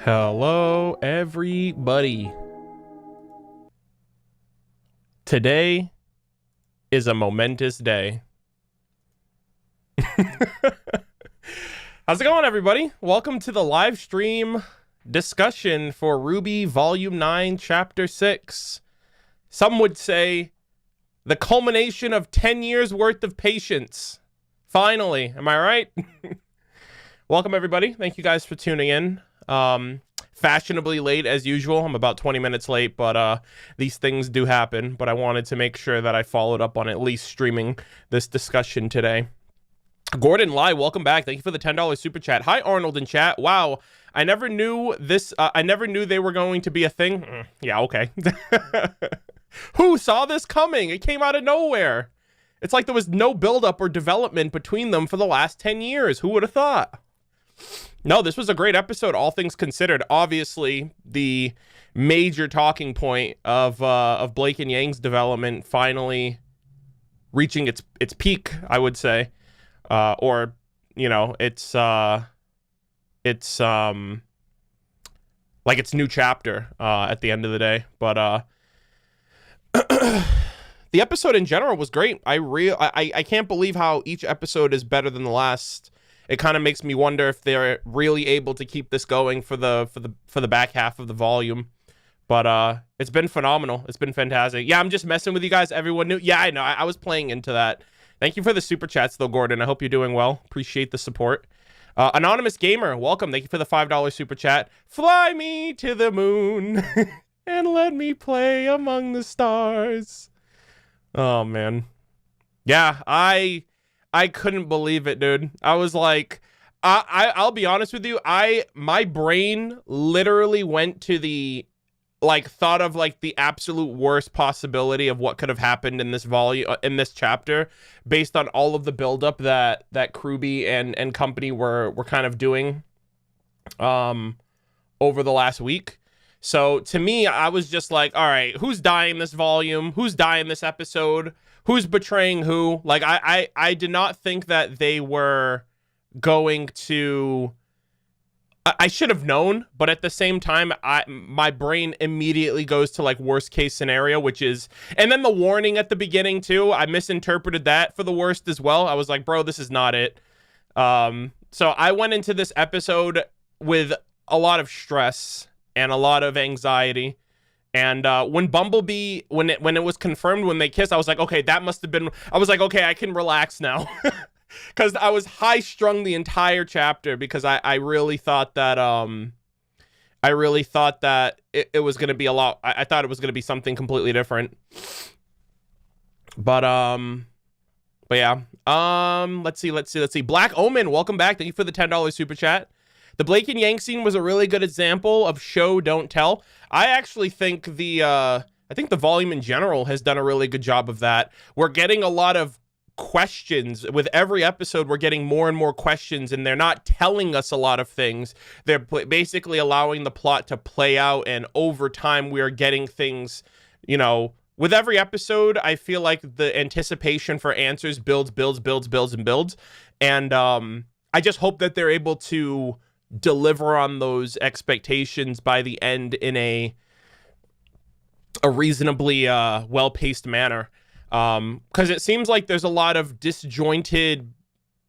Hello, everybody. Today is a momentous day. How's it going, everybody? Welcome to the live stream discussion for RWBY Volume 9, Chapter 6. Some would say the culmination of 10 years worth of patience. Finally, am I right? Welcome, everybody. Thank you guys for tuning in. Fashionably late as usual. I'm about 20 minutes late, but these things do happen. But I wanted to make sure that I followed up on at least streaming this discussion today. Gordon Lai, welcome back. Thank you for the $10 super chat. Hi, Arnold in chat. Wow, I never knew this. I never knew they were going to be a thing. Yeah, okay. Who saw this coming? It came out of nowhere. It's like there was no buildup or development between them for the last 10 years. Who would have thought? No, this was a great episode, all things considered. Obviously, the major talking point of Blake and Yang's development finally reaching its peak, I would say. Or, you know, it's like its new chapter at the end of the day. But the episode in general was great. I can't believe how each episode is better than the last. It kind of makes me wonder if they're really able to keep this going for the back half of the volume. But it's been phenomenal. It's been fantastic. Yeah, I'm just messing with you guys. Everyone knew. Yeah, I know. I was playing into that. Thank you for the super chats, though, Gordon. I hope you're doing well. Appreciate the support. Anonymous Gamer, welcome. Thank you for the $5 super chat. Fly me to the moon and let me play among the stars. Oh, man. Yeah, I couldn't believe it, dude. I was like, I'll be honest with you. My brain literally went to the, thought of the absolute worst possibility of what could have happened in this volume, in this chapter, based on all of the buildup that RWBY and company were kind of doing, over the last week. So to me, I was just like, all right, who's dying this volume? Who's dying this episode? Who's betraying who? I did not think that they were going to. I should have known, but at the same time, my brain immediately goes to worst case scenario, which is, and then the warning at the beginning too. I misinterpreted that for the worst as well. I was like, bro, this is not it. So I went into this episode with a lot of stress and a lot of anxiety. And when Bumblebee, when it was confirmed when they kissed, I was like, okay, that must have been. I was like, okay, I can relax now, because I was high strung the entire chapter because I really thought that it was gonna be a lot. I thought it was gonna be something completely different. But yeah. Let's see. Black Omen, welcome back. Thank you for the $10 super chat. The Blake and Yang scene was a really good example of show, don't tell. I actually think the volume in general has done a really good job of that. We're getting a lot of questions. With every episode, we're getting more and more questions, and they're not telling us a lot of things. They're basically allowing the plot to play out, and over time, we are getting things, you know. With every episode, I feel like the anticipation for answers builds. And I just hope that they're able to deliver on those expectations by the end in a reasonably well-paced manner, because it seems like there's a lot of disjointed,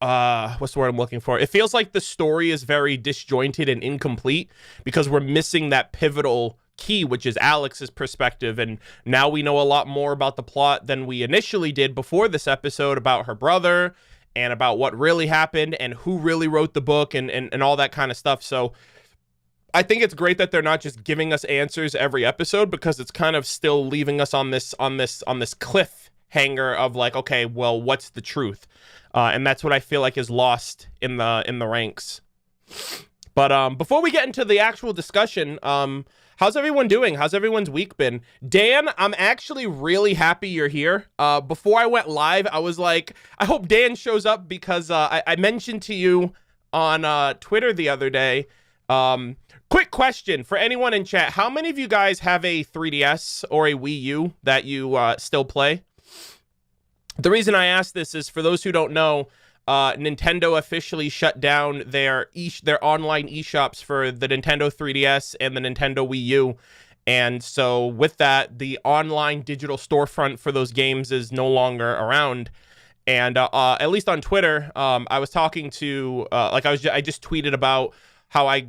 what's the word I'm looking for? It feels like the story is very disjointed and incomplete because we're missing that pivotal key, which is Alex's perspective, and now we know a lot more about the plot than we initially did before this episode about her brother and about what really happened and who really wrote the book and all that kind of stuff. So I think it's great that they're not just giving us answers every episode, because it's kind of still leaving us on this cliffhanger of okay, well, what's the truth? And that's what I feel like is lost in the ranks. But before we get into the actual discussion, how's everyone doing? How's everyone's week been? Dan, I'm actually really happy you're here. Before I went live, I was like, I hope Dan shows up, because I mentioned to you on Twitter the other day. Quick question for anyone in chat. How many of you guys have a 3DS or a Wii U that you still play? The reason I ask this is, for those who don't know, Nintendo officially shut down their online eShops for the Nintendo 3DS and the Nintendo Wii U. And so with that, the online digital storefront for those games is no longer around. And at least on Twitter, I was talking to I just tweeted about how I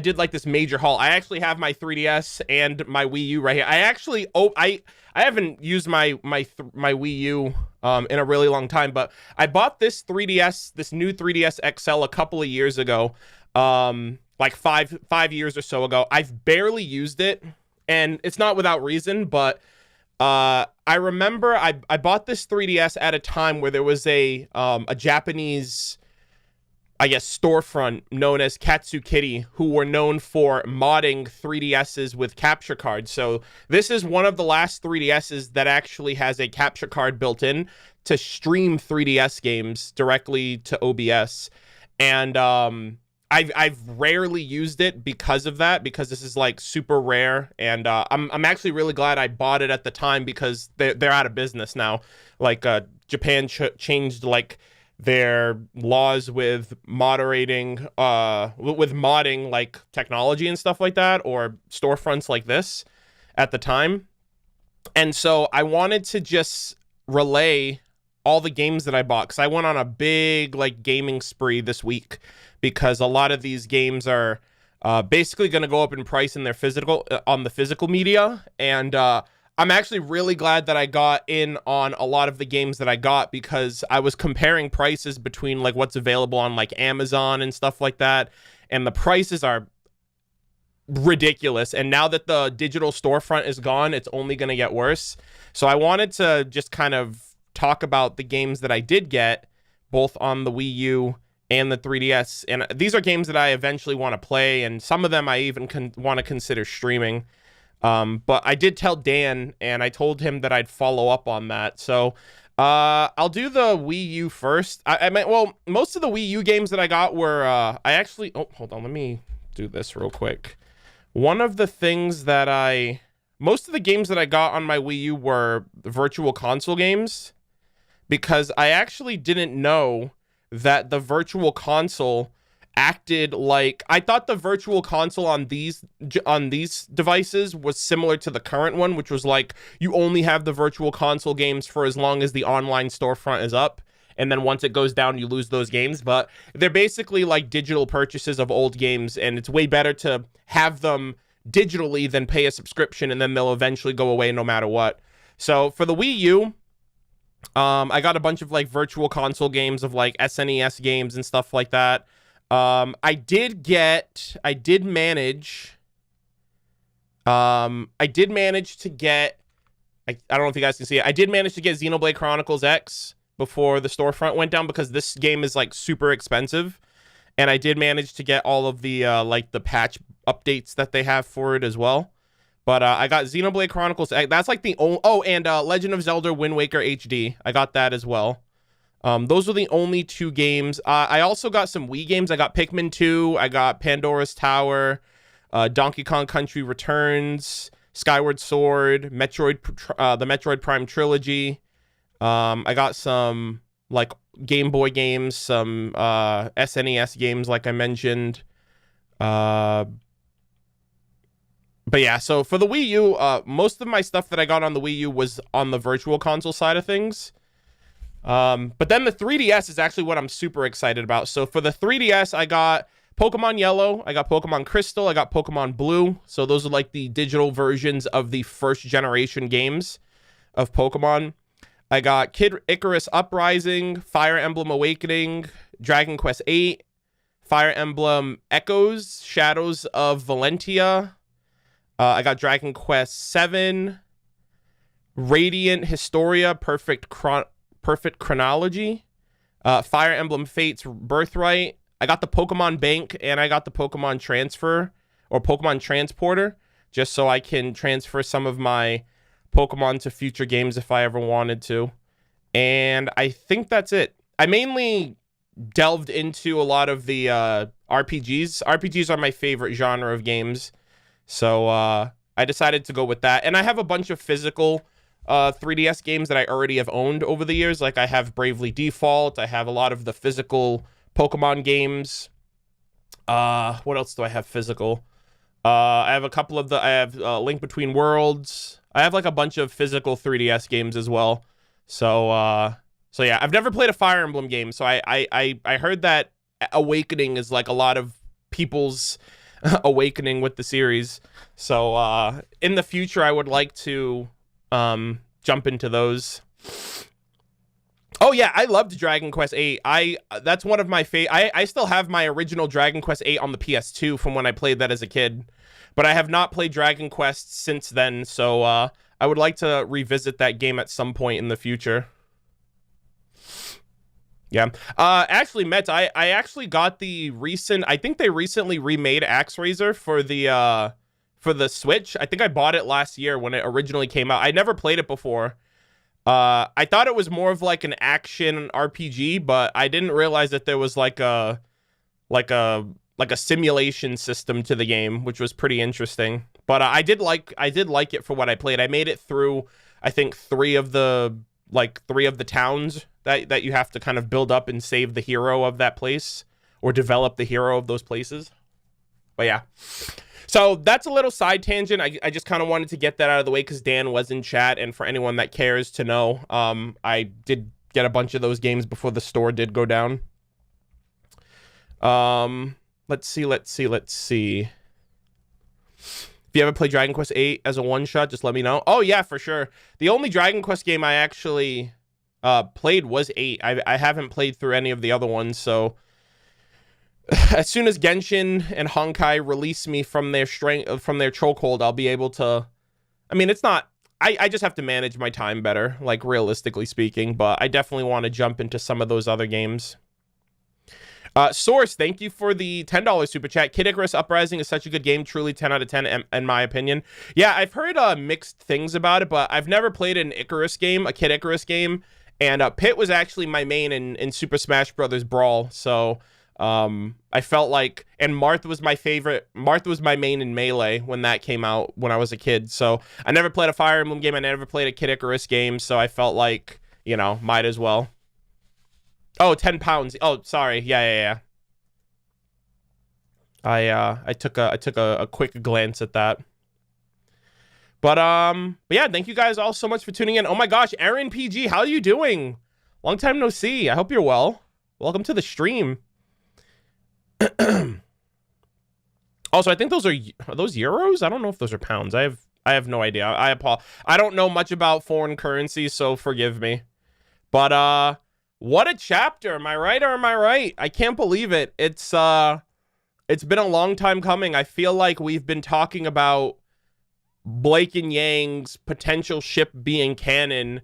did like this major haul. I actually have my 3DS and my Wii U right here. I haven't used my Wii U in a really long time, but I bought this new 3DS XL a couple of years ago, like five years or so ago. I've barely used it, and it's not without reason, but I remember I bought this 3DS at a time where there was a Japanese, I guess, storefront known as Katsu Kitty, who were known for modding 3DSs with capture cards. So this is one of the last 3DSs that actually has a capture card built in to stream 3DS games directly to OBS. And I've rarely used it because of that, because this is like super rare. And I'm actually really glad I bought it at the time, because they're out of business now. Like Japan changed like their laws with moderating with modding like technology and stuff like that, or storefronts like this at the time. And so I wanted to just relay all the games that I bought, because I went on a big like gaming spree this week, because a lot of these games are basically going to go up in price in their physical on the physical media. And I'm actually really glad that I got in on a lot of the games that I got, because I was comparing prices between like what's available on like Amazon and stuff like that, and the prices are ridiculous. And now that the digital storefront is gone, it's only going to get worse. So I wanted to just kind of talk about the games that I did get, both on the Wii U and the 3DS. And these are games that I eventually want to play, and some of them I even want to consider streaming. But I did tell Dan, and I told him that I'd follow up on that. So I'll do the Wii U first. I mean, well, most of the Wii U games that I got were, oh, hold on, let me do this real quick. One of the things that most of the games that I got on my Wii U were virtual console games, because I actually didn't know that the virtual console acted like, I thought the virtual console on these devices was similar to the current one, which was like you only have the virtual console games for as long as the online storefront is up, and then once it goes down you lose those games. But they're basically like digital purchases of old games, and it's way better to have them digitally than pay a subscription, and then they'll eventually go away no matter what. So for the Wii U, I got a bunch of like virtual console games of like SNES games and stuff like that. I did manage to get, I don't know if you guys can see it, I did manage to get Xenoblade Chronicles X before the storefront went down, because this game is like super expensive, and I did manage to get all of the like the patch updates that they have for it as well. But I got Xenoblade Chronicles X, that's like the only, and Legend of Zelda Wind Waker HD, I got that as well. Those are the only two games. I also got some Wii games. I got Pikmin 2. I got Pandora's Tower, Donkey Kong Country Returns, Skyward Sword, the Metroid Prime trilogy. I got some like Game Boy games, some SNES games, like I mentioned. But yeah, so for the Wii U, most of my stuff that I got on the Wii U was on the virtual console side of things. But then the 3DS is actually what I'm super excited about. So for the 3DS, I got Pokemon Yellow, I got Pokemon Crystal, I got Pokemon Blue. So those are like the digital versions of the first generation games of Pokemon. I got Kid Icarus Uprising, Fire Emblem Awakening, Dragon Quest VIII, Fire Emblem Echoes, Shadows of Valentia. I got Dragon Quest VII, Radiant Historia, Perfect Chronology, Fire Emblem Fates Birthright. I got the Pokemon Bank, and I got the Pokemon Transfer, or Pokemon Transporter, just so I can transfer some of my Pokemon to future games if I ever wanted to. And I think that's it. I mainly delved into a lot of the RPGs. RPGs are my favorite genre of games, so I decided to go with that. And I have a bunch of physical 3DS games that I already have owned over the years. Like I have Bravely Default. I have a lot of the physical Pokemon games. What else do I have physical? I have a couple of I have Link Between Worlds. I have like a bunch of physical 3DS games as well. So yeah, I've never played a Fire Emblem game. So I heard that Awakening is like a lot of people's awakening with the series. So in the future, I would like to jump into those. Oh yeah, I loved Dragon Quest VIII. That's one of my favorite. I still have my original Dragon Quest VIII on the PS2 from when I played that as a kid, but I have not played Dragon Quest since then. So I would like to revisit that game at some point in the future. Yeah. Actually, Mets, I actually got the recent. I think they recently remade AxeRaiser for the Switch. I think I bought it last year when it originally came out. I never played it before. I thought it was more of like an action RPG, but I didn't realize that there was like a simulation system to the game, which was pretty interesting. But I did like it for what I played. I made it through, I think, three of the towns that you have to kind of build up and save the hero of that place or develop the hero of those places. But yeah. So that's a little side tangent. I just kind of wanted to get that out of the way because Dan was in chat, and for anyone that cares to know, I did get a bunch of those games before the store did go down. Let's see. If you ever play Dragon Quest VIII as a one-shot, just let me know. Oh yeah, for sure. The only Dragon Quest game I actually played was 8. I haven't played through any of the other ones, so as soon as Genshin and Honkai release me from their chokehold, I'll be able to. I mean, it's not. I just have to manage my time better, like realistically speaking. But I definitely want to jump into some of those other games. Source, thank you for the $10 super chat. Kid Icarus Uprising is such a good game, truly 10 out of 10 in my opinion. Yeah, I've heard mixed things about it, but I've never played an Icarus game, a Kid Icarus game. And Pit was actually my main in Super Smash Brothers Brawl, so. I felt like, and Marth was my favorite. Marth was my main in Melee when that came out when I was a kid. So I never played a Fire Emblem game. I never played a Kid Icarus game. So I felt like, you know, might as well. Oh, 10 pounds. Oh, sorry. Yeah. I took a quick glance at that. But yeah, thank you guys all so much for tuning in. Oh my gosh, Aaron PG, how are you doing? Long time no see. I hope you're well. Welcome to the stream. Also, I think those are those euros? I don't know if those are pounds. I have no idea. I don't know much about foreign currency, so forgive me. But what a chapter. Am I right or am I right? I can't believe it. It's been a long time coming. I feel like we've been talking about Blake and Yang's potential ship being canon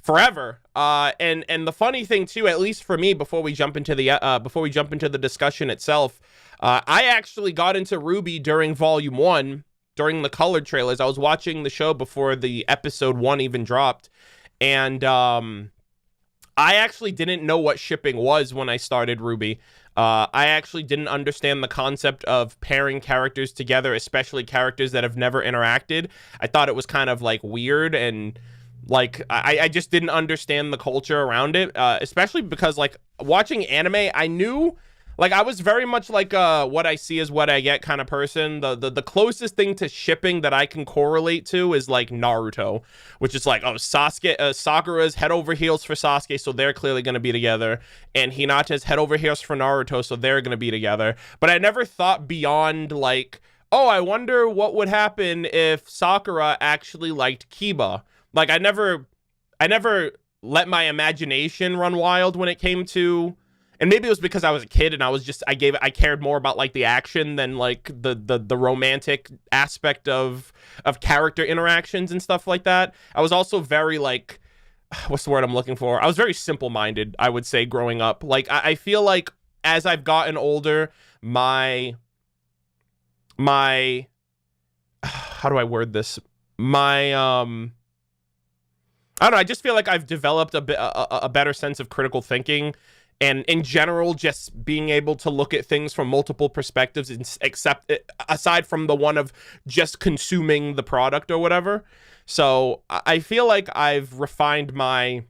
forever. And the funny thing too, at least for me, before we jump into the discussion itself, I actually got into RWBY during Volume 1, during the colored trailers. I was watching the show before the episode 1 even dropped, and I actually didn't know what shipping was when I started RWBY. I actually didn't understand the concept of pairing characters together, especially characters that have never interacted. I thought it was kind of like weird, and like I just didn't understand the culture around it, especially because like watching anime, I knew, like I was very much like what I see is what I get kind of person. The closest thing to shipping that I can correlate to is like Naruto, which is like, oh, Sakura's head over heels for Sasuke, so they're clearly going to be together, and Hinata's head over heels for Naruto, so they're going to be together. But I never thought beyond like, oh, I wonder what would happen if Sakura actually liked Kiba. Like I never let my imagination run wild when it came to, and maybe it was because I was a kid and I cared more about like the action than like the romantic aspect of character interactions and stuff like that. I was also very like, what's the word I'm looking for? I was very simple-minded, I would say, growing up. Like I feel like as I've gotten older, my how do I word this? I don't know, I just feel like I've developed a better sense of critical thinking, and in general, just being able to look at things from multiple perspectives, aside from the one of just consuming the product or whatever. So I feel like I've refined my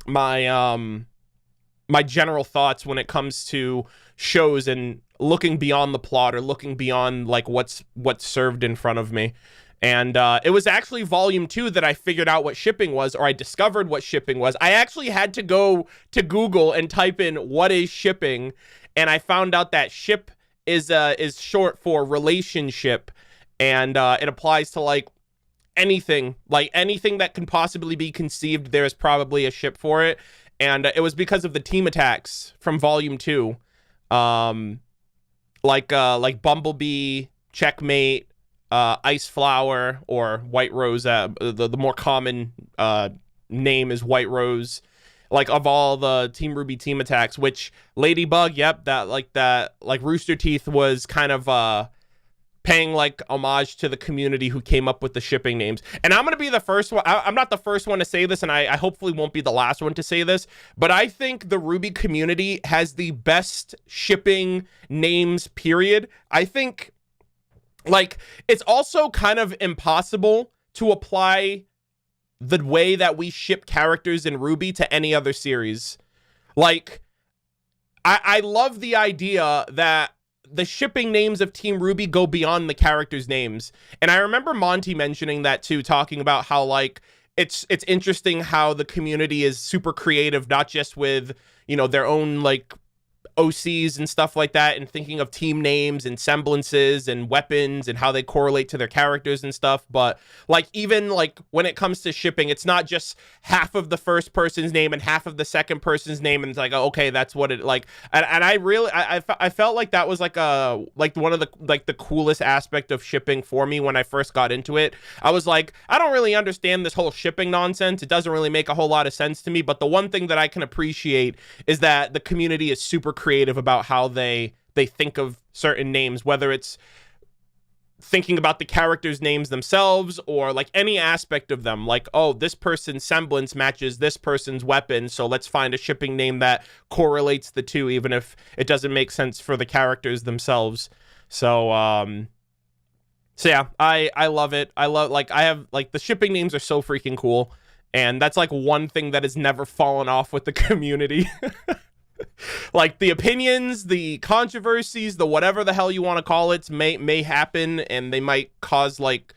my general thoughts when it comes to shows and looking beyond the plot or looking beyond like what's served in front of me. And it was actually volume 2 that I figured out what shipping was, or I discovered what shipping was. I actually had to go to Google and type in what is shipping, and I found out that ship is short for relationship, and it applies to like anything that can possibly be conceived. There is probably a ship for it, and it was because of the team attacks from volume 2, like Bumblebee, Checkmate, Ice Flower, or White Rose. The more common name is White Rose. Like, of all the Team RWBY team attacks, which Ladybug, yep, that Rooster Teeth was kind of paying like homage to the community who came up with the shipping names. And I'm gonna be the first one. I'm not the first one to say this, and I hopefully won't be the last one to say this, but I think the RWBY community has the best shipping names, period. I think, like, it's also kind of impossible to apply the way that we ship characters in RWBY to any other series. Like, I love the idea that the shipping names of Team RWBY go beyond the characters' names. And I remember Monty mentioning that too, talking about how, like, it's interesting how the community is super creative, not just with, you know, their own, like, OCs and stuff like that, and thinking of team names and semblances and weapons and how they correlate to their characters and stuff, but like even like when it comes to shipping, it's not just half of the first person's name and half of the second person's name, and it's like, oh, okay, that's what it like. And I really I felt like that was like one of the coolest aspect of shipping for me when I first got into it. I was like, I don't really understand this whole shipping nonsense. It doesn't really make a whole lot of sense to me, but the one thing that I can appreciate is that the community is super creative about how they think of certain names, whether it's thinking about the characters' names themselves or like any aspect of them, like, oh, this person's semblance matches this person's weapon, so let's find a shipping name that correlates the two, even if it doesn't make sense for the characters themselves. So yeah, I love it. I love, like, I have, like, the shipping names are so freaking cool, and that's like one thing that has never fallen off with the community. Like, the opinions, the controversies, the whatever the hell you want to call it may happen, and they might cause like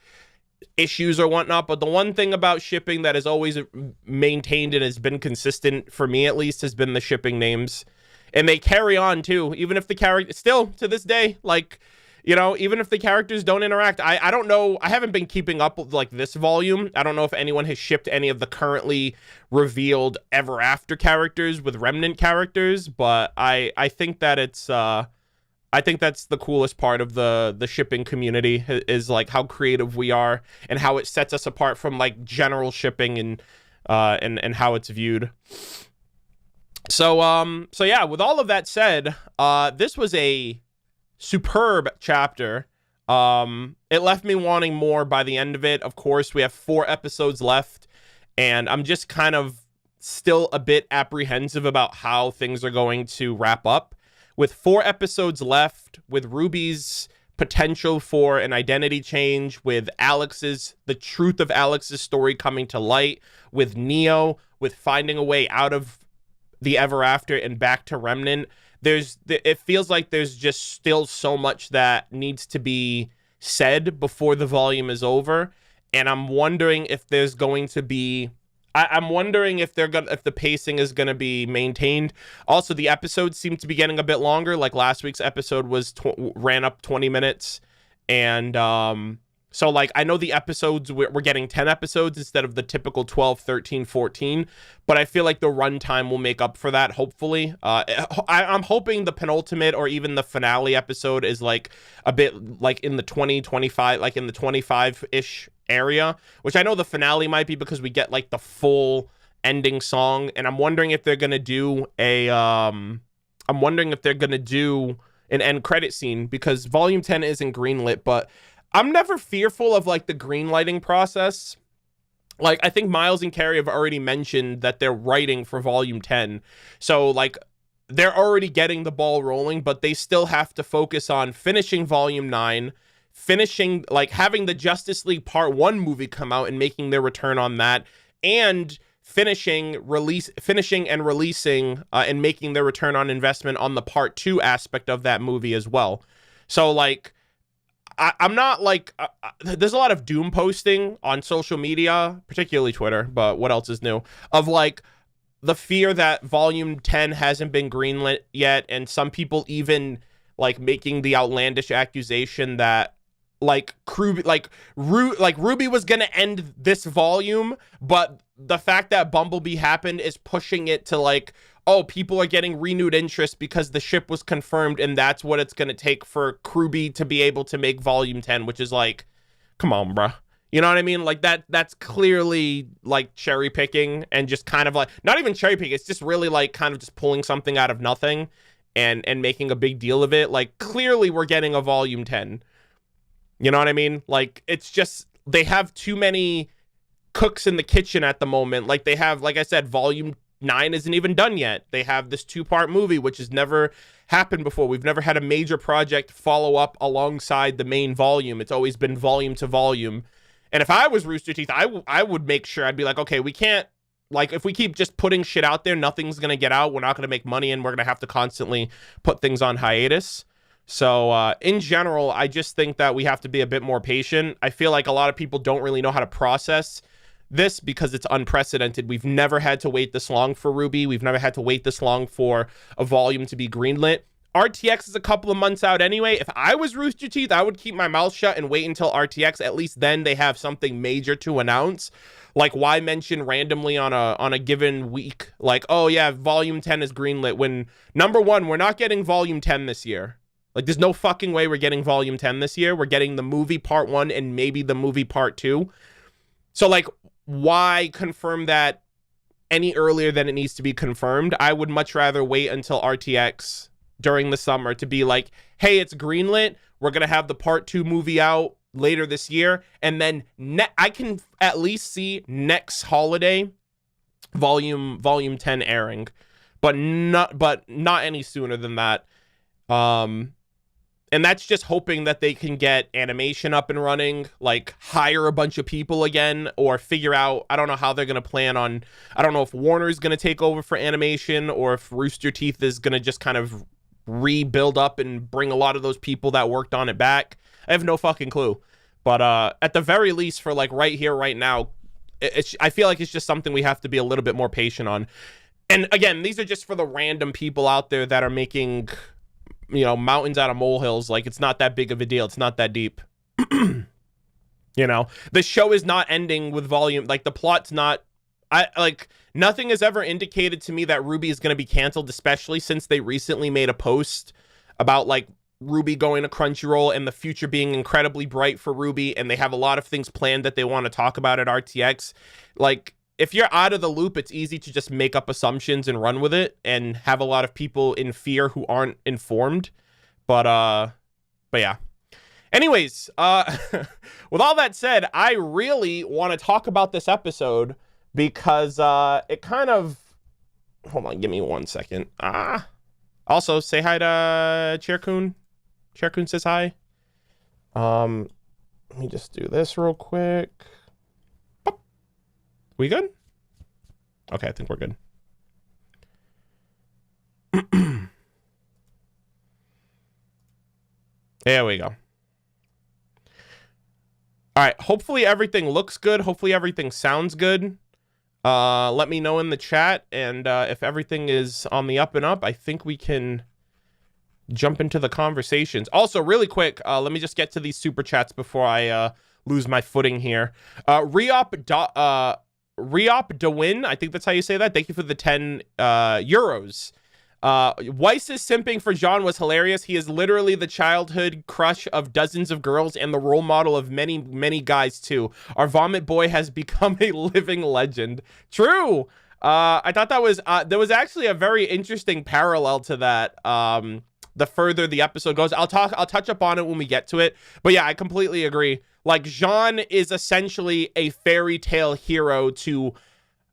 issues or whatnot, but the one thing about shipping that has always maintained and has been consistent, for me at least, has been the shipping names. And they carry on too, even if the character still to this day, like, you know, even if the characters don't interact. I don't know, I haven't been keeping up with like this volume. I don't know if anyone has shipped any of the currently revealed Ever After characters with Remnant characters, but I think that it's I think that's the coolest part of the shipping community, is like how creative we are and how it sets us apart from like general shipping and how it's viewed. So yeah, with all of that said, this was a superb chapter. It left me wanting more by the end of it. Of course, we have 4 episodes left, and I'm just kind of still a bit apprehensive about how things are going to wrap up. With 4 episodes left, with RWBY's potential for an identity change, with the truth of Alex's story coming to light, with Neo, with finding a way out of the Ever After and back to Remnant, it feels like there's just still so much that needs to be said before the volume is over, and I'm wondering if there's going to be I'm wondering if the pacing is going to be maintained. Also, the episodes seem to be getting a bit longer. Like last week's episode ran up 20 minutes, and so like I know the episodes we're getting 10 episodes instead of the typical 12, 13, 14, but I feel like the runtime will make up for that, hopefully. I'm hoping the penultimate or even the finale episode is like a bit like in the 20, 25, like in the 25-ish area, which I know the finale might be because we get like the full ending song, and I'm wondering if they're gonna do an end credit scene, because volume 10 isn't greenlit, but I'm never fearful of like the green lighting process. Like, I think Miles and Carrie have already mentioned that they're writing for volume 10. So like they're already getting the ball rolling, but they still have to focus on finishing volume 9, finishing, like having the Justice League Part 1 movie come out and making their return on that, and finishing and releasing and making their return on investment on the Part 2 aspect of that movie as well. So like, I'm not like, there's a lot of doom posting on social media, particularly Twitter, but what else is new, of like the fear that Volume 10 hasn't been greenlit yet, and some people even like making the outlandish accusation that like RWBY was gonna end this volume, but the fact that Bumblebee happened is pushing it to like, oh, people are getting renewed interest because the ship was confirmed, and that's what it's gonna take for RWBY to be able to make Volume 10, which is like, come on, bruh. You know what I mean? Like that's clearly like cherry picking, and just kind of like, not even cherry picking, it's just really like kind of just pulling something out of nothing and making a big deal of it. Like, clearly we're getting a Volume 10. You know what I mean? Like, it's just, they have too many cooks in the kitchen at the moment. Like, they have, like I said, Volume 9 isn't even done yet. They have this 2-part movie, which has never happened before. We've never had a major project follow up alongside the main volume. It's always been volume to volume. And if I was Rooster Teeth, I would make sure, I'd be like, okay, we can't, like, if we keep just putting shit out there, nothing's going to get out. We're not going to make money, and we're going to have to constantly put things on hiatus. So in general, I just think that we have to be a bit more patient. I feel like a lot of people don't really know how to process this because it's unprecedented. We've never had to wait this long for RWBY. We've never had to wait this long for a volume to be greenlit. RTX is a couple of months out anyway. If I was Rooster Teeth, I would keep my mouth shut and wait until RTX. At least then they have something major to announce. Like, why mention randomly on a given week, like, oh yeah, Volume 10 is greenlit, when, number one, we're not getting Volume 10 this year. Like, there's no fucking way we're getting Volume 10 this year. We're getting the movie Part 1 and maybe the movie Part 2. So, like, why confirm that any earlier than it needs to be confirmed? I would much rather wait until RTX during the summer to be like, hey, it's greenlit. We're going to have the Part 2 movie out later this year. And then I can at least see next holiday Volume 10 airing, but not any sooner than that. And that's just hoping that they can get animation up and running, like hire a bunch of people again, or figure out, I don't know how they're going to plan on, I don't know if Warner's going to take over for animation, or if Rooster Teeth is going to just kind of rebuild up and bring a lot of those people that worked on it back. I have no fucking clue. But at the very least, for like right here, right now, I feel like it's just something we have to be a little bit more patient on. And again, these are just for the random people out there that are making, you know, mountains out of molehills. Like, it's not that big of a deal. It's not that deep. You know, the show is not ending with volume. Like, the plot's not, nothing has ever indicated to me that RWBY is going to be canceled, especially since they recently made a post about like RWBY going to Crunchyroll and the future being incredibly bright for RWBY. And they have a lot of things planned that they want to talk about at RTX. Like, if you're out of the loop, it's easy to just make up assumptions and run with it and have a lot of people in fear who aren't informed. But yeah. Anyways, with all that said, I really want to talk about this episode because it kind of, hold on, give me 1 second. Also, say hi to Chaircoon. Chaircoon says hi. Let me just do this real quick. We good? Okay, I think we're good. There we go. All right, hopefully everything looks good. Hopefully everything sounds good. Let me know in the chat, and if everything is on the up and up, I think we can jump into the conversations. Also, really quick, let me just get to these super chats before I lose my footing here. Riop Dewin, I think that's how you say that. Thank you for the 10 euros. Weiss's simping for Jaune was hilarious. He is literally the childhood crush of dozens of girls and the role model of many, many guys too. Our vomit boy has become a living legend. True. I thought that was, there was actually a very interesting parallel to that. The further the episode goes, I'll touch up on it when we get to it. But yeah, I completely agree. Like, Jaune is essentially a fairy tale hero to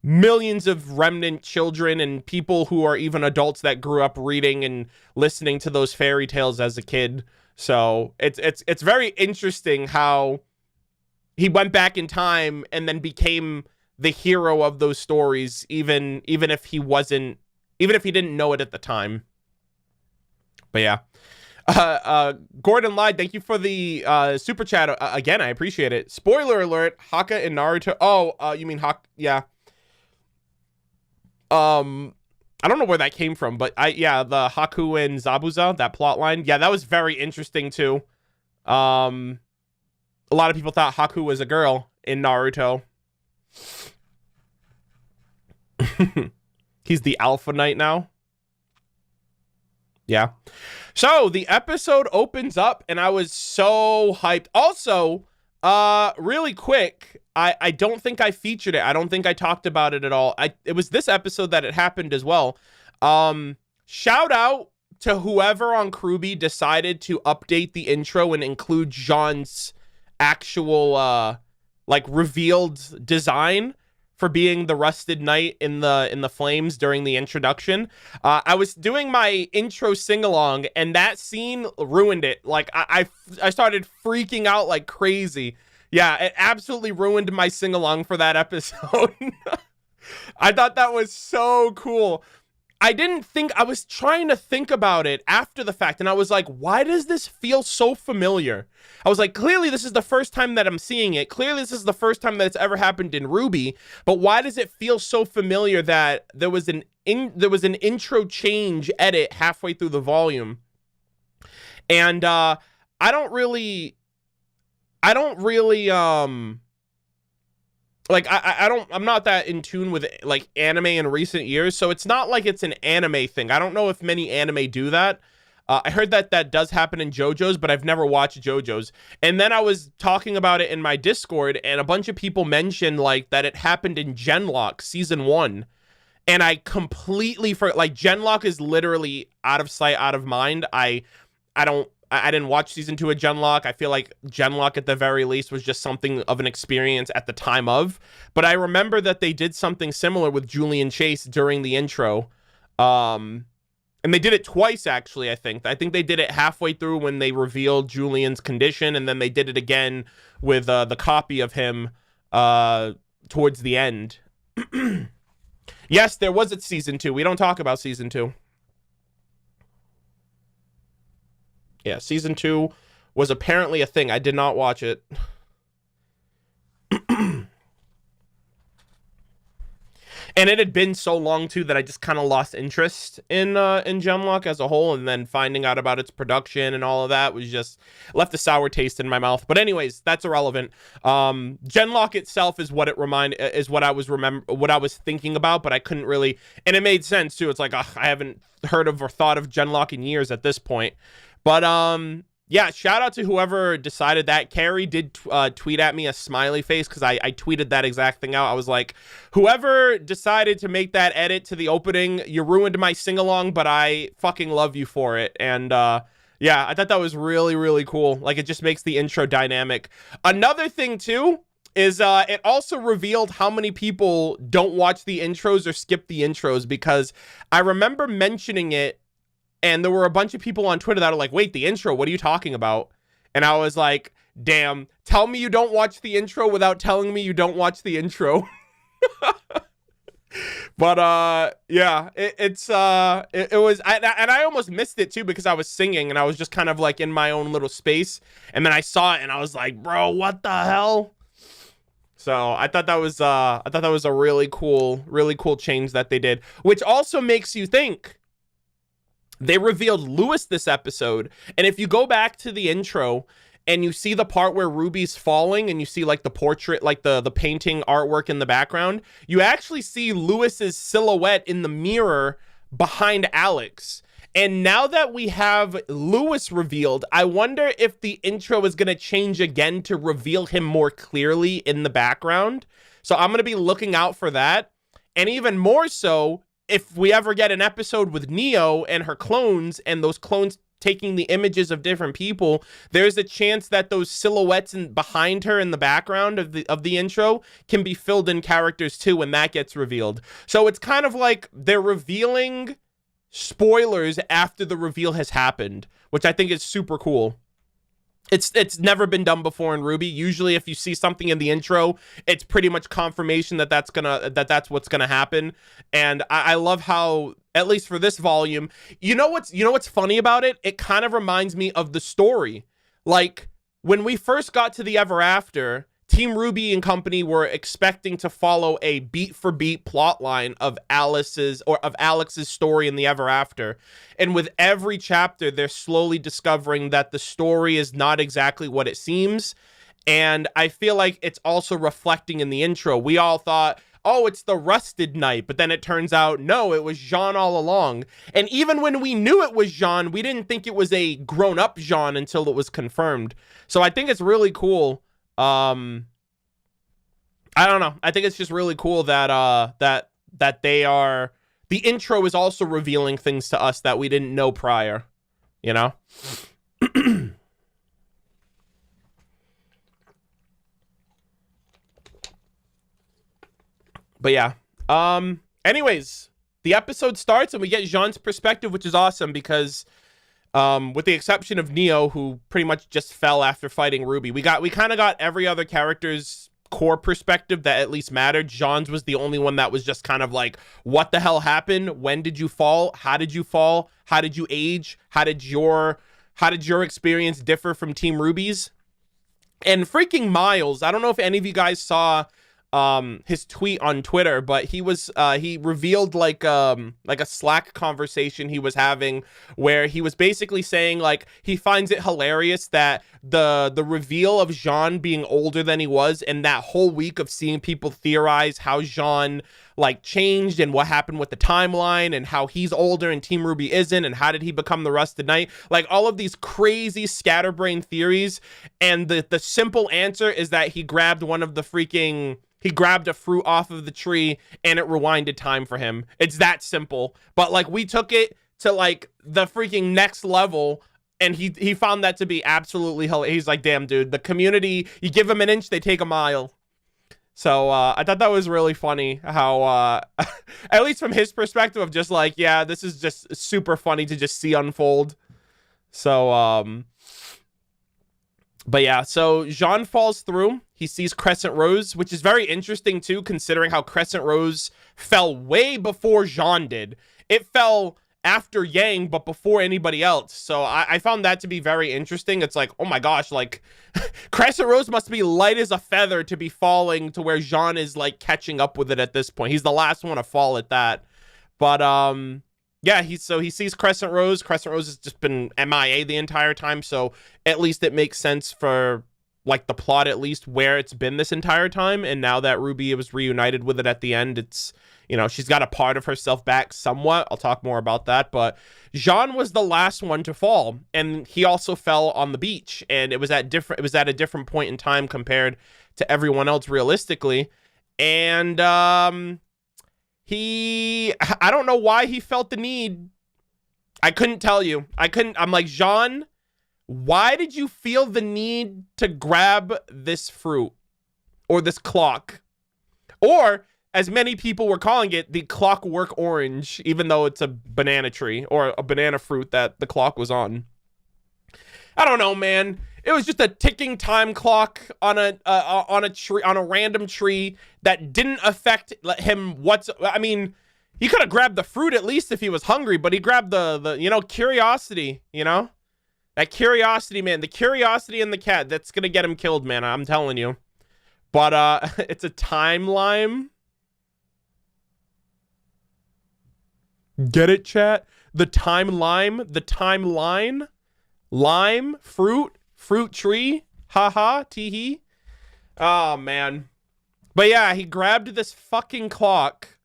millions of remnant children and people who are even adults that grew up reading and listening to those fairy tales as a kid. So it's very interesting how he went back in time and then became the hero of those stories, even if he didn't know it at the time. But yeah. Gordon lied. Thank you for the super chat again. I appreciate it. Spoiler alert: Haka and Naruto. Oh, you mean Haka? Yeah. I don't know where that came from, but the Haku and Zabuza, that plot line. Yeah, that was very interesting too. A lot of people thought Haku was a girl in Naruto. He's the Alpha Knight now. Yeah. So the episode opens up and I was so hyped. Also, really quick, I don't think I featured it. I don't think I talked about it at all. It was this episode that it happened as well. Shout out to whoever on RWBY decided to update the intro and include Jaune's actual revealed design for being the rusted knight in the flames during the introduction. I was doing my intro sing-along and that scene ruined it. Like I started freaking out like crazy. Yeah, it absolutely ruined my sing-along for that episode. I thought that was so cool. I was trying to think about it after the fact, and I was like, why does this feel so familiar? I was like, clearly this is the first time that I'm seeing it. Clearly this is the first time that it's ever happened in RWBY, but why does it feel so familiar that there was an intro change edit halfway through the volume? And I'm not that in tune with like anime in recent years, so it's not like it's an anime thing. I don't know if many anime do that. I heard that does happen in JoJo's, but I've never watched JoJo's. And then I was talking about it in my Discord, and a bunch of people mentioned like that it happened in Genlock season 1. And I completely forgot. Like, Genlock is literally out of sight, out of mind. I didn't watch season 2 of Genlock. I feel like Genlock at the very least was just something of an experience at the time of. But I remember that they did something similar with Julian Chase during the intro. And they did it twice, actually, I think. I think they did it halfway through when they revealed Julian's condition, and then they did it again with the copy of him towards the end. Yes, there was a season 2. We don't talk about season 2. Yeah, season 2 was apparently a thing. I did not watch it. And it had been so long too that I just kind of lost interest in Genlock as a whole, and then finding out about its production and all of that was just left a sour taste in my mouth. But anyways, that's irrelevant. Genlock itself is what I was thinking about, but I couldn't really, and it made sense too. It's like, I haven't heard of or thought of Genlock in years at this point. But yeah, shout out to whoever decided that. Carrie did tweet at me a smiley face because I tweeted that exact thing out. I was like, whoever decided to make that edit to the opening, you ruined my sing-along, but I fucking love you for it. And yeah, I thought that was really, really cool. Like, it just makes the intro dynamic. Another thing too is it also revealed how many people don't watch the intros or skip the intros, because I remember mentioning it, and there were a bunch of people on Twitter that are like, wait, the intro, what are you talking about? And I was like, damn, tell me you don't watch the intro without telling me you don't watch the intro. But yeah, it was, and I almost missed it too because I was singing and I was just kind of like in my own little space. And then I saw it and I was like, bro, what the hell? So I thought that was a really cool change that they did, which also makes you think. They revealed Lewis this episode, and if you go back to the intro and you see the part where Ruby's falling and you see like the portrait, like the painting artwork in the background, you actually see Lewis's silhouette in the mirror behind Alex. And now that we have Lewis revealed, I wonder if the intro is going to change again to reveal him more clearly in the background. So I'm going to be looking out for that. And even more so, if we ever get an episode with Neo and her clones, and those clones taking the images of different people, there's a chance that those silhouettes behind her in the background of the intro can be filled in characters too when that gets revealed. So it's kind of like they're revealing spoilers after the reveal has happened, which I think is super cool. It's never been done before in RWBY. Usually if you see something in the intro, it's pretty much confirmation that that's what's gonna happen. And I love how, at least for this volume, you know what's funny about it? It kind of reminds me of the story. Like when we first got to the Ever After, Team RWBY and company were expecting to follow a beat for beat plot line of Alex's story in the Ever After. And with every chapter, they're slowly discovering that the story is not exactly what it seems. And I feel like it's also reflecting in the intro. We all thought, oh, it's the Rusted Knight. But then it turns out, no, it was Jaune all along. And even when we knew it was Jaune, we didn't think it was a grown-up Jaune until it was confirmed. So I think it's really cool. I don't know. I think it's just really cool that that they are, the intro is also revealing things to us that we didn't know prior, you know? But yeah. Anyways, the episode starts and we get Jaune's perspective, which is awesome because with the exception of Neo, who pretty much just fell after fighting RWBY, we kind of got every other character's core perspective that at least mattered. Jaune's was the only one that was just kind of like, what the hell happened? When did you fall? How did you fall? How did you age? How did your experience differ from Team RWBY's? And freaking Miles, I don't know if any of you guys saw his tweet on Twitter, but he revealed like a Slack conversation he was having where he was basically saying like he finds it hilarious that the reveal of Jaune being older than he was, and that whole week of seeing people theorize how Jaune like changed and what happened with the timeline and how he's older and Team RWBY isn't, and how did he become the Rusted Knight, like all of these crazy scatterbrain theories. And the simple answer is that he grabbed a fruit off of the tree and it rewinded time for him. It's that simple. But like we took it to like the freaking next level, and he found that to be absolutely hilarious. He's like, damn dude, the community, you give them an inch, they take a mile. So I thought that was really funny how at least from his perspective of just like, yeah, this is just super funny to just see unfold. So but yeah, so Jaune falls through. He sees Crescent Rose, which is very interesting too, considering how Crescent Rose fell way before Jaune did. It fell after Yang, but before anybody else. So I found that to be very interesting. It's like, oh my gosh, like Crescent Rose must be light as a feather to be falling to where Jaune is like catching up with it at this point. He's the last one to fall at that. But yeah, he sees Crescent Rose. Crescent Rose has just been MIA the entire time, so at least it makes sense for like the plot, at least where it's been this entire time. And now that RWBY was reunited with it at the end, it's, you know, she's got a part of herself back somewhat. I'll talk more about that. But Jaune was the last one to fall, and he also fell on the beach, and it was at a different point in time compared to everyone else realistically. And I don't know why he felt the need. I couldn't tell you. I'm like, Jaune, why did you feel the need to grab this fruit or this clock? Or, as many people were calling it, the clockwork orange, even though it's a banana tree or a banana fruit that the clock was on. I don't know, man. It was just a ticking time clock on a tree, on a random tree that didn't affect him. I mean, he could have grabbed the fruit at least if he was hungry, but he grabbed the you know, curiosity, you know? That curiosity, man. The curiosity in the cat, that's gonna get him killed, man. I'm telling you. But it's a time lime. Get it, chat? The time lime, the timeline, lime, fruit tree, haha, teehee. Oh man. But yeah, he grabbed this fucking clock,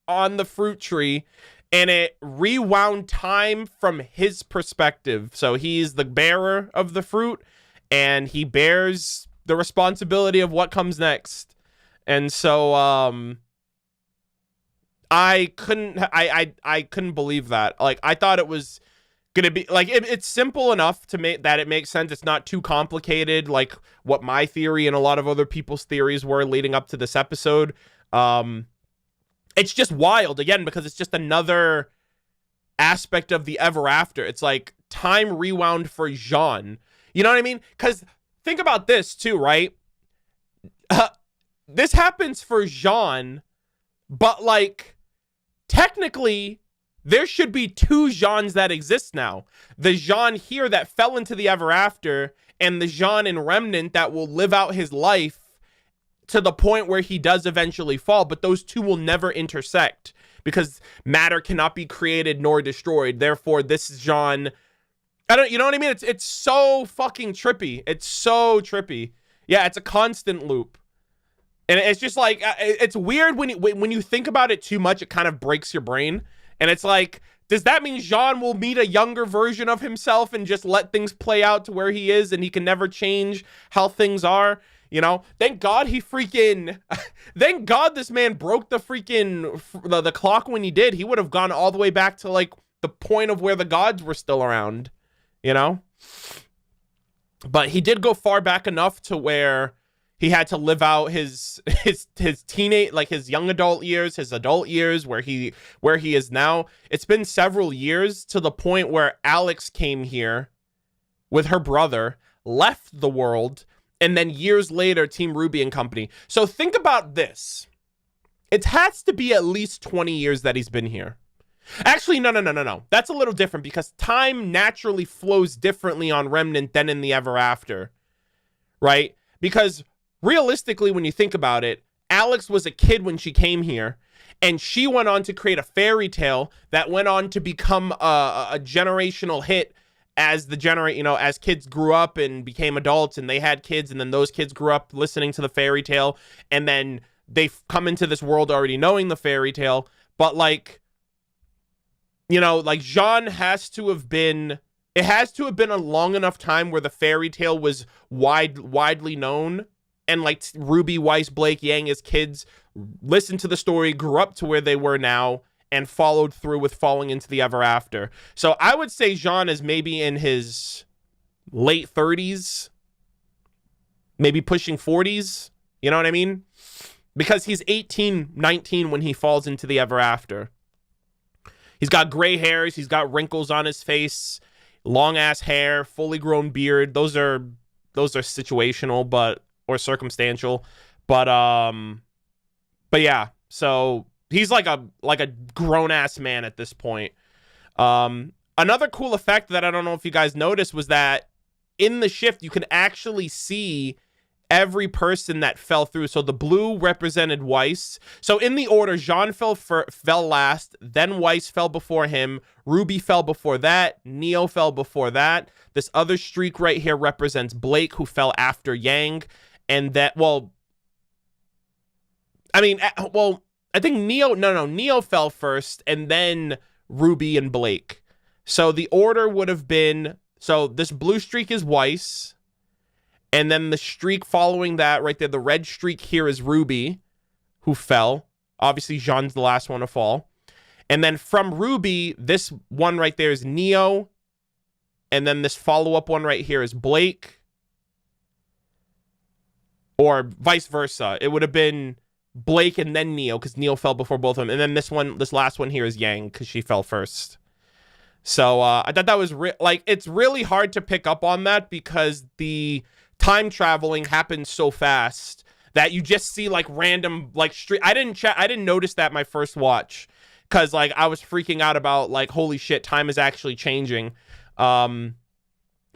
on the fruit tree, and it rewound time from his perspective. So he's the bearer of the fruit, and he bears the responsibility of what comes next. And so I couldn't believe that. Like, I thought it was gonna be like it's simple enough to make that it makes sense. It's not too complicated, like what my theory and a lot of other people's theories were leading up to this episode. It's just wild again because it's just another aspect of the ever after. It's like time rewound for Jaune. You know what I mean? Because think about this too, right? This happens for Jaune, but like technically there should be two Jaunes that exist now. The Jaune here that fell into the ever after, and the Jaune in Remnant that will live out his life to the point where he does eventually fall. But those two will never intersect because matter cannot be created nor destroyed. Therefore, this Jaune, you know what I mean? It's so fucking trippy. It's so trippy. Yeah, it's a constant loop. And it's just like, it's weird when you think about it too much, it kind of breaks your brain. And it's like, does that mean Jaune will meet a younger version of himself and just let things play out to where he is and he can never change how things are? You know, thank God thank God this man broke the freaking, the clock when he did. He would have gone all the way back to like the point of where the gods were still around, you know? But he did go far back enough to where he had to live out his teenage, like his young adult years, his adult years, where he is now. It's been several years to the point where Alex came here with her brother, left the world, and then years later, Team RWBY and company. So think about this. It has to be at least 20 years that he's been here. Actually, no. That's a little different because time naturally flows differently on Remnant than in the Ever After, right? Because realistically, when you think about it, Alex was a kid when she came here, and she went on to create a fairy tale that went on to become a generational hit as as kids grew up and became adults and they had kids, and then those kids grew up listening to the fairy tale, and then they've come into this world already knowing the fairy tale. But like, you know, like Jaune has to have been a long enough time where the fairy tale was widely known, and like RWBY, Weiss, Blake, Yang as kids listened to the story, grew up to where they were now, and followed through with falling into the ever after. So I would say Jaune is maybe in his late 30s, maybe pushing 40s. You know what I mean? Because he's 18, 19 when he falls into the ever after. He's got gray hairs. He's got wrinkles on his face, long ass hair, fully grown beard. Those are situational, or circumstantial. But yeah. So he's like a grown ass man at this point. Another cool effect that I don't know if you guys noticed was that in the shift you can actually see every person that fell through. So the blue represented Weiss. So in the order, Jaune fell last, then Weiss fell before him, RWBY fell before that, Neo fell before that. This other streak right here represents Blake, who fell after Yang. And that, I think Neo fell first, and then RWBY and Blake. So the order would have been, so this blue streak is Weiss, and then the streak following that right there, the red streak here is RWBY, who fell. Obviously, Jaune's the last one to fall. And then from RWBY, this one right there is Neo, and then this follow-up one right here is Blake. Or vice versa. It would have been Blake and then Neo, because Neo fell before both of them. And then this last one here is Yang, because she fell first. So I thought that was it's really hard to pick up on that because the time traveling happens so fast that you just see like random I didn't notice that my first watch because like I was freaking out about like, holy shit, time is actually changing.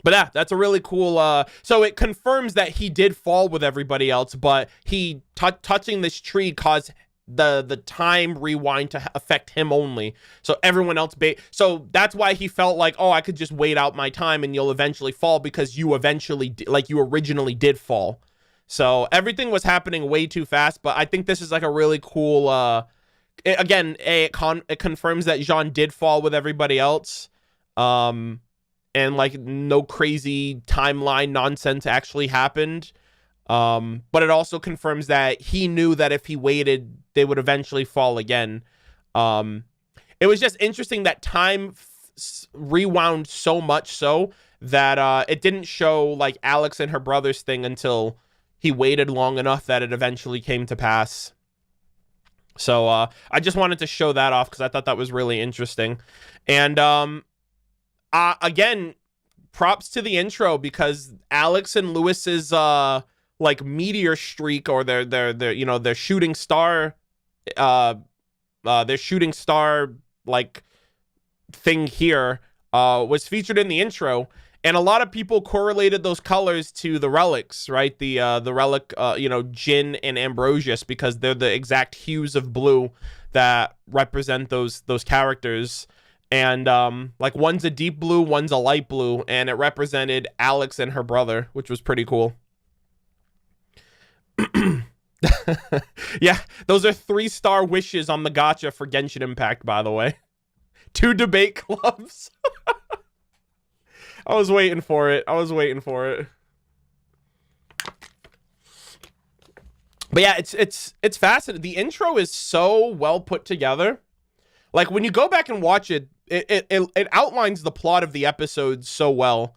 But yeah, that's a really cool, so it confirms that he did fall with everybody else, but he touching this tree caused the time rewind to affect him only. So everyone else, so that's why he felt like, oh, I could just wait out my time and you'll eventually fall because you originally did fall. So everything was happening way too fast, but I think this is like a really cool, it confirms that Jaune did fall with everybody else. And like no crazy timeline nonsense actually happened. But it also confirms that he knew that if he waited, they would eventually fall again. It was just interesting that time rewound so much so that it didn't show like Alex and her brother's thing until he waited long enough that it eventually came to pass. So I just wanted to show that off because I thought that was really interesting. And again, props to the intro, because Alex and Lewis's like meteor streak, or their you know, their shooting star like thing here was featured in the intro, and a lot of people correlated those colors to the relics, right? The relic, you know, Jin and Ambrosius, because they're the exact hues of blue that represent those characters. And like one's a deep blue, one's a light blue, and it represented Alex and her brother, which was pretty cool. Yeah, those are 3-star wishes on the gacha for Genshin Impact, by the way. 2 debate clubs. I was waiting for it. But yeah, it's fascinating. The intro is so well put together. Like when you go back and watch it, it outlines the plot of the episode so well.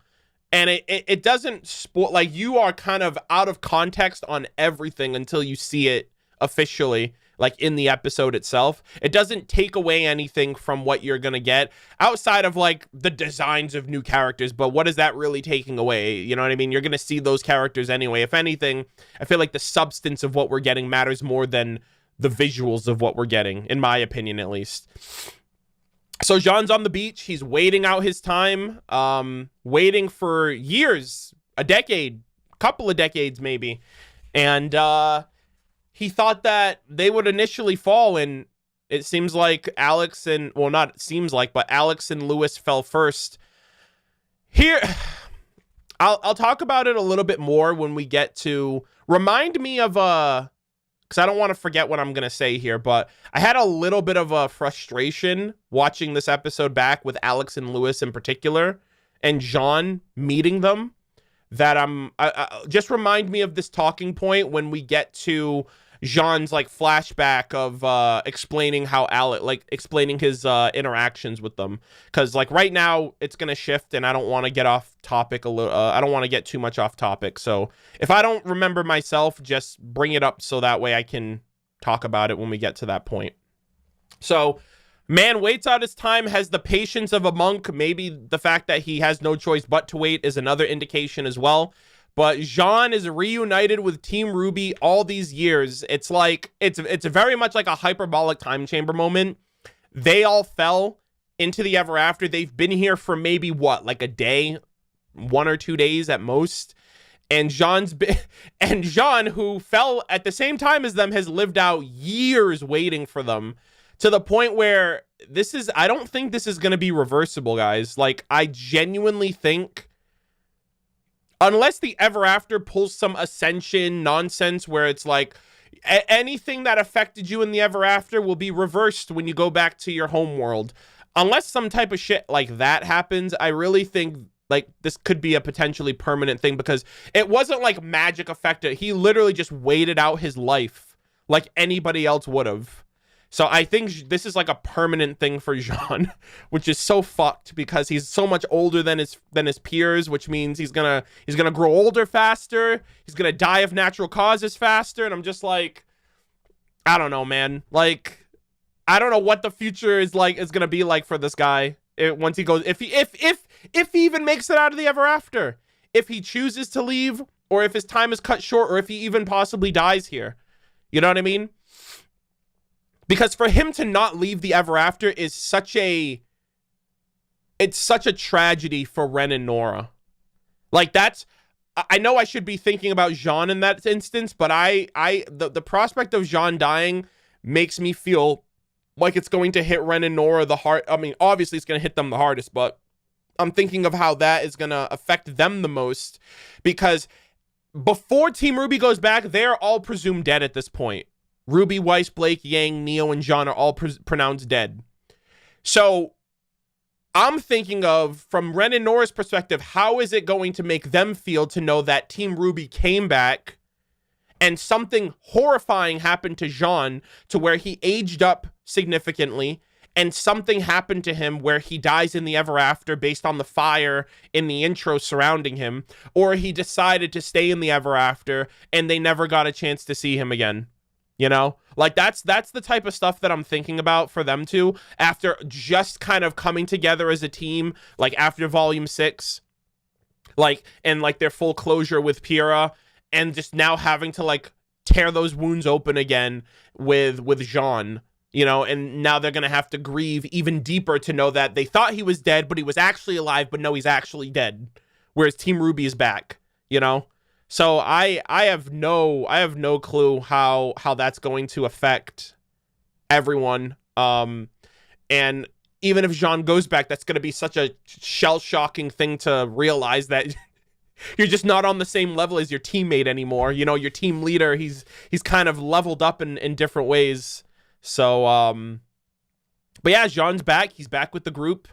And it doesn't like, you are kind of out of context on everything until you see it officially, like in the episode itself. It doesn't take away anything from what you're gonna get outside of like the designs of new characters, but what is that really taking away? You know what I mean? You're gonna see those characters anyway. If anything, I feel like the substance of what we're getting matters more than the visuals of what we're getting, in my opinion, at least. So Jaune's on the beach. He's waiting out his time, waiting for years, a decade, couple of decades maybe. And he thought that they would initially fall, and it seems like Alex and, well, not seems like, but Alex and Lewis fell first. Here, I'll talk about it a little bit more when we get to, remind me of because I don't want to forget what I'm going to say here, but I had a little bit of a frustration watching this episode back with Alex and Lewis in particular, and Jaune meeting them, that just remind me of this talking point when we get to Jaune's like flashback of explaining how explaining his interactions with them, because like right now it's gonna shift and I don't want to get off topic a little. I don't want to get too much off topic, so if I don't remember myself, just bring it up so that way I can talk about it when we get to that point. So man waits out his time, has the patience of a monk. Maybe the fact that he has no choice but to wait is another indication as well. But Jaune is reunited with Team RWBY all these years. It's like, it's very much like a hyperbolic time chamber moment. They all fell into the ever after. They've been here for maybe what, like a day, 1 or 2 days at most. And Jaune, who fell at the same time as them, has lived out years waiting for them, to the point where I don't think this is going to be reversible, guys. Like, I genuinely think, unless the Ever After pulls some Ascension nonsense where it's like anything that affected you in the Ever After will be reversed when you go back to your home world. Unless some type of shit like that happens, I really think like this could be a potentially permanent thing, because it wasn't like magic affected. He literally just waited out his life like anybody else would have. So I think this is like a permanent thing for Jaune, which is so fucked, because he's so much older than his peers, which means he's gonna grow older faster. He's gonna die of natural causes faster, and I'm just like, I don't know, man. Like, I don't know what the future is gonna be like for this guy once he goes, if he even makes it out of the Ever After, if he chooses to leave, or if his time is cut short, or if he even possibly dies here. You know what I mean? Because for him to not leave the Ever After is such a tragedy for Ren and Nora. Like, I know I should be thinking about Jaune in that instance, but the prospect of Jaune dying makes me feel like it's going to hit Ren and Nora the hard. I mean, obviously it's going to hit them the hardest, but I'm thinking of how that is going to affect them the most, because before Team RWBY goes back, they're all presumed dead at this point. RWBY, Weiss, Blake, Yang, Neo, and Jaune are all pronounced dead. So I'm thinking of, from Ren and Nora's perspective, how is it going to make them feel to know that Team RWBY came back and something horrifying happened to Jaune, to where he aged up significantly and something happened to him where he dies in the ever after based on the fire in the intro surrounding him, or he decided to stay in the ever after and they never got a chance to see him again. You know, like that's the type of stuff that I'm thinking about for them to, after just kind of coming together as a team, like after volume 6, like, and like their full closure with Pyrrha, and just now having to like tear those wounds open again with Jaune, you know, and now they're going to have to grieve even deeper to know that they thought he was dead, but he was actually alive, but no, he's actually dead. Whereas Team RWBY is back, you know? So I have no clue how that's going to affect everyone. And even if Jaune goes back, that's going to be such a shell-shocking thing to realize that you're just not on the same level as your teammate anymore. You know, your team leader, he's kind of leveled up in different ways. So, but yeah, Jaune's back. He's back with the group.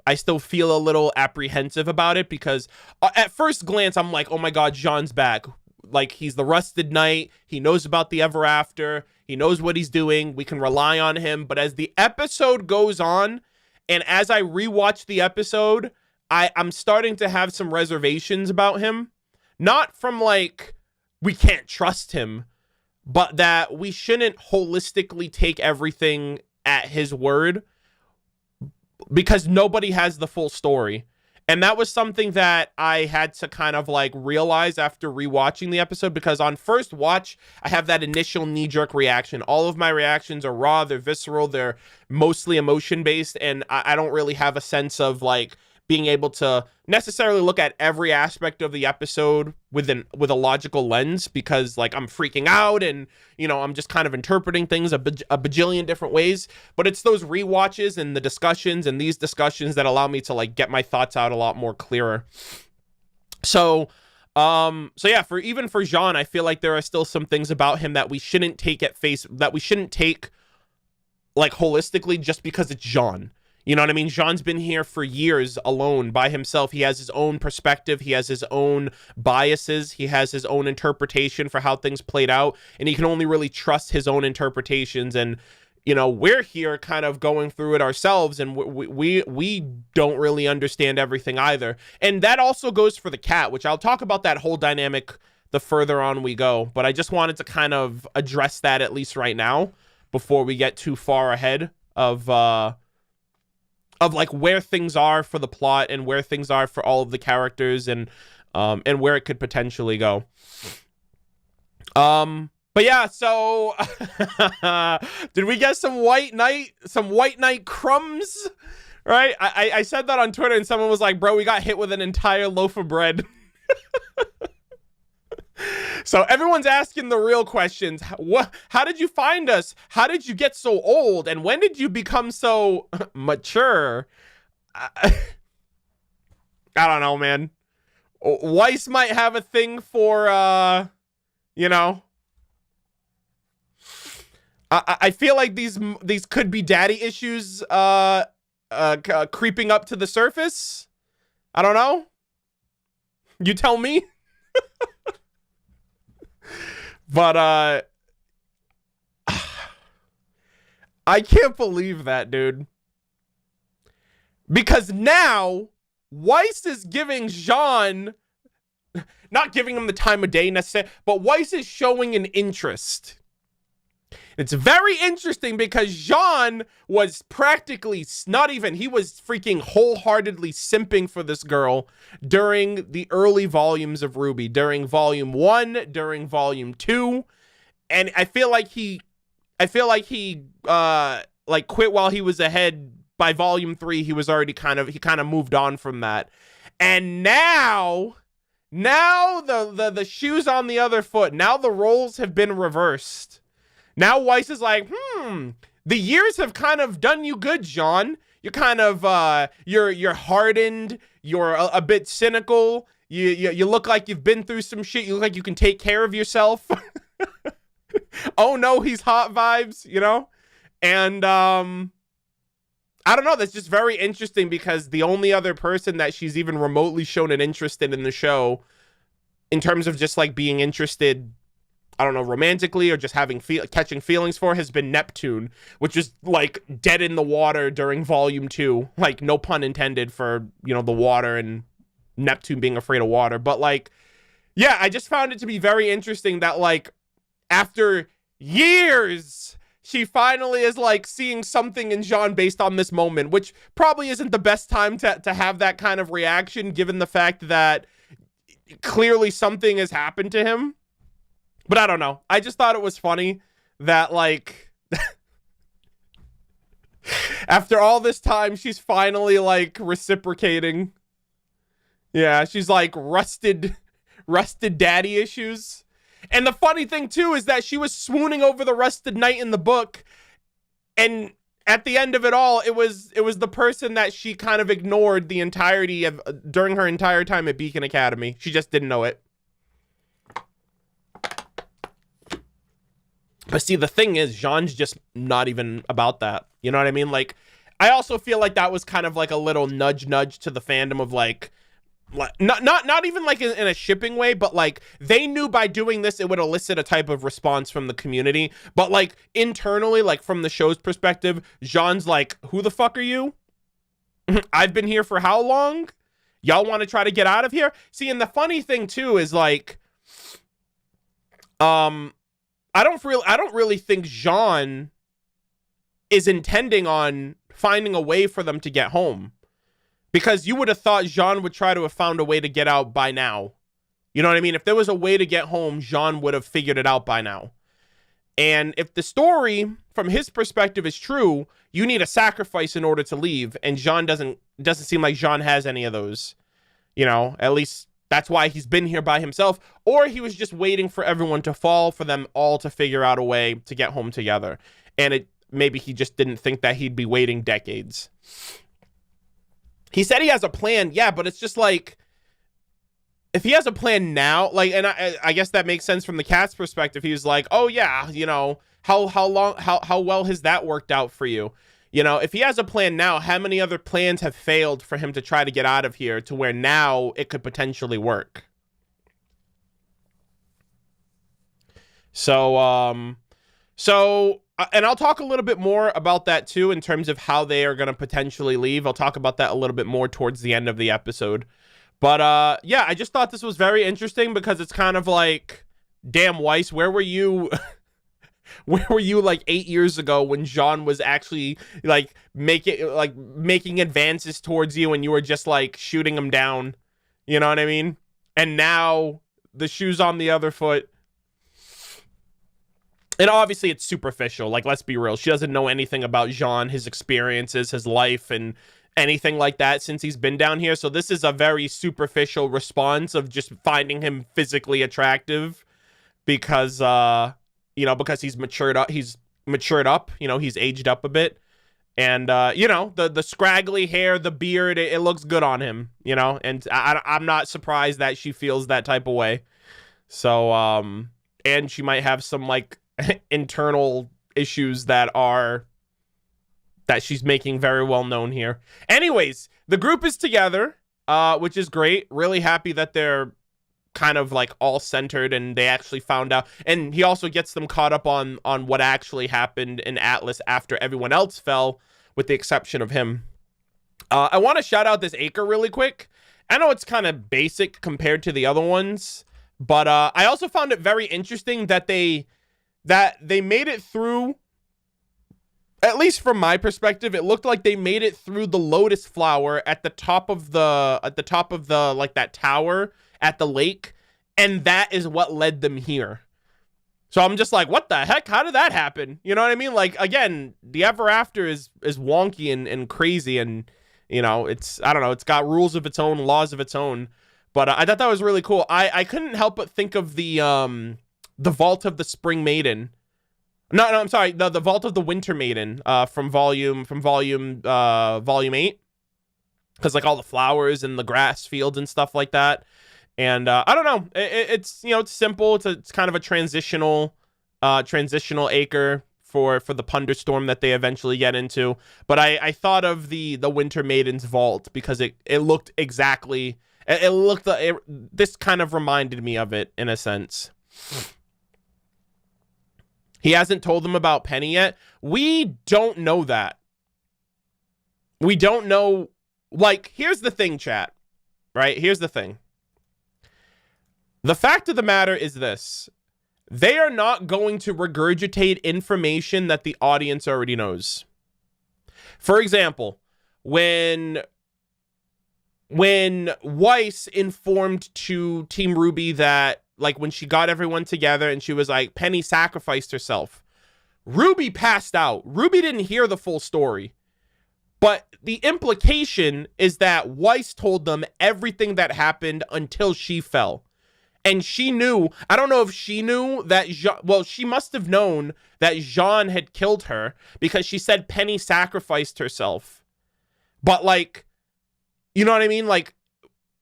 I still feel a little apprehensive about it because at first glance, I'm like, oh my God, Jaune's back. Like, he's the Rusted Knight. He knows about the Ever After. He knows what he's doing. We can rely on him. But as the episode goes on, and as I rewatch the episode, I'm starting to have some reservations about him. Not from like, we can't trust him, but that we shouldn't holistically take everything at his word, because nobody has the full story. And that was something that I had to kind of like realize after rewatching the episode, because on first watch, I have that initial knee-jerk reaction. All of my reactions are raw, they're visceral, they're mostly emotion-based, and I don't really have a sense of like being able to necessarily look at every aspect of the episode with a logical lens, because like I'm freaking out and, you know, I'm just kind of interpreting things a bajillion different ways. But it's those rewatches and the discussions and these discussions that allow me to like get my thoughts out a lot more clearer. So yeah, for Jaune, I feel like there are still some things about him that we shouldn't take like holistically just because it's Jaune. You know what I mean? Jaune's been here for years alone by himself. He has his own perspective. He has his own biases. He has his own interpretation for how things played out. And he can only really trust his own interpretations. And, you know, we're here kind of going through it ourselves. And we don't really understand everything either. And that also goes for the cat, which I'll talk about that whole dynamic the further on we go. But I just wanted to kind of address that at least right now before we get too far ahead of like where things are for the plot and where things are for all of the characters and where it could potentially go. But yeah, so did we get some White Knight crumbs? Right? I said that on Twitter and someone was like, bro, we got hit with an entire loaf of bread. So everyone's asking the real questions. How did you find us? How did you get so old? And when did you become so mature? I don't know, man. Weiss might have a thing for, you know. I feel like these could be daddy issues creeping up to the surface. I don't know. You tell me. But I can't believe that, dude. Because now Weiss is giving Jaune, not giving him the time of day necessarily, but Weiss is showing an interest. It's very interesting because Jaune was practically he was freaking wholeheartedly simping for this girl during the early volumes of RWBY, during volume 1, during volume 2. And I feel like he like quit while he was ahead. By volume 3, he was already kind of moved on from that. And now the shoe's on the other foot. Now the roles have been reversed. Now Weiss is like, the years have kind of done you good, Jaune. You're kind of, you're hardened. You're a bit cynical. You look like you've been through some shit. You look like you can take care of yourself. Oh no, he's hot vibes, you know? And, I don't know. That's just very interesting because the only other person that she's even remotely shown an interest in the show, in terms of just like being interested I don't know, romantically or just catching feelings for has been Neptune, which is like dead in the water during volume 2. Like, no pun intended for, you know, the water and Neptune being afraid of water. But like, yeah, I just found it to be very interesting that like after years, she finally is like seeing something in Jaune based on this moment, which probably isn't the best time to have that kind of reaction, given the fact that clearly something has happened to him. But I don't know. I just thought it was funny that, like, after all this time, she's finally, like, reciprocating. Yeah, she's, like, rusted daddy issues. And the funny thing, too, is that she was swooning over the rusted knight in the book. And at the end of it all, it was the person that she kind of ignored the entirety of, during her entire time at Beacon Academy. She just didn't know it. But see, the thing is, Jaune's just not even about that. You know what I mean? Like, I also feel like that was kind of like a little nudge to the fandom of like not even like in a shipping way, but like they knew by doing this it would elicit a type of response from the community. But like internally, like from the show's perspective, Jaune's like, who the fuck are you? I've been here for how long? Y'all want to try to get out of here? See, and the funny thing too is like, I don't really think Jaune is intending on finding a way for them to get home, because you would have thought Jaune would try to have found a way to get out by now. You know what I mean? If there was a way to get home, Jaune would have figured it out by now. And if the story from his perspective is true, you need a sacrifice in order to leave, and Jaune doesn't seem like Jaune has any of those. You know, at least that's why he's been here by himself, or he was just waiting for everyone to fall for them all to figure out a way to get home together. And maybe he just didn't think that he'd be waiting decades. He said he has a plan, yeah, but it's just like, if he has a plan now, like, and I guess that makes sense from the cat's perspective. He was like, oh yeah, you know, how well has that worked out for you? You know, if he has a plan now, how many other plans have failed for him to try to get out of here to where now it could potentially work? So, and I'll talk a little bit more about that too, in terms of how they are going to potentially leave. I'll talk about that a little bit more towards the end of the episode. But, yeah, I just thought this was very interesting because it's kind of like, damn, Weiss, where were you? Where were you like 8 years ago when Jaune was actually like making advances towards you and you were just like shooting him down? You know what I mean? And now the shoe's on the other foot. And obviously it's superficial. Like, let's be real. She doesn't know anything about Jaune, his experiences, his life, and anything like that since he's been down here. So this is a very superficial response of just finding him physically attractive because, you know, because he's matured up, you know, he's aged up a bit. And, you know, the scraggly hair, the beard, it looks good on him, you know, and I'm not surprised that she feels that type of way. So, and she might have some like internal issues that she's making very well known here. Anyways, the group is together, which is great. Really happy that they're kind of like all centered and they actually found out. And he also gets them caught up on what actually happened in Atlas after everyone else fell, with the exception of him. I want to shout out this acre really quick. I know it's kind of basic compared to the other ones, but I also found it very interesting that they made it through. At least from my perspective, it looked like they made it through the lotus flower at the top of the like that tower at the lake, and that is what led them here. So I'm just like, what the heck? How did that happen? You know what I mean? Like, again, the Ever After is wonky and crazy, and you know, I don't know, it's got rules of its own, laws of its own. But I thought that was really cool. I couldn't help but think of the Vault of the Spring Maiden. No, I'm sorry. The Vault of the Winter Maiden from volume 8, because like all the flowers and the grass fields and stuff like that. And I don't know. It's, you know, it's simple. It's kind of a transitional acre for the Punderstorm that they eventually get into. But I thought of the Winter Maiden's vault because it looked exactly. This kind of reminded me of it in a sense. He hasn't told them about Penny yet. We don't know that. We don't know. Like, here's the thing, chat. Right? Here's the thing. The fact of the matter is this. They are not going to regurgitate information that the audience already knows. For example, when Weiss informed to Team RWBY that, like, when she got everyone together and she was like, Penny sacrificed herself, RWBY passed out. RWBY didn't hear the full story. But the implication is that Weiss told them everything that happened until she fell. And she knew, I don't know if she knew that, well, she must have known that Jaune had killed her because she said Penny sacrificed herself. But, like, you know what I mean? Like,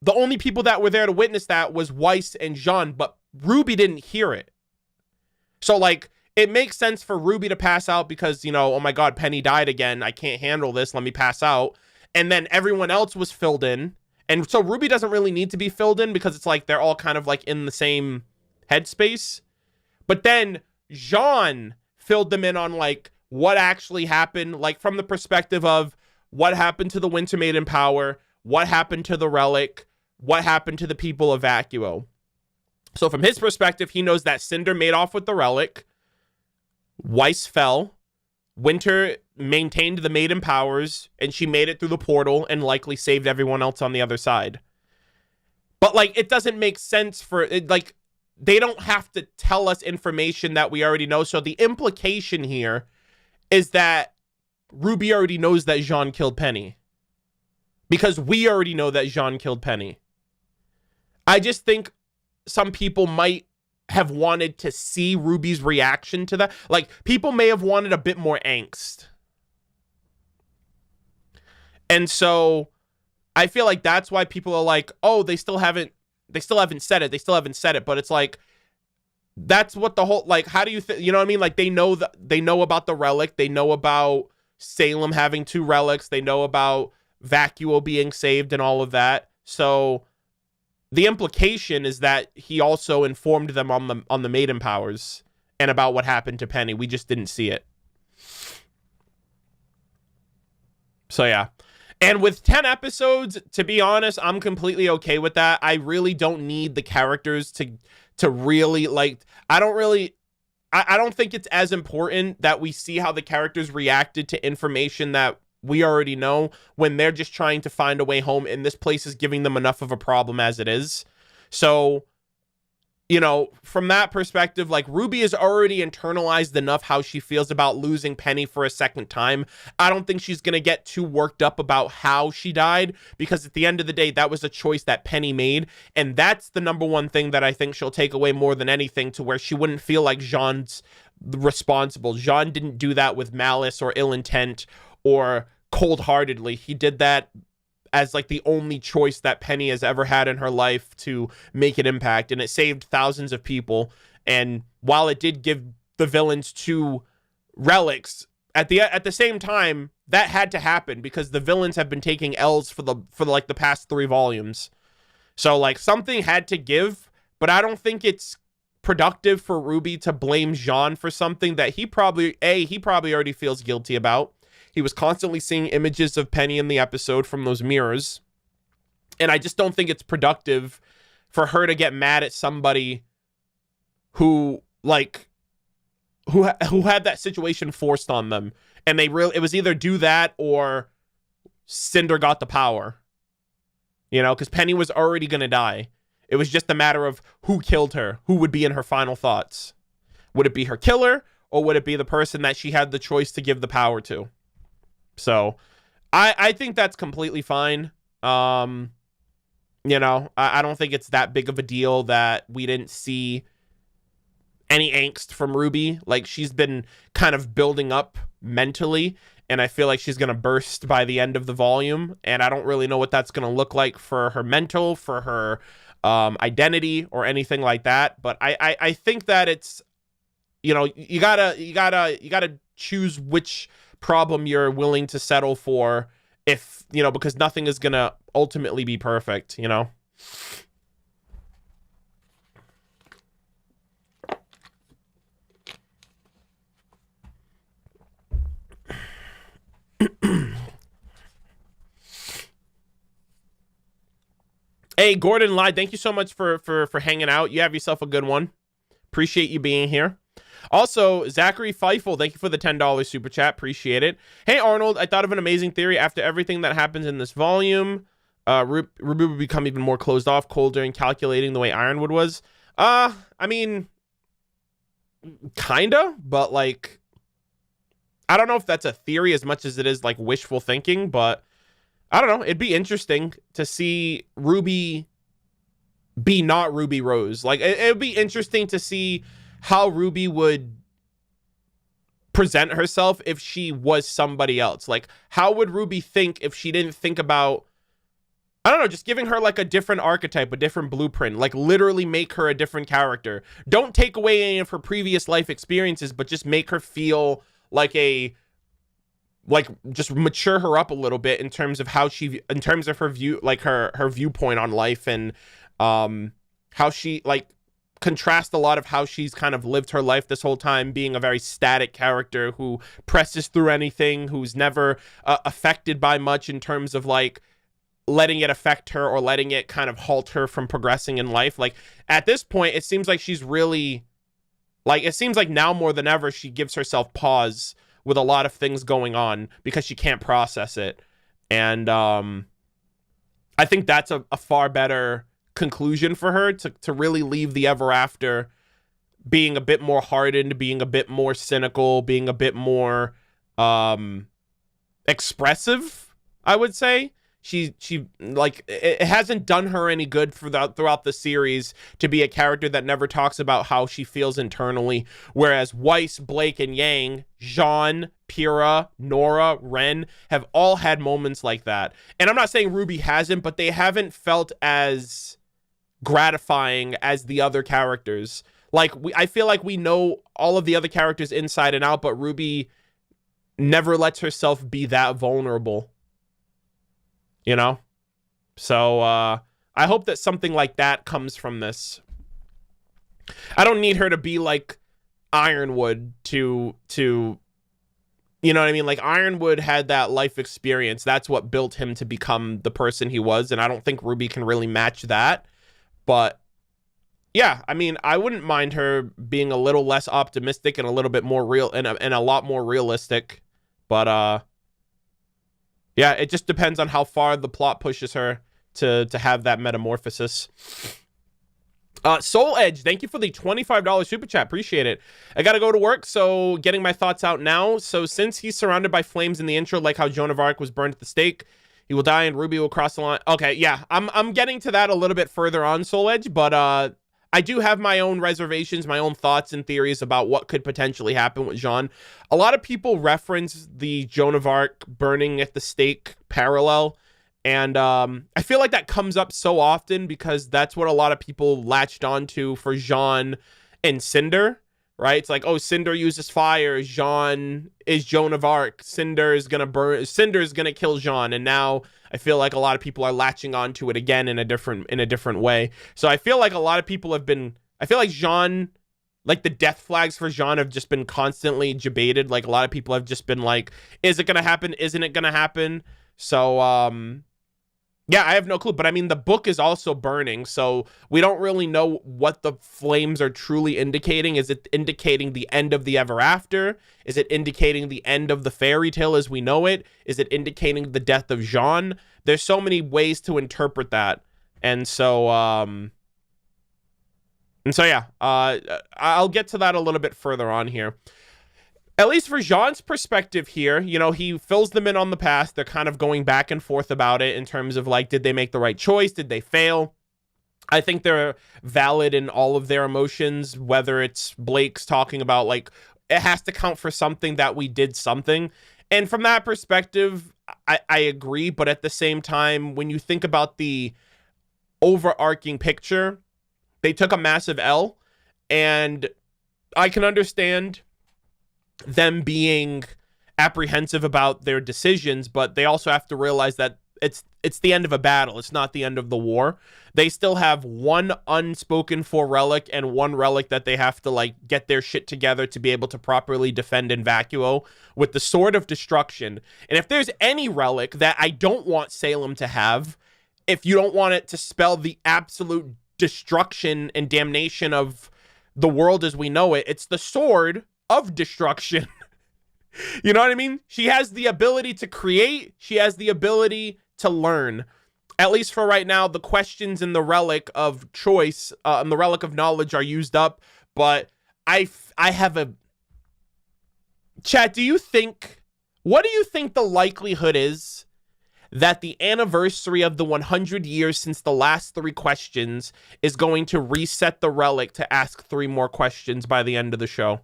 the only people that were there to witness that was Weiss and Jaune, but RWBY didn't hear it. So, like, it makes sense for RWBY to pass out because, you know, oh my God, Penny died again. I can't handle this. Let me pass out. And then everyone else was filled in. And so RWBY doesn't really need to be filled in because it's like they're all kind of like in the same headspace. But then Jaune filled them in on like what actually happened, like from the perspective of what happened to the Winter Maiden power, what happened to the Relic, what happened to the people of Vacuo. So from his perspective, he knows that Cinder made off with the Relic, Weiss fell, Winter maintained the Maiden powers, and she made it through the portal and likely saved everyone else on the other side. But, like, it doesn't make sense for it, like, they don't have to tell us information that we already know. So the implication here is that RWBY already knows that Jaune killed Penny. Because we already know that Jaune killed Penny. I just think some people might have wanted to see RWBY's reaction to that. Like, people may have wanted a bit more angst. And so I feel like that's why people are like, oh, they still haven't said it. But it's like, that's what the whole, like, how do you you know what I mean? Like, they know about the Relic. They know about Salem having 2 relics. They know about Vacuo being saved and all of that. So the implication is that he also informed them on the Maiden powers and about what happened to Penny. We just didn't see it. So yeah. And with 10 episodes, to be honest, I'm completely okay with that. I really don't need the characters to really, like, I don't think it's as important that we see how the characters reacted to information that we already know when they're just trying to find a way home, and this place is giving them enough of a problem as it is. So, you know, from that perspective, like, RWBY has already internalized enough how she feels about losing Penny for a second time. I don't think she's going to get too worked up about how she died, because at the end of the day, that was a choice that Penny made. And that's the number one thing that I think she'll take away more than anything, to where she wouldn't feel like Jaune's responsible. Jaune didn't do that with malice or ill intent or cold-heartedly. He did that as like the only choice that Penny has ever had in her life to make an impact, and it saved thousands of people. And while it did give the villains 2 relics, at the same time, that had to happen because the villains have been taking L's for like the past 3 volumes. So like something had to give, but I don't think it's productive for RWBY to blame Jaune for something that he probably already feels guilty about. He was constantly seeing images of Penny in the episode from those mirrors. And I just don't think it's productive for her to get mad at somebody who, like, who had that situation forced on them. And it was either do that or Cinder got the power. You know, because Penny was already going to die. It was just a matter of who killed her, who would be in her final thoughts. Would it be her killer, or would it be the person that she had the choice to give the power to? So I think that's completely fine. You know, I don't think it's that big of a deal that we didn't see any angst from RWBY. Like, she's been kind of building up mentally, and I feel like she's going to burst by the end of the volume. And I don't really know what that's going to look like for her mental, for her identity, or anything like that. But I think that it's, you know, you gotta choose which problem you're willing to settle for, if, you know, because nothing is gonna ultimately be perfect, you know. Hey, Gordon Lied, thank you so much for hanging out. You have yourself a good one. Appreciate you being here. Also, Zachary Feifel, thank you for the $10 super chat. Appreciate it. Hey, Arnold, I thought of an amazing theory. After everything that happens in this volume, RWBY would become even more closed off, colder, and calculating the way Ironwood was. I mean, kinda, but like, I don't know if that's a theory as much as it is like wishful thinking, but I don't know. It'd be interesting to see RWBY be not Ruby Rose. Like, it'd be interesting to see how RWBY would present herself if she was somebody else. Like, how would RWBY think if she didn't think about, I don't know, just giving her like a different archetype, a different blueprint, like literally make her a different character. Don't take away any of her previous life experiences, but just make her feel like just mature her up a little bit in terms of how she, in terms of her view, like her viewpoint on life, and how she like contrast a lot of how she's kind of lived her life this whole time, being a very static character who presses through anything, who's never affected by much in terms of like letting it affect her or letting it kind of halt her from progressing in life. Like, at this point, it seems like she's really, like, it seems like now more than ever she gives herself pause with a lot of things going on because she can't process it. And I think that's a far better conclusion for her, to really leave the Ever After being a bit more hardened, being a bit more cynical, being a bit more expressive, I would say. She like, it hasn't done her any good throughout the series to be a character that never talks about how she feels internally, whereas Weiss, Blake, and Yang, Jaune, Pyrrha, Nora, Ren have all had moments like that. And I'm not saying RWBY hasn't, but they haven't felt as gratifying as the other characters. Like, I feel like we know all of the other characters inside and out, but RWBY never lets herself be that vulnerable, you know? So I hope that something like that comes from this. I don't need her to be like Ironwood to you know what I mean? Like, Ironwood had that life experience. That's what built him to become the person he was, and I don't think RWBY can really match that. But yeah, I mean, I wouldn't mind her being a little less optimistic and a little bit more real, and a lot more realistic. But yeah, it just depends on how far the plot pushes her to have that metamorphosis. Soul Edge, thank you for the $25 super chat. Appreciate it. I gotta go to work, so getting my thoughts out now. So since he's surrounded by flames in the intro, like how Joan of Arc was burned at the stake, he will die and RWBY will cross the line. Okay, yeah, I'm getting to that a little bit further on, Soul Edge, but I do have my own reservations, my own thoughts and theories about what could potentially happen with Jaune. A lot of people reference the Joan of Arc burning at the stake parallel, and I feel like that comes up so often because that's what a lot of people latched onto for Jaune and Cinder, right? It's like, oh, Cinder uses fire, Jaune is Joan of Arc, Cinder is gonna kill Jaune, and now I feel like a lot of people are latching onto it again in a different way. So I feel like a lot of people have been, I feel like Jaune, like the death flags for Jaune have just been constantly debated. Like, a lot of people have just been like, is it gonna happen? Isn't it gonna happen? So yeah, I have no clue, but I mean, the book is also burning, so we don't really know what the flames are truly indicating. Is it indicating the end of the Ever After? Is it indicating the end of the fairy tale as we know it? Is it indicating the death of Jaune? There's so many ways to interpret that, and so yeah, I'll get to that a little bit further on here. At least for Jaune's perspective here, you know, he fills them in on the past. They're kind of going back and forth about it in terms of, like, did they make the right choice? Did they fail? I think they're valid in all of their emotions, whether it's Blake's talking about, like, it has to count for something that we did something. And from that perspective, I agree. But at the same time, when you think about the overarching picture, they took a massive L. And I can understand them being apprehensive about their decisions, but they also have to realize that it's the end of a battle. It's not the end of the war. They still have one unspoken for relic and one relic that they have to, like, get their shit together to be able to properly defend in Vacuo with the Sword of Destruction. And if there's any relic that I don't want Salem to have, if you don't want it to spell the absolute destruction and damnation of the world as we know it, it's the sword of destruction. You know what I mean? She has the ability to create. She has the ability to learn. At least for right now, the questions in the Relic of Choice and the Relic of Knowledge are used up. But I have a... Chat, what do you think the likelihood is that the anniversary of the 100 years since the last 3 questions is going to reset the Relic to ask 3 more questions by the end of the show?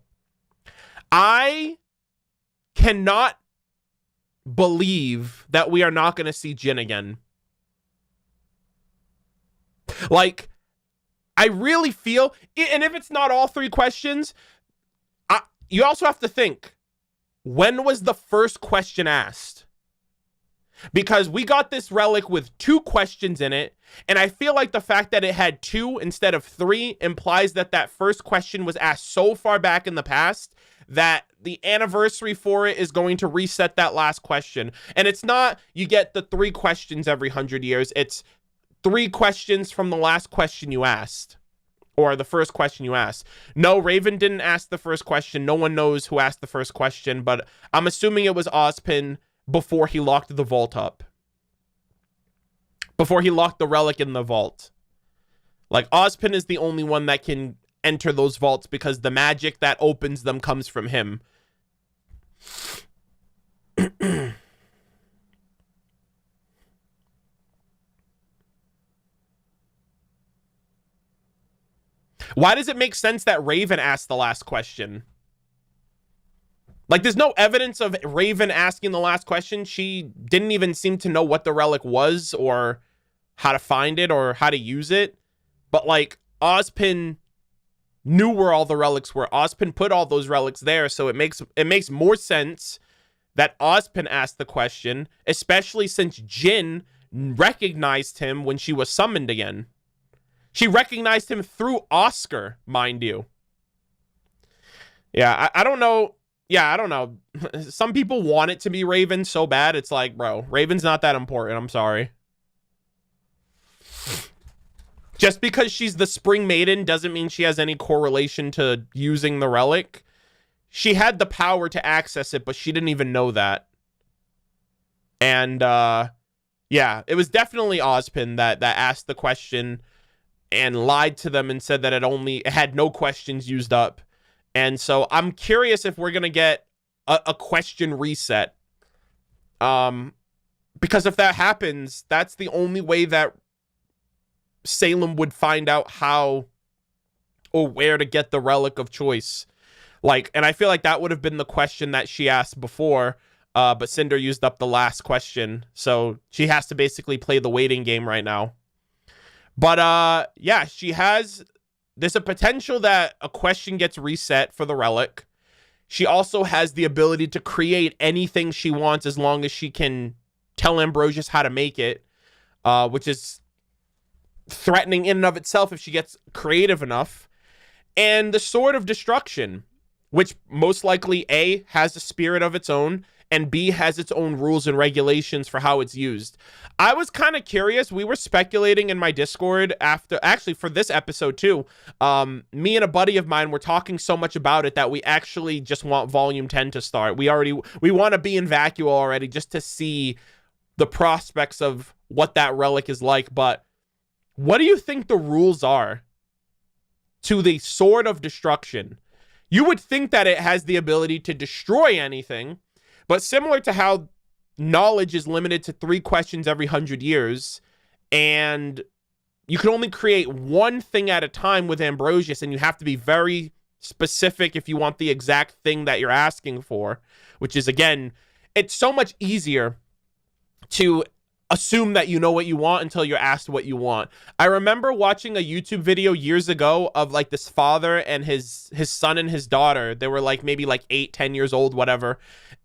I cannot believe that we are not going to see Jin again. Like, I really feel, and if it's not all 3 questions, you also have to think, when was the first question asked? Because we got this Relic with 2 questions in it, and I feel like the fact that it had 2 instead of 3 implies that that first question was asked so far back in the past that the anniversary for it is going to reset that last question. And it's not you get the 3 questions every 100 years. It's 3 questions from the last question you asked, or the first question you asked. No, Raven didn't ask the first question. No one knows who asked the first question, but I'm assuming it was Espen before he locked the vault up. Before he locked the Relic in the vault. Like, Espen is the only one that can enter those vaults because the magic that opens them comes from him. Why does it make sense that Raven asked the last question? Like, there's no evidence of Raven asking the last question. She didn't even seem to know what the Relic was or how to find it or how to use it. But, like, Espen knew where all the relics were. Espen put all those relics there, so it makes more sense that Espen asked the question, especially since Jin recognized him when she was summoned again. She recognized him through Oscar, mind you. Yeah, I don't know. Yeah, I don't know. Some people want it to be Raven so bad. It's like, bro, Raven's not that important. I'm sorry. Just because she's the Spring Maiden doesn't mean she has any correlation to using the Relic. She had the power to access it, but she didn't even know that. And, yeah, it was definitely Espen that asked the question and lied to them and said that it had no questions used up. And so I'm curious if we're going to get a question reset. Because if that happens, that's the only way that Salem would find out how or where to get the Relic of Choice. Like, and I feel like that would have been the question that she asked before, but Cinder used up the last question, so she has to basically play the waiting game right now. But yeah, there's a potential that a question gets reset for the Relic. She also has the ability to create anything she wants as long as she can tell Ambrosius how to make it, which is threatening in and of itself if she gets creative enough. And the Sword of Destruction, which most likely A, has a spirit of its own, and B, has its own rules and regulations for how it's used. I was kind of curious. We were speculating in my Discord actually for this episode too. Me and a buddy of mine were talking so much about it that we actually just want Volume 10 to start. We want to be in Vacuo already just to see the prospects of what that Relic is like. But what do you think the rules are to the Sword of Destruction? You would think that it has the ability to destroy anything, but similar to how knowledge is limited to 3 questions every 100 years, and you can only create one thing at a time with Ambrosius, and you have to be very specific if you want the exact thing that you're asking for, which is, again, it's so much easier to assume that you know what you want until you're asked what you want. I remember watching a YouTube video years ago of like this father and his son and his daughter. They were like maybe like 8-10 years old, whatever.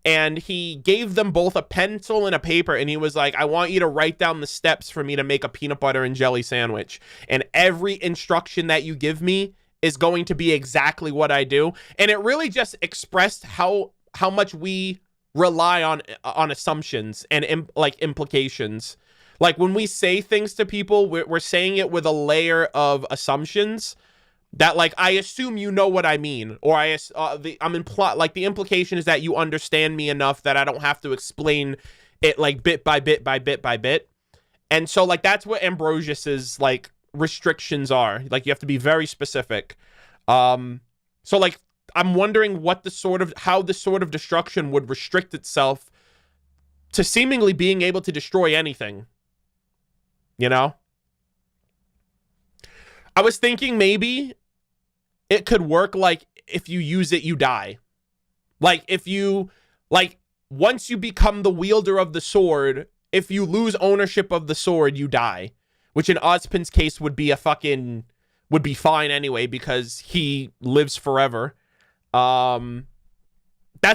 And he gave them both a pencil and a paper, and he was like, I want you to write down the steps for me to make a peanut butter and jelly sandwich. And every instruction that you give me is going to be exactly what I do. And it really just expressed how much we rely on assumptions and like implications. Like when we say things to people, we're saying it with a layer of assumptions that, like, I assume you know what I mean, or the implication is that you understand me enough that I don't have to explain it like bit by bit by bit by bit. And so, like, that's what Ambrosius's, like, restrictions are. Like, you have to be very specific. So, like, I'm wondering how the Sword of Destruction would restrict itself to seemingly being able to destroy anything. You know? I was thinking maybe it could work like if you use it, you die. Like, if you, like, once you become the wielder of the sword, if you lose ownership of the sword, you die. Which in Ozpin's case would be would be fine anyway, because he lives forever. That's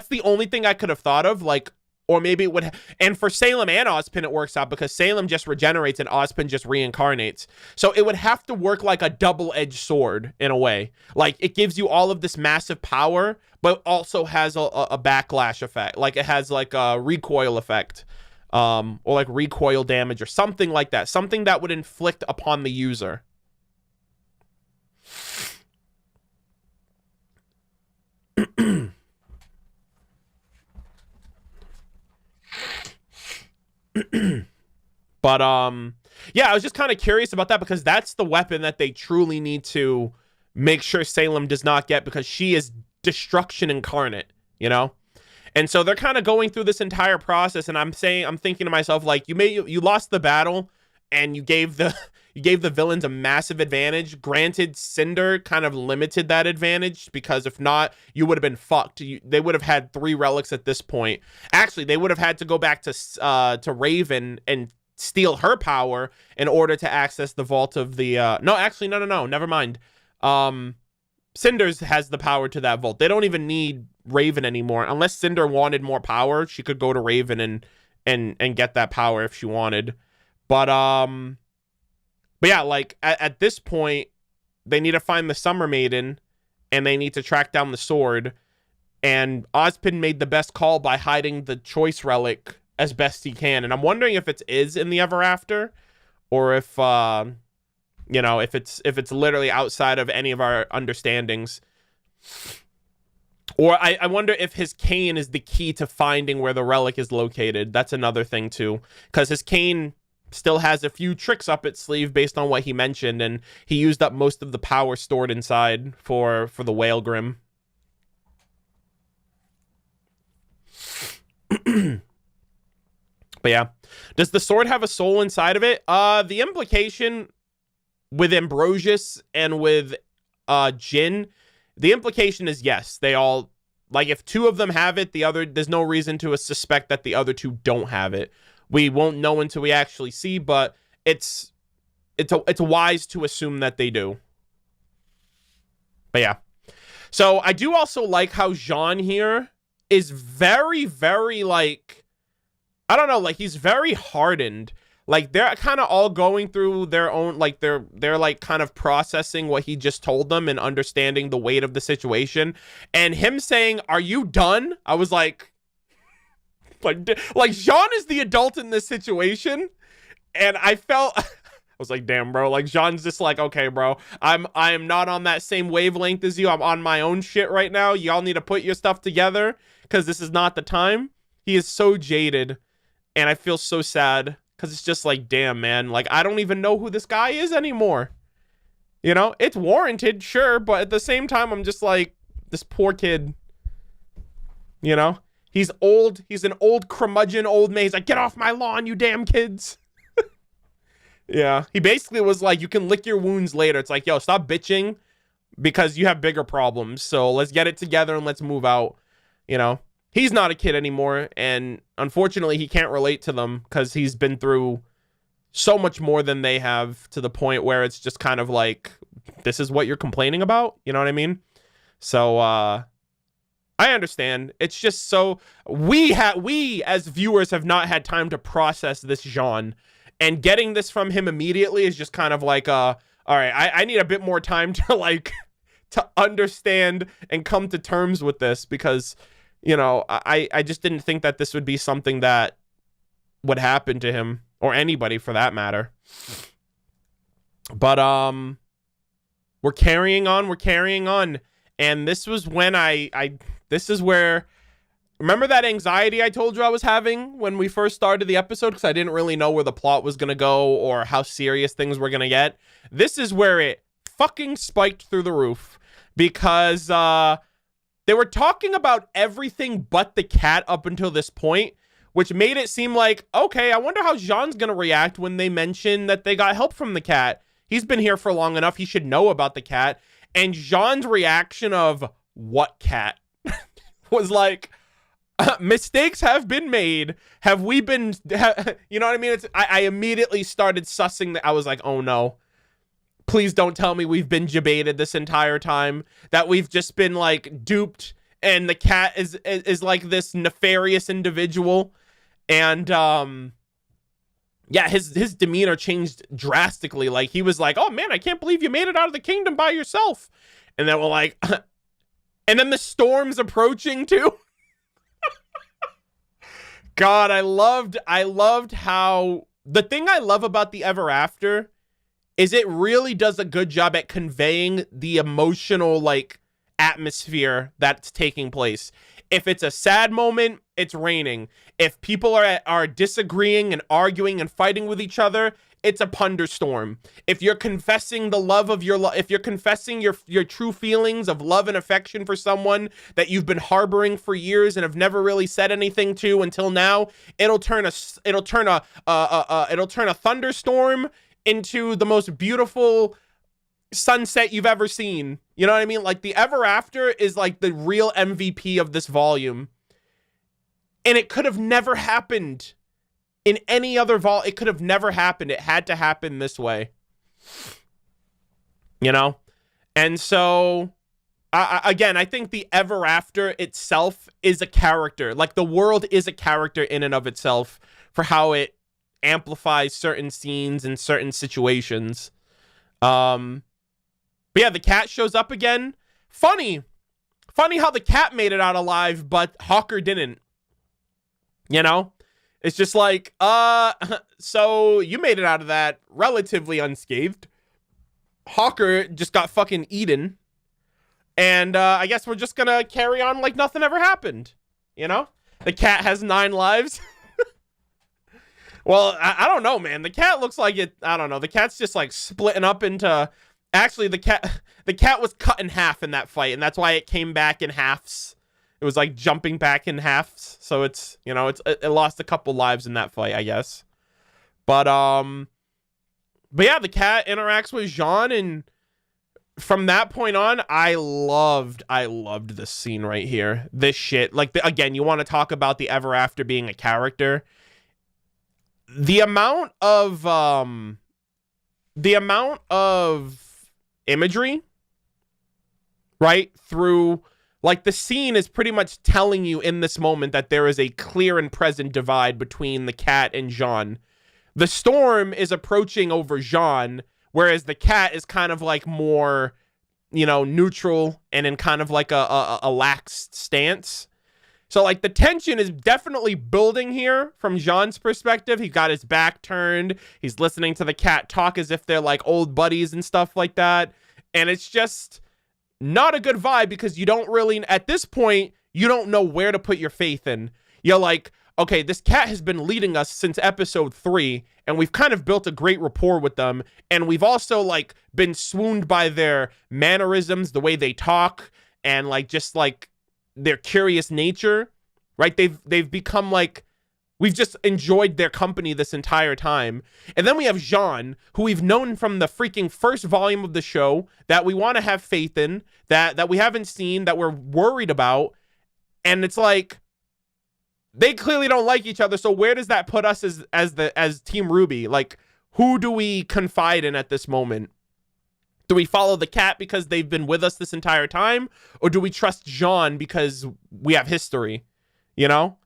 the only thing I could have thought of, like, or maybe it would, and for Salem and Ozpin, it works out because Salem just regenerates and Ozpin just reincarnates. So it would have to work like a double-edged sword in a way. Like, it gives you all of this massive power, but also has a backlash effect. Like, it has like a recoil effect, or like recoil damage or something like that. Something that would inflict upon the user. But yeah, I was just kind of curious about that because that's the weapon that they truly need to make sure Salem does not get, because she is destruction incarnate, you know? And so they're kind of going through this entire process, and I'm thinking to myself, like, you lost the battle and you gave the villains a massive advantage. Granted, Cinder kind of limited that advantage, because if not, you would have been fucked. They would have had 3 relics at this point. Actually, they would have had to go back to Raven and steal her power in order to access the vault of the no, never mind. Cinder's has the power to that vault. They don't even need Raven anymore. Unless Cinder wanted more power, she could go to Raven and get that power if she wanted. But yeah, like, at this point, they need to find the Summer Maiden, and they need to track down the sword. And Ozpin made the best call by hiding the choice relic as best he can. And I'm wondering if it is in the Ever After, or if you know, if it's literally outside of any of our understandings. Or I wonder if his cane is the key to finding where the relic is located. That's another thing too, because his cane still has a few tricks up its sleeve based on what he mentioned, and he used up most of the power stored inside for the Whale Grim. But yeah, does the sword have a soul inside of it? The implication with Ambrosius and with Jin, the implication is yes. They all, like, if 2 of them have it, there's no reason to suspect that the other 2 don't have it. We won't know until we actually see, but it's wise to assume that they do. But yeah. So I do also like how Jaune here is very, very, like, I don't know, like, he's very hardened. Like, they're kind of all going through their own, like, they're like kind of processing what he just told them and understanding the weight of the situation. And him saying, "Are you done?" I was like Jaune is the adult in this situation, and I felt I was like, damn, bro. Like, Jaune's just like, okay, bro, I am not on that same wavelength as you. I'm on my own shit right now. Y'all need to put your stuff together, because this is not the time. He is so jaded, and I feel so sad, because it's just like, damn, man. Like, I don't even know who this guy is anymore. You know, it's warranted, sure, but at the same time, I'm just like, this poor kid. You know? He's old. He's an old curmudgeon old man. He's like, "Get off my lawn, you damn kids." Yeah. He basically was like, you can lick your wounds later. It's like, yo, stop bitching, because you have bigger problems. So let's get it together and let's move out. You know, he's not a kid anymore. And unfortunately, he can't relate to them, because he's been through so much more than they have, to the point where it's just kind of like, this is what you're complaining about. You know what I mean? So, I understand. It's just so we as viewers have not had time to process this Jaune, and getting this from him immediately is just kind of like, all right, I need a bit more time to, like, to understand and come to terms with this, because, you know, I just didn't think that this would be something that would happen to him, or anybody for that matter. But we're carrying on, and this was when this is where, remember that anxiety I told you I was having when we first started the episode, because I didn't really know where the plot was gonna go or how serious things were gonna get. This is where it fucking spiked through the roof, because they were talking about everything but the cat up until this point, which made it seem like, okay, I wonder how Jaune's gonna react when they mention that they got help from the cat. He's been here for long enough, he should know about the cat. And Jaune's reaction of, what cat? was like, mistakes have been made. Have we been, you know what I mean? I immediately started sussing that. I was like, oh no. Please don't tell me we've been jebaited this entire time, that we've just been like duped, and the cat is like this nefarious individual. And yeah, his demeanor changed drastically. Like, he was like, oh man, I can't believe you made it out of the kingdom by yourself. And then we're like, and then the storm's approaching too. God, I loved how, the thing I love about the Ever After is it really does a good job at conveying the emotional, like, atmosphere that's taking place. If it's a sad moment, it's raining. If people are disagreeing and arguing and fighting with each other, it's a thunderstorm. If you're confessing the love of if you're confessing your true feelings of love and affection for someone that you've been harboring for years and have never really said anything to until now, it'll turn a thunderstorm into the most beautiful sunset you've ever seen. You know what I mean? Like, the Ever After is like the real MVP of this volume. And it could have never happened in any other it could have never happened. It had to happen this way. You know? And so, again, I think the Ever After itself is a character. Like, the world is a character in and of itself for how it amplifies certain scenes and certain situations. But yeah, the cat shows up again. Funny how the cat made it out alive, but Hawker didn't. You know? It's just like, so you made it out of that relatively unscathed. Hawker just got fucking eaten. And I guess we're just gonna carry on like nothing ever happened. You know? The cat has 9 lives. Well, I don't know, man. The cat looks like it, I don't know. The cat's just like splitting up into, actually the cat was cut in half in that fight, and that's why it came back in halves. It was like jumping back in halves. So it's, you know, it lost a couple lives in that fight, I guess. But yeah, the cat interacts with Jaune, and from that point on, I loved this scene right here. This shit, like, again, you want to talk about the Ever After being a character. The amount of imagery, right, through, like, the scene is pretty much telling you in this moment that there is a clear and present divide between the cat and Jaune. The storm is approaching over Jaune, whereas the cat is kind of like more, you know, neutral and in kind of like a lax stance. So, like, the tension is definitely building here from Jaune's perspective. He got his back turned. He's listening to the cat talk as if they're like old buddies and stuff like that. And it's just not a good vibe, because you don't really, at this point, you don't know where to put your faith in. You're like, okay, this cat has been leading us since episode 3, and we've kind of built a great rapport with them. And we've also, like, been swooned by their mannerisms, the way they talk, and, like, just, like, their curious nature, right? They've become like, we've just enjoyed their company this entire time. And then we have Jaune, who we've known from the freaking first volume of the show, that we want to have faith in, that we haven't seen, that we're worried about. And it's like, they clearly don't like each other. So where does that put us as Team RWBY? Like, who do we confide in at this moment? Do we follow the cat because they've been with us this entire time? Or do we trust Jaune because we have history? You know?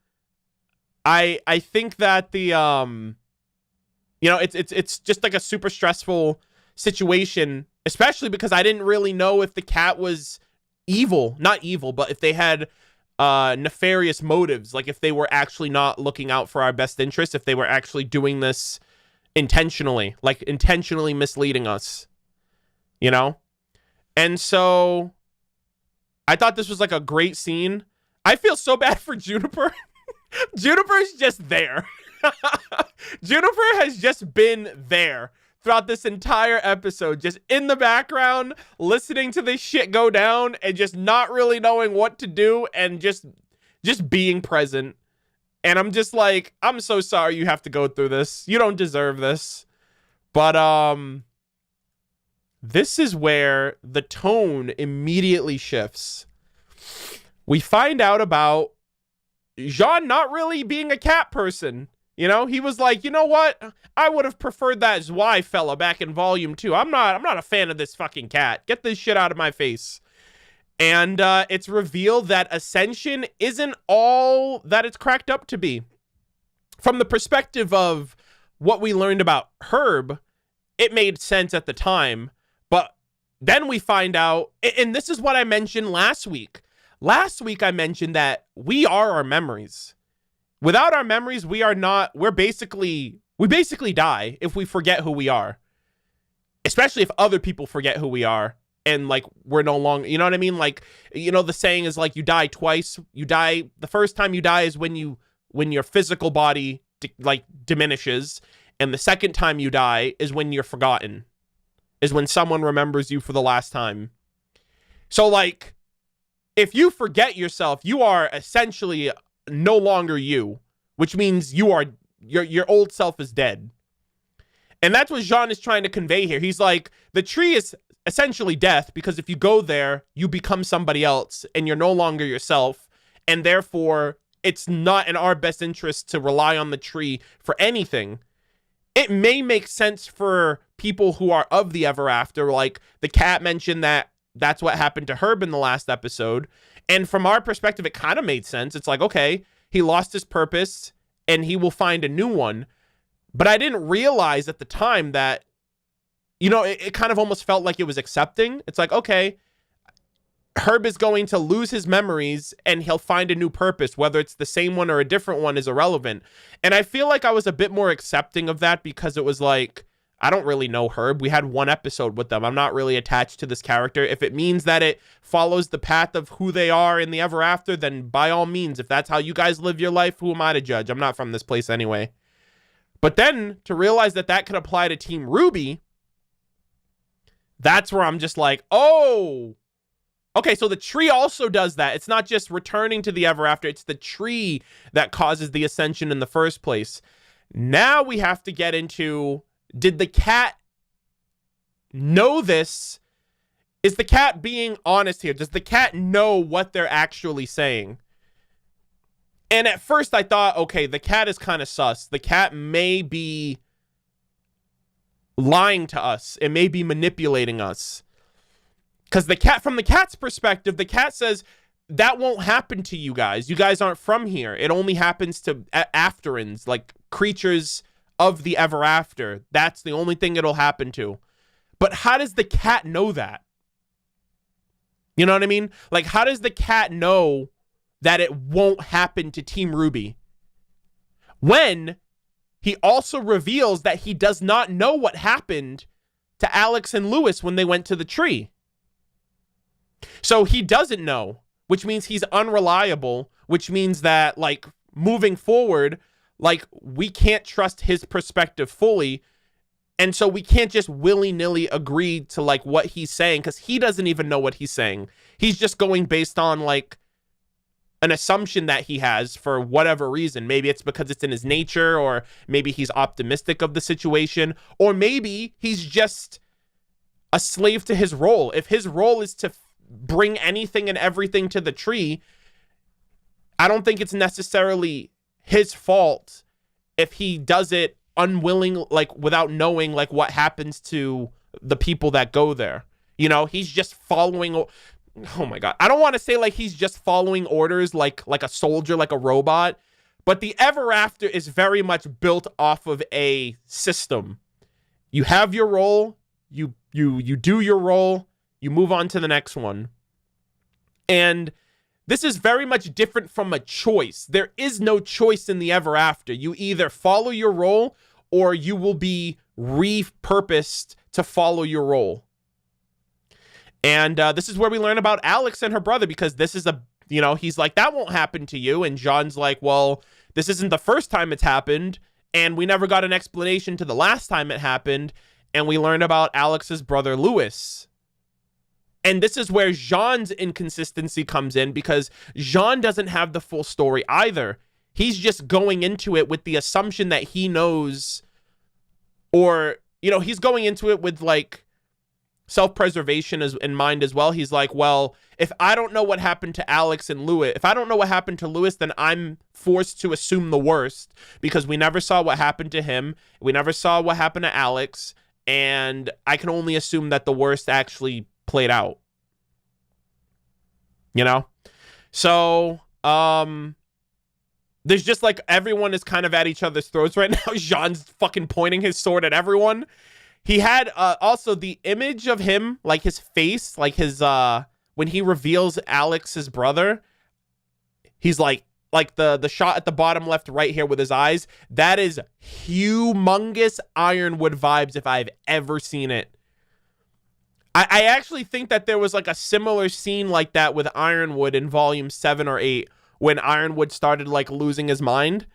I think that the, you know, it's just like a super stressful situation, especially because I didn't really know if the cat was evil. Not evil, but if they had nefarious motives, like if they were actually not looking out for our best interests, if they were actually doing this intentionally, like intentionally misleading us, you know? And so I thought this was like a great scene. I feel so bad for Juniper. Juniper's just there. Juniper has just been there throughout this entire episode, just in the background, listening to this shit go down and just not really knowing what to do and just being present. And I'm just like, I'm so sorry you have to go through this. You don't deserve this. But this is where the tone immediately shifts. We find out about Jaune not really being a cat person. You know, he was like, you know what? I would have preferred that Zwei fella back in volume 2. I'm not a fan of this fucking cat. Get this shit out of my face. And it's revealed that Ascension isn't all that it's cracked up to be. From the perspective of what we learned about RWBY, it made sense at the time. But then we find out, and this is what I mentioned last week. Last week I mentioned that we are our memories. Without our memories, we basically die if we forget who we are. Especially if other people forget who we are and like we're no longer, you know what I mean? Like, you know, the saying is like you die twice. You die, the first time you die is when your physical body diminishes, and the second time you die is when you're forgotten. Is when someone remembers you for the last time. So like, if you forget yourself, you are essentially no longer you, which means your old self is dead. And that's what Jaune is trying to convey here. He's like, the tree is essentially death, because if you go there, you become somebody else and you're no longer yourself. And therefore, it's not in our best interest to rely on the tree for anything. It may make sense for people who are of the ever after, like the cat mentioned that that's what happened to RWBY in the last episode. And from our perspective, it kind of made sense. It's like, okay, he lost his purpose and he will find a new one. But I didn't realize at the time that, you know, it kind of almost felt like it was accepting. It's like, okay, RWBY is going to lose his memories and he'll find a new purpose. Whether it's the same one or a different one is irrelevant. And I feel like I was a bit more accepting of that because it was like, I don't really know RWBY. We had one episode with them. I'm not really attached to this character. If it means that it follows the path of who they are in the ever after, then by all means, if that's how you guys live your life, who am I to judge? I'm not from this place anyway. But then to realize that that could apply to Team RWBY, that's where I'm just like, oh, okay, so the tree also does that. It's not just returning to the ever after. It's the tree that causes the ascension in the first place. Now we have to get into, did the cat know this? Is the cat being honest here? Does the cat know what they're actually saying? And at first I thought, okay, the cat is kind of sus. The cat may be lying to us. It may be manipulating us. Because the cat, from the cat's perspective, the cat says, that won't happen to you guys. You guys aren't from here. It only happens to afterins, like creatures of the ever after. That's the only thing it'll happen to. But how does the cat know that? You know what I mean? Like, how does the cat know that it won't happen to Team RWBY? When he also reveals that he does not know what happened to Alex and Lewis when they went to the tree. So he doesn't know, which means he's unreliable, which means that, like, moving forward, like, we can't trust his perspective fully. And so we can't just willy-nilly agree to, like, what he's saying, because he doesn't even know what he's saying. He's just going based on, like, an assumption that he has for whatever reason. Maybe it's because it's in his nature, or maybe he's optimistic of the situation, or maybe he's just a slave to his role. If his role is to bring anything and everything to the tree, I don't think it's necessarily his fault if he does it unwilling, like, without knowing, like, what happens to the people that go there. You know, he's just following. Oh my God. I don't want to say like he's just following orders like a soldier, like a robot, but the ever after is very much built off of a system. You have your role, you do your role, you move on to the next one. And This is very much different from a choice. There is no choice in the ever after. You either follow your role or you will be repurposed to follow your role. And this is where we learn about Alex and her brother, because this is he's like, that won't happen to you. And John's like, well, this isn't the first time it's happened. And we never got an explanation to the last time it happened. And we learned about Alex's brother, Louis. And this is where Jean's inconsistency comes in, because Jean doesn't have the full story either. He's just going into it with the assumption that he knows, or, he's going into it with like self-preservation in mind as well. He's like, well, if I don't know what happened to Alex and Louis, if I don't know what happened to Louis, then I'm forced to assume the worst, because we never saw what happened to him. We never saw what happened to Alex. And I can only assume that the worst actually played out. So, there's just like, everyone is kind of at each other's throats right now. Jean's fucking pointing his sword at everyone. He had also the image of him, like his face, like his when he reveals Alex's brother, he's like the shot at the bottom left right here with his eyes. That is humongous Ironwood vibes if I've ever seen it. I actually think that there was like a similar scene like that with Ironwood in volume 7 or 8, when Ironwood started like losing his mind.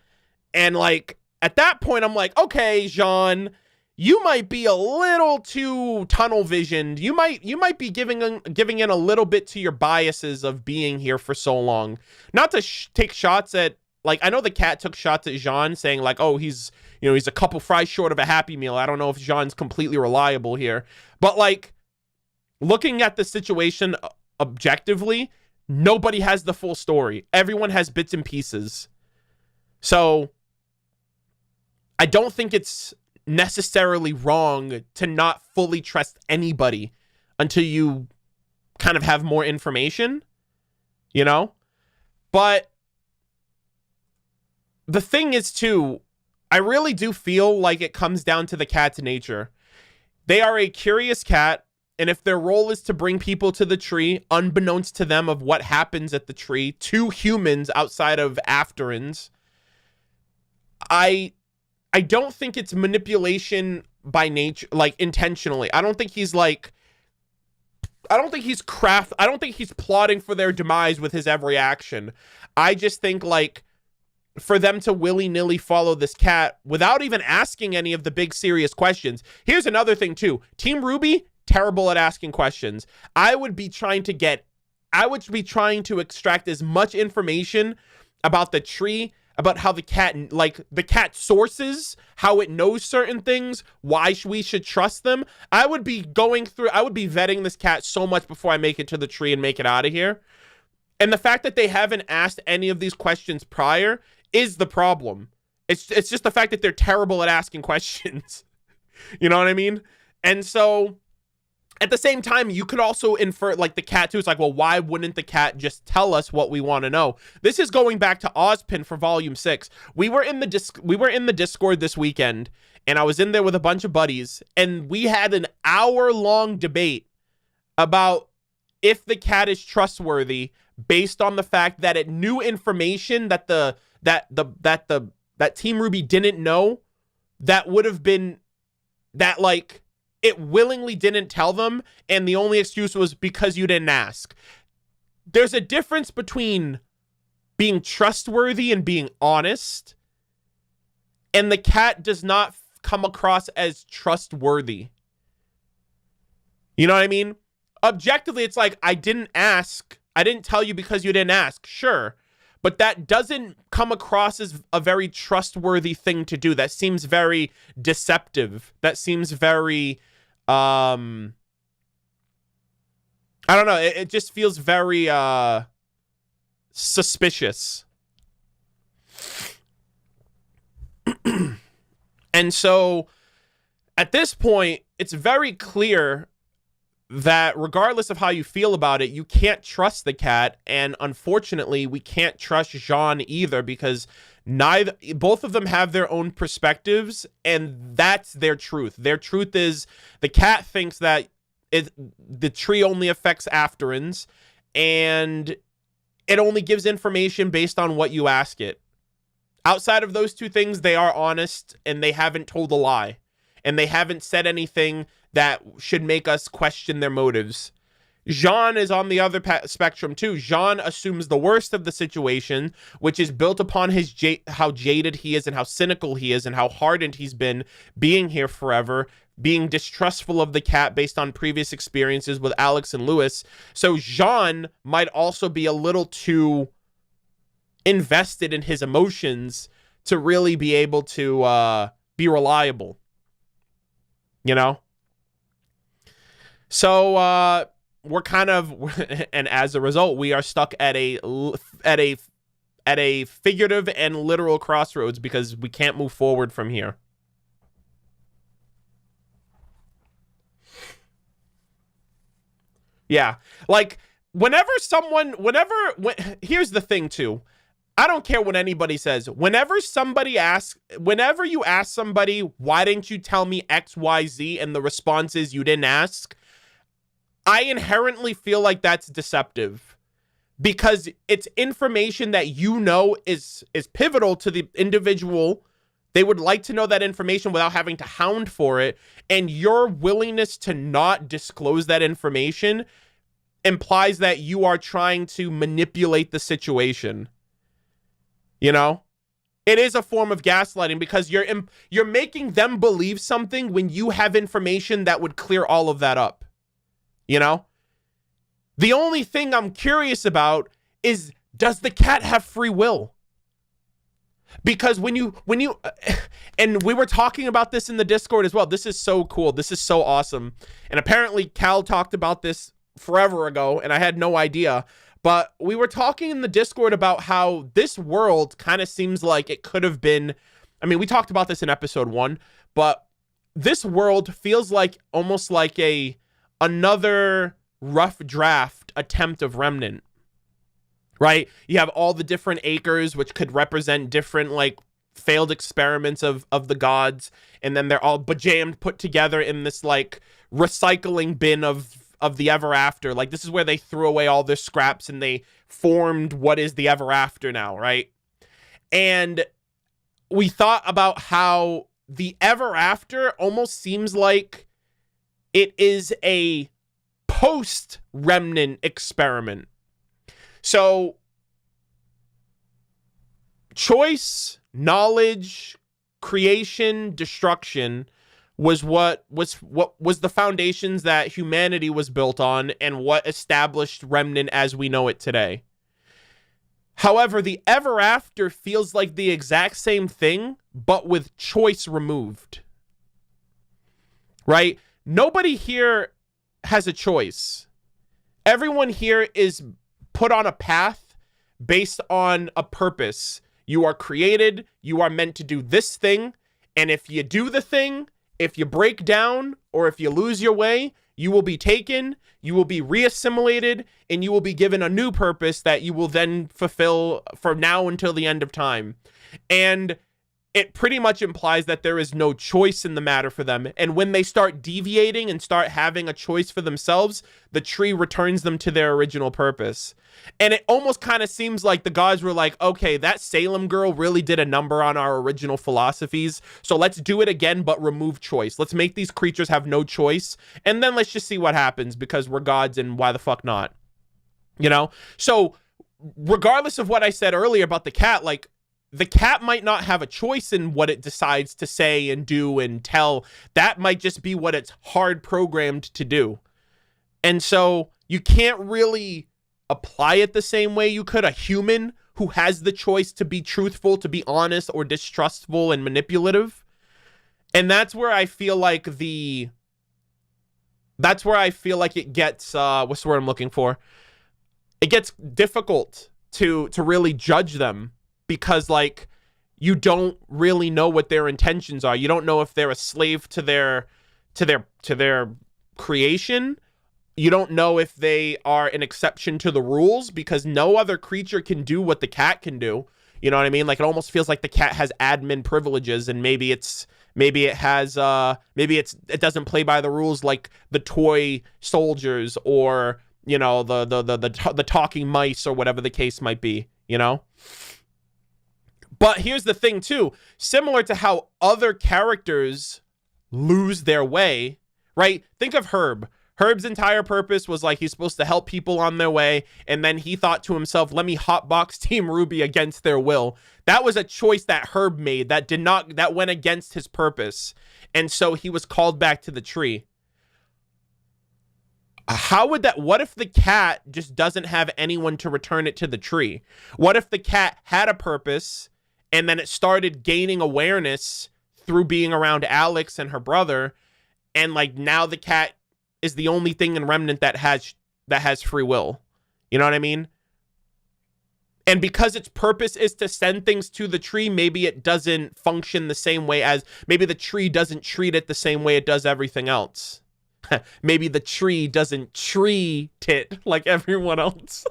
And like at that point, I'm like, okay, Jean, you might be a little too tunnel visioned. You might be giving in a little bit to your biases of being here for so long. Not to take shots at, like, I know the cat took shots at Jean, saying like, oh, he's a couple fries short of a Happy Meal. I don't know if Jean's completely reliable here, but like, looking at the situation objectively, nobody has the full story. Everyone has bits and pieces. So I don't think it's necessarily wrong to not fully trust anybody until you kind of have more information, But the thing is, too, I really do feel like it comes down to the cat's nature. They are a curious cat. And if their role is to bring people to the tree, unbeknownst to them of what happens at the tree, to humans outside of Afterins, I don't think it's manipulation by nature, like intentionally. I don't think he's plotting for their demise with his every action. I just think like for them to willy-nilly follow this cat without even asking any of the big serious questions. Here's another thing too. Team RWBY, terrible at asking questions. I would be trying to extract as much information about the tree, about how the cat sources, how it knows certain things, why we should trust them. I would be vetting this cat so much before I make it to the tree and make it out of here. And the fact that they haven't asked any of these questions prior is the problem. It's just the fact that they're terrible at asking questions. You know what I mean? And so at the same time, you could also infer, like, the cat too. It's like, well, why wouldn't the cat just tell us what we want to know? This is going back to Ozpin for volume 6. We were in the Discord this weekend, and I was in there with a bunch of buddies, and we had an hour-long debate about if the cat is trustworthy based on the fact that it knew information that that Team RWBY didn't know, that would have been that, like, it willingly didn't tell them, and the only excuse was because you didn't ask. There's a difference between being trustworthy and being honest, and the cat does not come across as trustworthy. You know what I mean? Objectively, it's like, I didn't ask. I didn't tell you because you didn't ask. Sure. But that doesn't come across as a very trustworthy thing to do. That seems very deceptive. That seems very, I don't know. It just feels very suspicious. And so at this point, it's very clear that regardless of how you feel about it, you can't trust the cat. And unfortunately, we can't trust Jaune either, because both of them have their own perspectives, and that's their truth. Their truth is the cat thinks that the tree only affects Afterins, and it only gives information based on what you ask it. Outside of those two things, they are honest and they haven't told a lie. And they haven't said anything that should make us question their motives. Jaune is on the other spectrum too. Jaune assumes the worst of the situation, which is built upon his how jaded he is and how cynical he is and how hardened he's been being here forever, being distrustful of the cat based on previous experiences with Alex and Lewis. So Jaune might also be a little too invested in his emotions to really be able to be reliable, you know? So we're kind of, and as a result, we are stuck at a figurative and literal crossroads because we can't move forward from here. Yeah, like here's the thing too. I don't care what anybody says. Whenever you ask somebody, why didn't you tell me X, Y, Z, and the response is you didn't ask, I inherently feel like that's deceptive because it's information that you know is pivotal to the individual. They would like to know that information without having to hound for it. And your willingness to not disclose that information implies that you are trying to manipulate the situation. You know? It is a form of gaslighting because you're making them believe something when you have information that would clear all of that up. You know? The only thing I'm curious about is, does the cat have free will? Because when you and we were talking about this in the Discord as well. This is so cool. This is so awesome. And apparently Cal talked about this forever ago and I had no idea. But we were talking in the Discord about how this world kind of seems like it could have been, I mean, we talked about this in episode 1, but this world feels like almost like another rough draft attempt of Remnant, right? You have all the different acres, which could represent different like failed experiments of the gods. And then they're all bejammed, put together in this like recycling bin of the ever after. Like this is where they threw away all their scraps and they formed what is the ever after now, right? And we thought about how the ever after almost seems like it is a post Remnant experiment. So choice, knowledge, creation, destruction was what was the foundations that humanity was built on and what established Remnant as we know it today. However, the ever after feels like the exact same thing, but with choice removed. Right? Nobody here has a choice. Everyone here is put on a path based on a purpose. You are created, you are meant to do this thing, and if you do the thing, if you break down or if you lose your way, you will be taken, you will be reassimilated, and you will be given a new purpose that you will then fulfill from now until the end of time. And it pretty much implies that there is no choice in the matter for them. And when they start deviating and start having a choice for themselves, the tree returns them to their original purpose. And it almost kind of seems like the gods were like, okay, that Salem girl really did a number on our original philosophies. So let's do it again, but remove choice. Let's make these creatures have no choice. And then let's just see what happens because we're gods and why the fuck not? You know? So regardless of what I said earlier about the cat, like, the cat might not have a choice in what it decides to say and do and tell. That might just be what it's hard programmed to do. And so you can't really apply it the same way you could a human who has the choice to be truthful, to be honest, or distrustful and manipulative. And that's where I feel like it gets, what's the word I'm looking for? It gets difficult to really judge them. Because like you don't really know what their intentions are. You don't know if they're a slave to their creation. You don't know if they are an exception to the rules because no other creature can do what the cat can do. You know what I mean? Like it almost feels like the cat has admin privileges and maybe it doesn't play by the rules like the toy soldiers or you know, the talking mice or whatever the case might be, you know? But here's the thing too, similar to how other characters lose their way, right? Think of Herb. Herb's entire purpose was like he's supposed to help people on their way, and then he thought to himself, let me hotbox Team RWBY against their will. That was a choice that Herb made that went against his purpose. And so he was called back to the tree. What if the cat just doesn't have anyone to return it to the tree? What if the cat had a purpose and then it started gaining awareness through being around Alex and her brother, and like now the cat is the only thing in Remnant that has free will? You know what I mean? And because its purpose is to send things to the tree, maybe it doesn't function the same way as, maybe the tree doesn't treat it the same way it does everything else. Maybe the tree doesn't treat it like everyone else.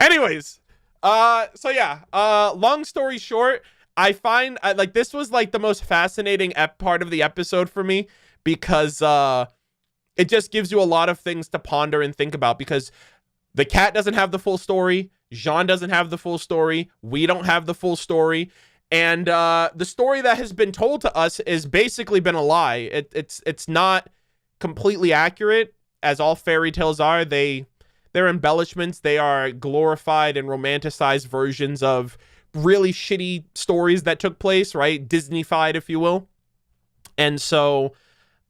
Anyways, so yeah, long story short, I find like this was like the most fascinating part of the episode for me, because it just gives you a lot of things to ponder and think about, because the cat doesn't have the full story, Jaune doesn't have the full story, we don't have the full story, and the story that has been told to us has basically been a lie. It's not completely accurate, as all fairy tales are. They're embellishments. They are glorified and romanticized versions of really shitty stories that took place, right? Disney-fied, if you will. And so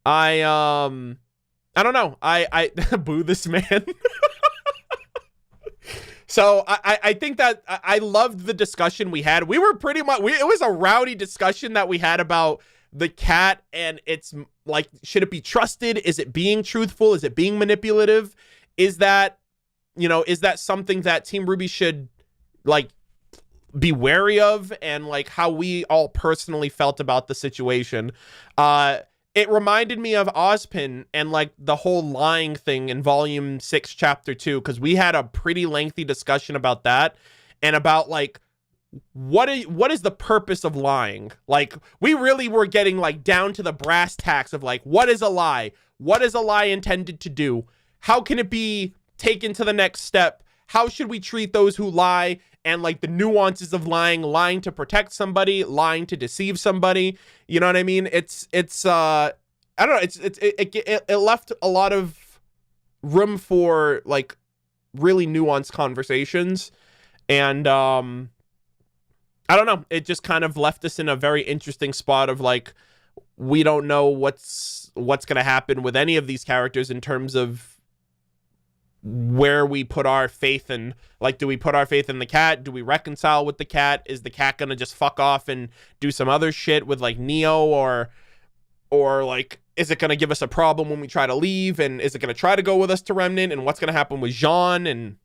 I don't know. I boo this man. So I think that I loved the discussion we had. We were pretty much, it was a rowdy discussion that we had about the cat, and it's like, should it be trusted? Is it being truthful? Is it being manipulative? Is that, you know, is that something that Team RWBY should like be wary of? And like how we all personally felt about the situation. It reminded me of Ozpin and like the whole lying thing in Volume 6, Chapter 2, because we had a pretty lengthy discussion about that, and about like what is the purpose of lying. Like we really were getting like down to the brass tacks of like, what is a lie? What is a lie intended to do? How can it be taken to the next step? How should we treat those who lie? And like the nuances of lying to protect somebody, lying to deceive somebody. You know what I mean? It's I don't know. It left a lot of room for like really nuanced conversations. And I don't know. It just kind of left us in a very interesting spot of like, we don't know what's going to happen with any of these characters in terms of where we put our faith in. Like, do we put our faith in the cat? Do we reconcile with the cat? Is the cat gonna just fuck off and do some other shit with like Neo, or like, is it gonna give us a problem when we try to leave? And is it gonna try to go with us to Remnant? And what's gonna happen with Jaune, and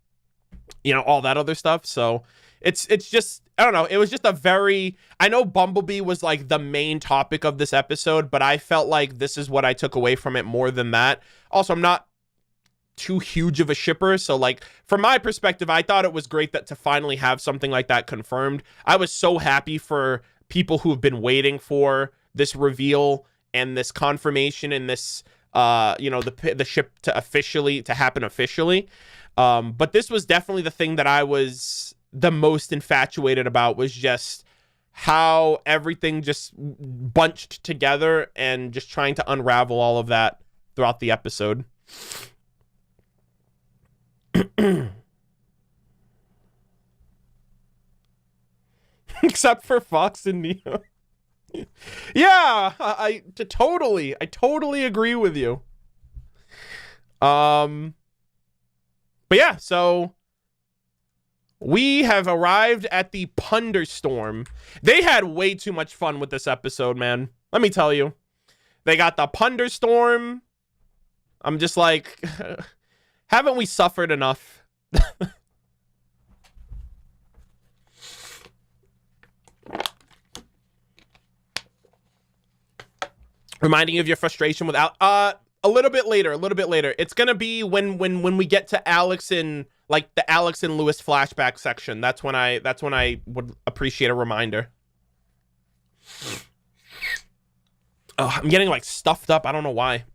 you know, all that other stuff. So it's just, I don't know. It was just a very, I know Bumblebee was like the main topic of this episode, but I felt like this is what I took away from it more than that. Also, I'm not too huge of a shipper, so like from my perspective, I thought it was great that to finally have something like that confirmed. I was so happy for people who have been waiting for this reveal and this confirmation and this you know, the ship to happen officially. But this was definitely the thing that I was the most infatuated about, was just how everything just bunched together and just trying to unravel all of that throughout the episode. Except for Fox and Neo. Yeah, I totally agree with you. But yeah, so we have arrived at the Punderstorm. They had way too much fun with this episode, man. Let me tell you. They got the Punderstorm. I'm just like, haven't we suffered enough? Reminding you of your frustration with a little bit later. It's gonna be when we get to Alex and like the Alex and Lewis flashback section. That's when I would appreciate a reminder. Oh, I'm getting like stuffed up. I don't know why.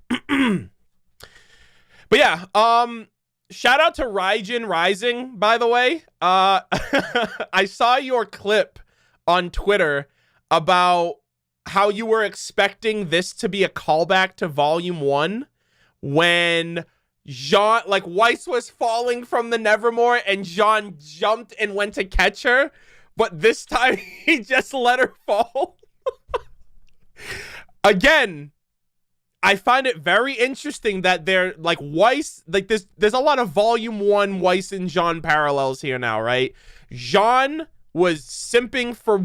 But yeah, shout out to Raijin Rising, by the way. I saw your clip on Twitter about how you were expecting this to be a callback to Volume 1 when Jaune, like, Weiss was falling from the Nevermore and Jaune jumped and went to catch her, but this time he just let her fall. Again, I find it very interesting that they're like Weiss, like there's a lot of Volume 1 Weiss and Jaune parallels here now, right? Jaune was simping for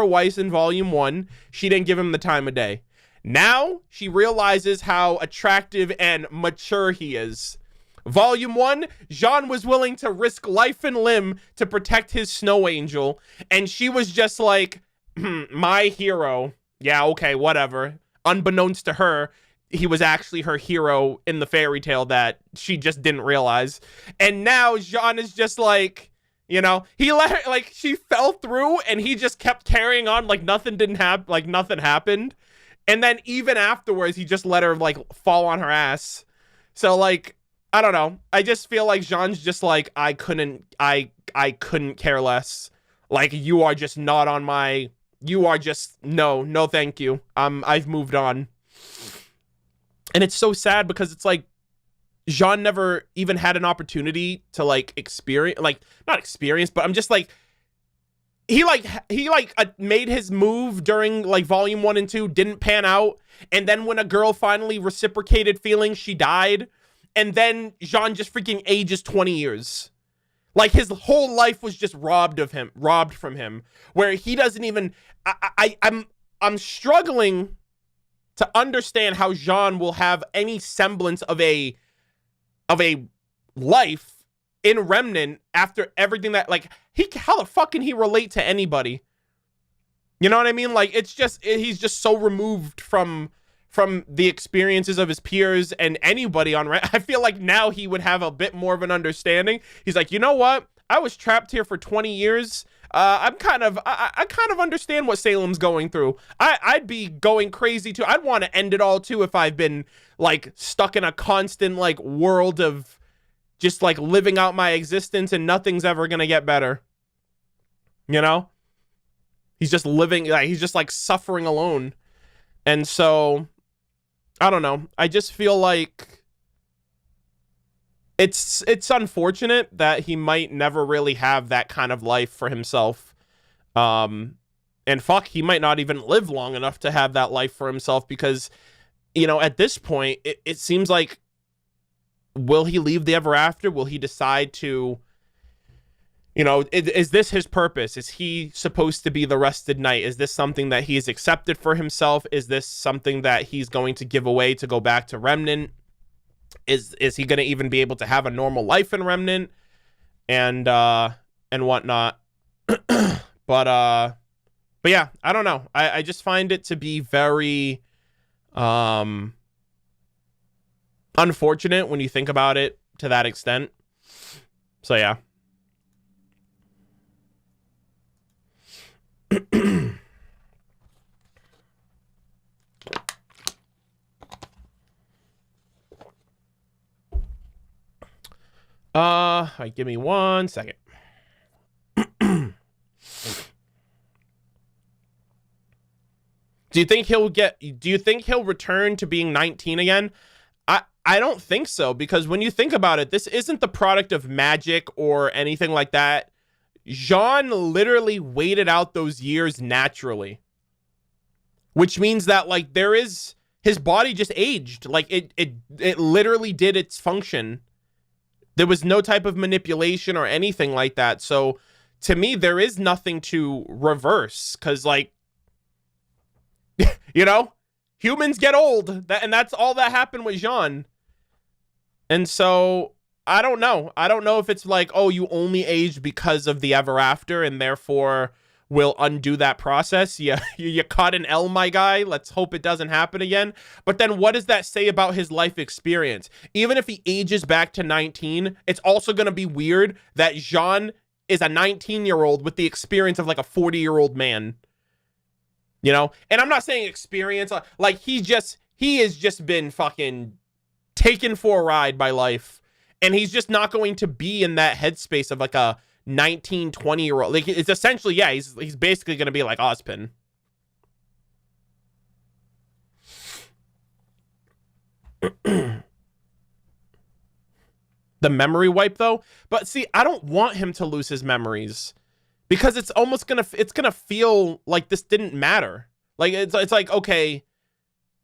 Weiss in Volume 1. She didn't give him the time of day. Now she realizes how attractive and mature he is. Volume 1, Jaune was willing to risk life and limb to protect his snow angel, and she was just like, my hero. Yeah, okay, whatever. Unbeknownst to her, he was actually her hero in the fairy tale that she just didn't realize. And now Jaune is just like, you know, he let her, like, she fell through and he just kept carrying on like nothing didn't happen, like nothing happened. And then even afterwards, he just let her, like, fall on her ass. So, like, I don't know. I just feel like Jaune's just like, I couldn't care less. Like, you are just not on my, you are just, no, thank you. I've moved on. And it's so sad because it's like, Jaune never even had an opportunity to, like, experience, like, not experience, but I'm just like, he made his move during, like, Volume 1 and 2, didn't pan out, and then when a girl finally reciprocated feelings, she died, and then Jaune just freaking ages 20 years. Like, his whole life was just robbed from him, where he doesn't even, I'm struggling to understand how Jaune will have any semblance of a life in Remnant after everything that, like, how the fuck can he relate to anybody? You know what I mean? Like, it's just, he's just so removed from the experiences of his peers and anybody on Remnant. I feel like now he would have a bit more of an understanding. He's like, you know what? I was trapped here for 20 years. I kind of understand what Salem's going through. I'd be going crazy too. I'd want to end it all too if I've been, like, stuck in a constant, like, world of just, like, living out my existence and nothing's ever gonna get better. You know? He's just living, like, he's just, like, suffering alone. And so, I don't know. I just feel like it's unfortunate that he might never really have that kind of life for himself. And fuck, he might not even live long enough to have that life for himself because, you know, at this point, it seems like, will he leave the Ever After? Will he decide to, you know, is this his purpose? Is he supposed to be the Rested Knight? Is this something that he's accepted for himself? Is this something that he's going to give away to go back to Remnant? Is he going to even be able to have a normal life in Remnant and whatnot? But yeah, I don't know. I just find it to be very unfortunate when you think about it to that extent. So yeah. Give me 1 second. Do you think he'll return to being 19 again? I don't think so, because when you think about it, this isn't the product of magic or anything like that. Jaune literally waited out those years naturally, which means that, like, his body just aged. Like, it literally did its function. There was no type of manipulation or anything like that. So to me, there is nothing to reverse, because, like, you know, humans get old, and that's all that happened with Jaune. And so I don't know. I don't know if it's like, oh, you only aged because of the Ever After and therefore will undo that process. Yeah, you caught an L, my guy. Let's hope it doesn't happen again. But then what does that say about his life experience? Even if he ages back to 19, it's also going to be weird that Jaune is a 19-year-old with the experience of, like, a 40-year-old man. You know? And I'm not saying experience. Like, he has just been fucking taken for a ride by life. And he's just not going to be in that headspace of like a 19, 20-year-old. Like, it's essentially, yeah, he's basically going to be like Espen. The memory wipe, though. But see, I don't want him to lose his memories, because it's almost gonna feel like this didn't matter. Like, it's like, okay,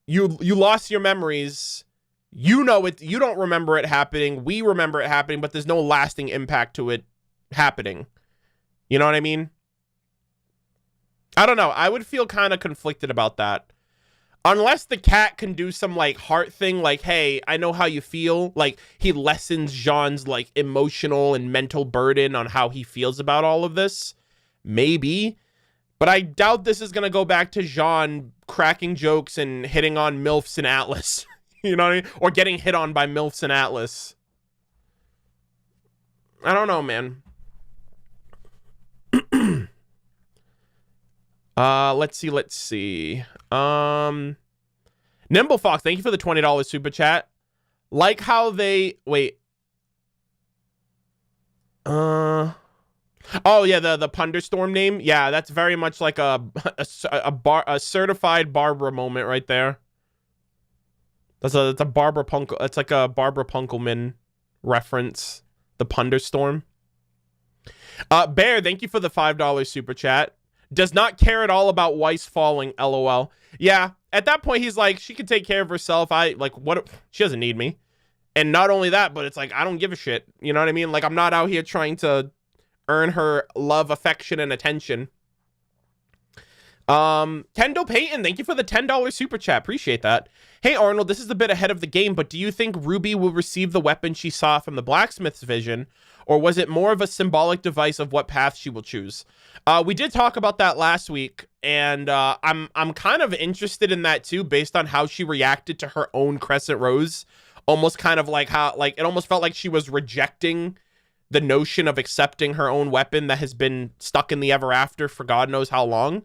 you lost your memories. You know it. You don't remember it happening. We remember it happening, but there's no lasting impact to it happening. You know what I mean? I don't know. I would feel kind of conflicted about that. Unless the cat can do some, like, heart thing, like, hey, I know how you feel. Like, he lessens Jaune's, like, emotional and mental burden on how he feels about all of this. Maybe. But I doubt this is going to go back to Jaune cracking jokes and hitting on MILFs and Atlas. You know what I mean? Or getting hit on by MILFs and Atlas. I don't know, man. Let's see. Nimble Fox, thank you for the $20 super chat. Like how they wait. Oh yeah, the Punderstorm name. Yeah, that's very much like a certified Barbara moment right there. That's a Barbara Punkle. It's like a Barbara Punkelman reference. The Punderstorm. Bear, thank you for the $5 super chat. Does not care at all about Weiss falling, LOL. Yeah, at that point, he's like, she can take care of herself. What? She doesn't need me. And not only that, but it's like, I don't give a shit. You know what I mean? Like, I'm not out here trying to earn her love, affection, and attention. Kendo Payton, thank you for the $10 super chat. Appreciate that. Hey, Arnold, this is a bit ahead of the game, but do you think RWBY will receive the weapon she saw from the blacksmith's vision, or was it more of a symbolic device of what path she will choose? We did talk about that last week, and I'm kind of interested in that too, based on how she reacted to her own Crescent Rose. Almost kind of like how, like, it almost felt like she was rejecting the notion of accepting her own weapon that has been stuck in the ever after for God knows how long.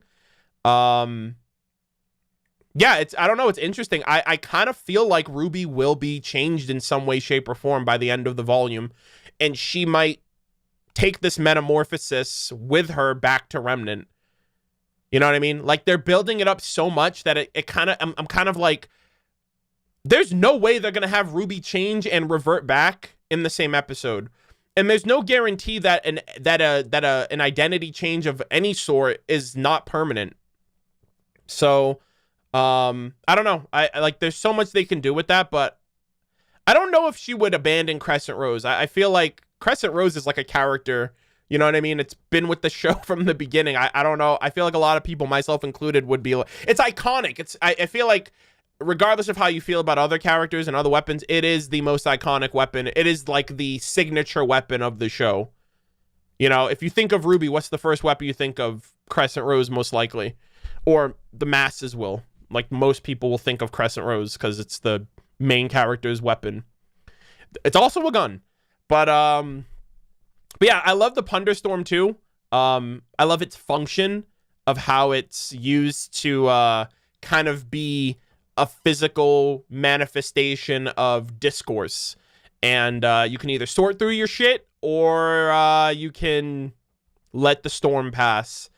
Yeah, I don't know, it's interesting. I kind of feel like RWBY will be changed in some way, shape, or form by the end of the volume, and she might take this metamorphosis with her back to Remnant. You know what I mean? Like, they're building it up so much that it kind of, I'm kind of like, there's no way they're gonna have RWBY change and revert back in the same episode. And there's no guarantee that an identity change of any sort is not permanent. So, I don't know. I like, there's so much they can do with that, but I don't know if she would abandon Crescent Rose. I feel like Crescent Rose is like a character, you know what I mean? It's been with the show from the beginning. I don't know. I feel like a lot of people, myself included, would be like, it's iconic. I feel like regardless of how you feel about other characters and other weapons, it is the most iconic weapon. It is like the signature weapon of the show. You know, if you think of RWBY, what's the first weapon you think of? Crescent Rose, most likely. Or the masses will. Like, most people will think of Crescent Rose because it's the main character's weapon. It's also a gun. But yeah, I love the Punderstorm too. I love its function of how it's used to kind of be a physical manifestation of discourse. And you can either sort through your shit or you can let the storm pass.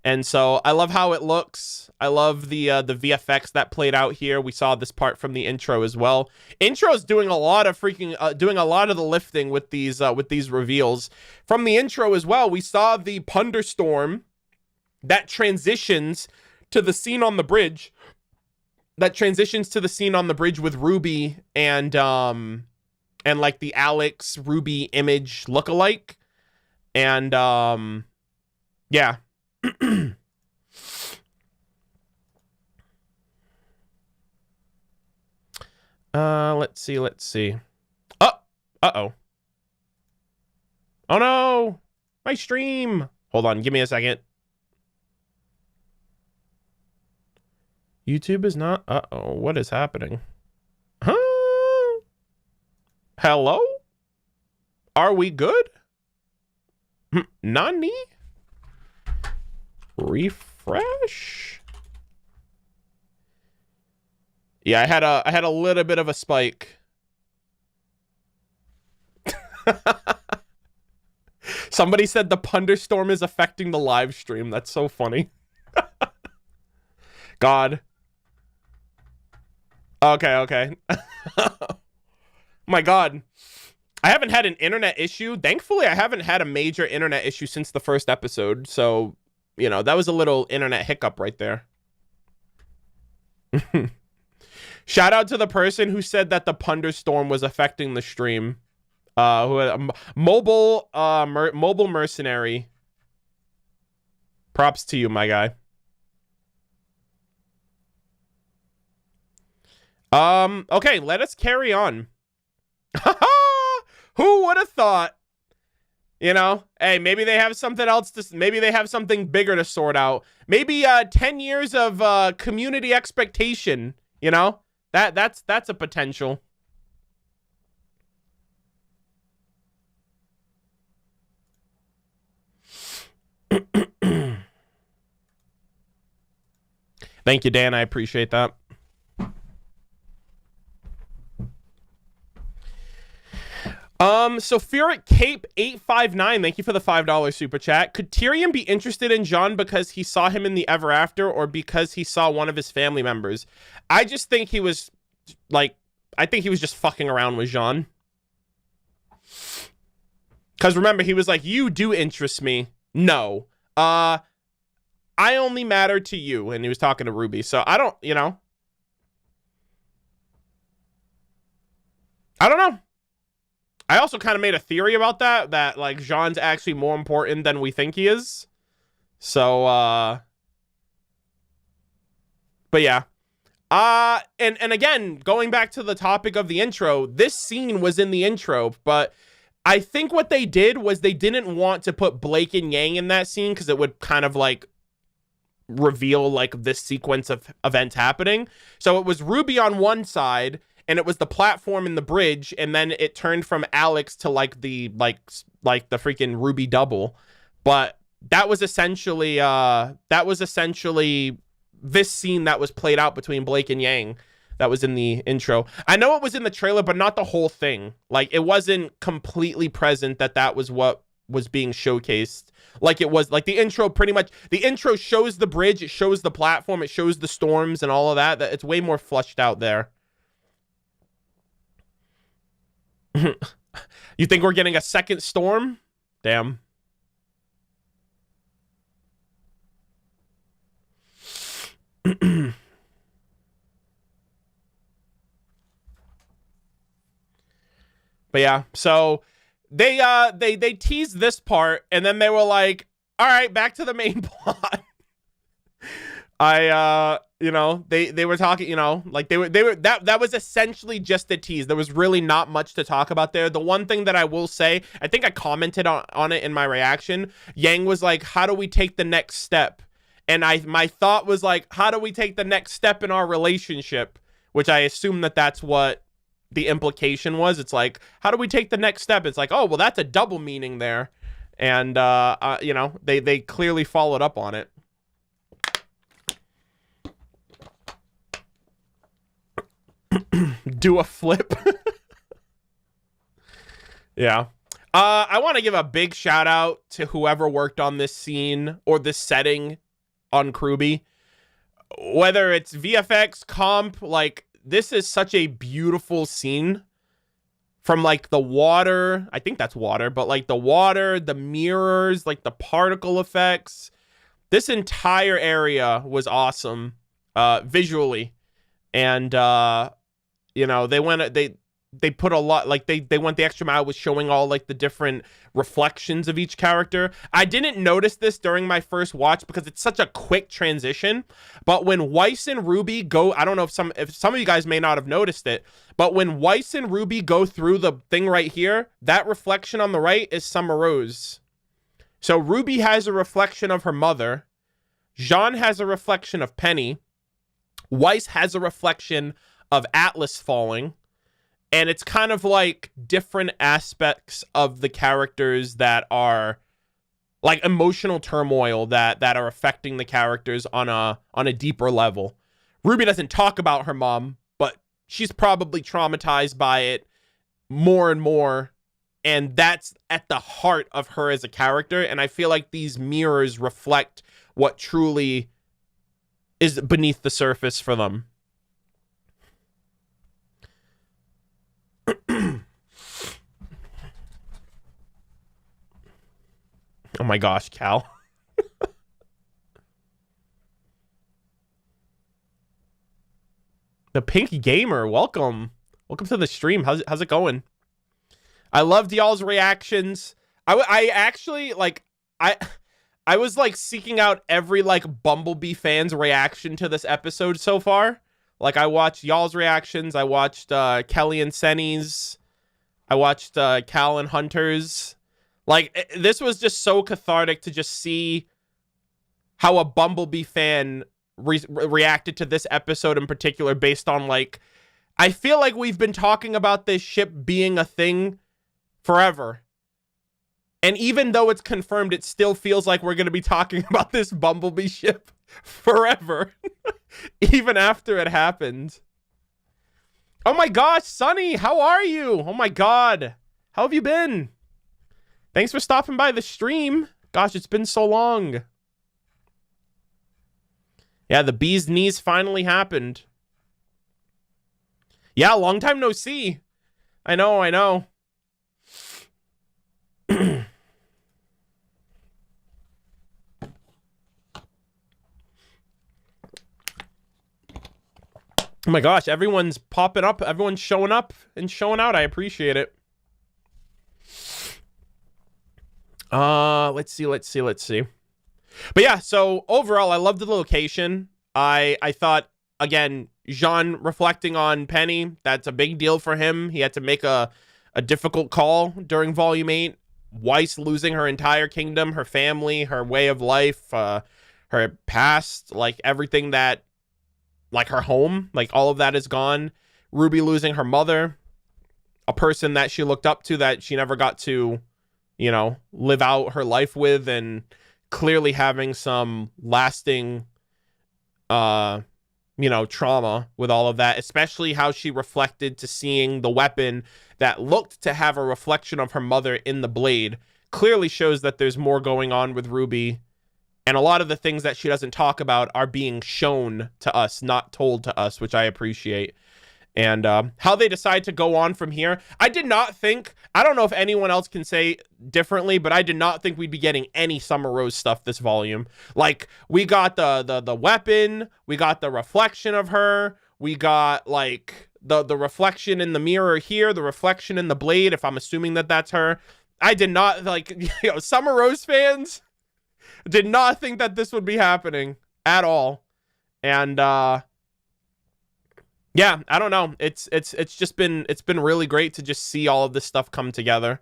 And so I love how it looks. I love the VFX that played out here. We saw this part from the intro as well. Intro's doing a lot of doing a lot of the lifting with these reveals. From the intro as well, we saw the Punderstorm that transitions to the scene on the bridge. That transitions to the scene on the bridge with RWBY and like the Alex RWBY image lookalike. And yeah. Let's see. Uh-oh. Oh no! My stream! Hold on, give me a second. YouTube is not... Uh-oh, what is happening? Huh? Hello? Are we good? Nani? Refresh? Yeah, I had a little bit of a spike. Somebody said the punderstorm is affecting the live stream. That's so funny. God. Okay. My God. I haven't had an internet issue. Thankfully, I haven't had a major internet issue since the first episode. So, you know, that was a little internet hiccup right there. Shout out to the person who said that the punderstorm was affecting the stream. Mobile mercenary. Props to you, my guy. Okay, let us carry on. Who would have thought? You know, hey, maybe they have something else to, maybe they have something bigger to sort out. Maybe 10 years of community expectation, you know? That's a potential. Thank you, Dan. I appreciate that. Sulfuric Cape 859, thank you for the $5 super chat. Could Tyrion be interested in Jon because he saw him in the Ever After or because he saw one of his family members? I just think he was like, I think he was just fucking around with Jon. Because remember, he was like, you do interest me. No. I only matter to you. And he was talking to Ruby. So I don't, you know. I don't know. I also kind of made a theory about that like Jon's actually more important than we think he is. So, but yeah. And again, going back to the topic of the intro, this scene was in the intro, but I think what they did was they didn't want to put Blake and Yang in that scene because it would kind of like reveal like this sequence of events happening. So it was Ruby on one side, and it was the platform in the bridge, and then it turned from Alex to like the freaking Ruby double. But that was essentially this scene that was played out between Blake and Yang. That was in the intro. I know it was in the trailer, but not the whole thing. Like, it wasn't completely present that was what was being showcased. Like, it was like the intro, pretty much the intro shows the bridge, it shows the platform, it shows the storms and all of that. It's way more flushed out there. You think we're getting a second storm? Damn. But yeah, so they teased this part, and then they were like, all right, back to the main plot. You know, they were talking, you know, like they were that was essentially just a tease. There was really not much to talk about there. The one thing that I will say, I think I commented on it in my reaction. Yang was like, how do we take the next step? And my thought was like, how do we take the next step in our relationship? Which I assume that's what the implication was. It's like, how do we take the next step? It's like, oh, well, that's a double meaning there. And, you know, they clearly followed up on it. Do a flip. Yeah. I want to give a big shout out to whoever worked on this scene or this setting on RWBY. Whether it's VFX, comp, like, this is such a beautiful scene. From like the water, I think that's water, but like the water, the mirrors, like the particle effects. This entire area was awesome visually. And you know, they put a lot, like they went the extra mile with showing all like the different reflections of each character. I didn't notice this during my first watch because it's such a quick transition, but when Weiss and Ruby go, I don't know if some of you guys may not have noticed it, but when Weiss and Ruby go through the thing right here, that reflection on the right is Summer Rose. So Ruby has a reflection of her mother, Jaune has a reflection of Penny, Weiss has a reflection of Atlas falling. And it's kind of like different aspects of the characters that are like emotional turmoil that are affecting the characters on a deeper level. Ruby doesn't talk about her mom, but she's probably traumatized by it more and more And that's at the heart of her as a character. And I feel like these mirrors reflect what truly is beneath the surface for them. Oh my gosh, Cal. The Pink Gamer, welcome. Welcome to the stream. How's it going? I loved y'all's reactions. I actually, like, I was, like, seeking out every, like, Bumblebee fan's reaction to this episode so far. Like, I watched y'all's reactions. I watched Kelly and Senny's. I watched Cal and Hunter's. Like, this was just so cathartic to just see how a Bumblebee fan reacted to this episode in particular based on, like, I feel like we've been talking about this ship being a thing forever. And even though it's confirmed, it still feels like we're going to be talking about this Bumblebee ship forever. Even after it happened. Oh my gosh, Sonny, how are you? Oh my god. How have you been? Thanks for stopping by the stream. Gosh, it's been so long. Yeah, the bee's knees finally happened. Yeah, long time no see. I know. Oh my gosh, everyone's popping up. Everyone's showing up and showing out. I appreciate it. Let's see. But yeah, so overall, I love the location. I thought, again, Jaune reflecting on Penny, that's a big deal for him. He had to make a difficult call during Volume 8. Weiss losing her entire kingdom, her family, her way of life, her past, like everything that, like her home, like all of that is gone. RWBY losing her mother, a person that she looked up to that she never got to, you know, live out her life with, and clearly having some lasting, you know, trauma with all of that, especially how she reflected to seeing the weapon that looked to have a reflection of her mother in the blade. Clearly shows that there's more going on with RWBY. And a lot of the things that she doesn't talk about are being shown to us, not told to us, which I appreciate. And how they decide to go on from here. I did not think, I don't know if anyone else can say differently, but I did not think we'd be getting any Summer Rose stuff this volume. Like, we got the weapon, we got the reflection of her, we got, like, the reflection in the mirror here, the reflection in the blade, if I'm assuming that that's her. I did not, like, you know, Summer Rose fans did not think that this would be happening at all. And yeah, I don't know. It's been really great to just see all of this stuff come together.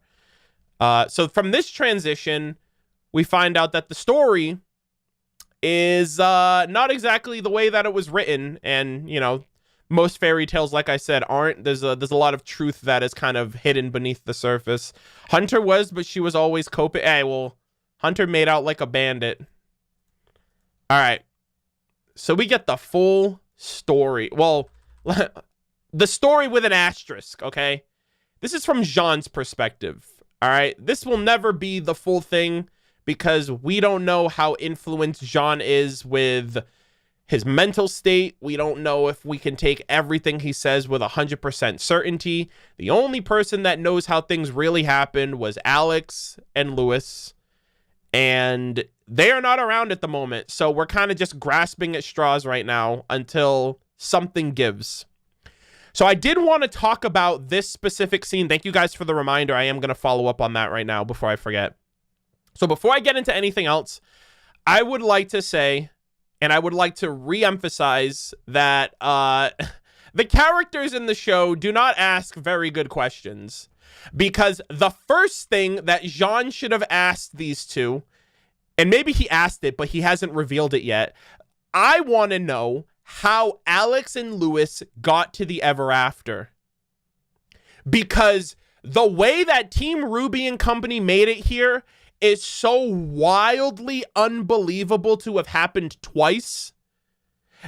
So from this transition, we find out that the story is not exactly the way that it was written, and you know, most fairy tales, like I said, aren't. There's a lot of truth that is kind of hidden beneath the surface. Hunter was, but she was always coping. Hey, well, Hunter made out like a bandit. All right. So we get the full story. Well, the story with an asterisk, okay? This is from Jaune's perspective, all right? This will never be the full thing because we don't know how influenced Jaune is with his mental state. We don't know if we can take everything he says with 100% certainty. The only person that knows how things really happened was Alex and Lewis. And they are not around at the moment, so we're kind of just grasping at straws right now until something gives. So I did want to talk about this specific scene. Thank you guys for the reminder. I am going to follow up on that right now before I forget. So before I get into anything else, I would like to say, and I would like to re-emphasize that the characters in the show do not ask very good questions. Because the first thing that Jaune should have asked these two, and maybe he asked it, but he hasn't revealed it yet. I want to know how Alex and Lewis got to the Ever After. Because the way that Team RWBY and company made it here is so wildly unbelievable to have happened twice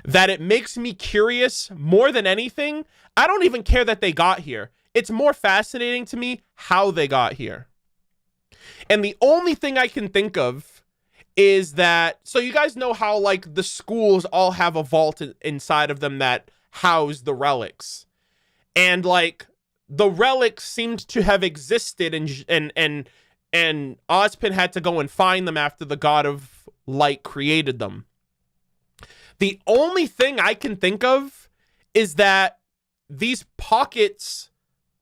that it makes me curious more than anything. I don't even care that they got here. it's more fascinating to me how they got here. And the only thing I can think of is that, so you guys know how like the schools all have a vault inside of them that house the relics. And like the relics seemed to have existed, and Espen had to go and find them after the god of light created them. The only thing I can think of is that these pockets,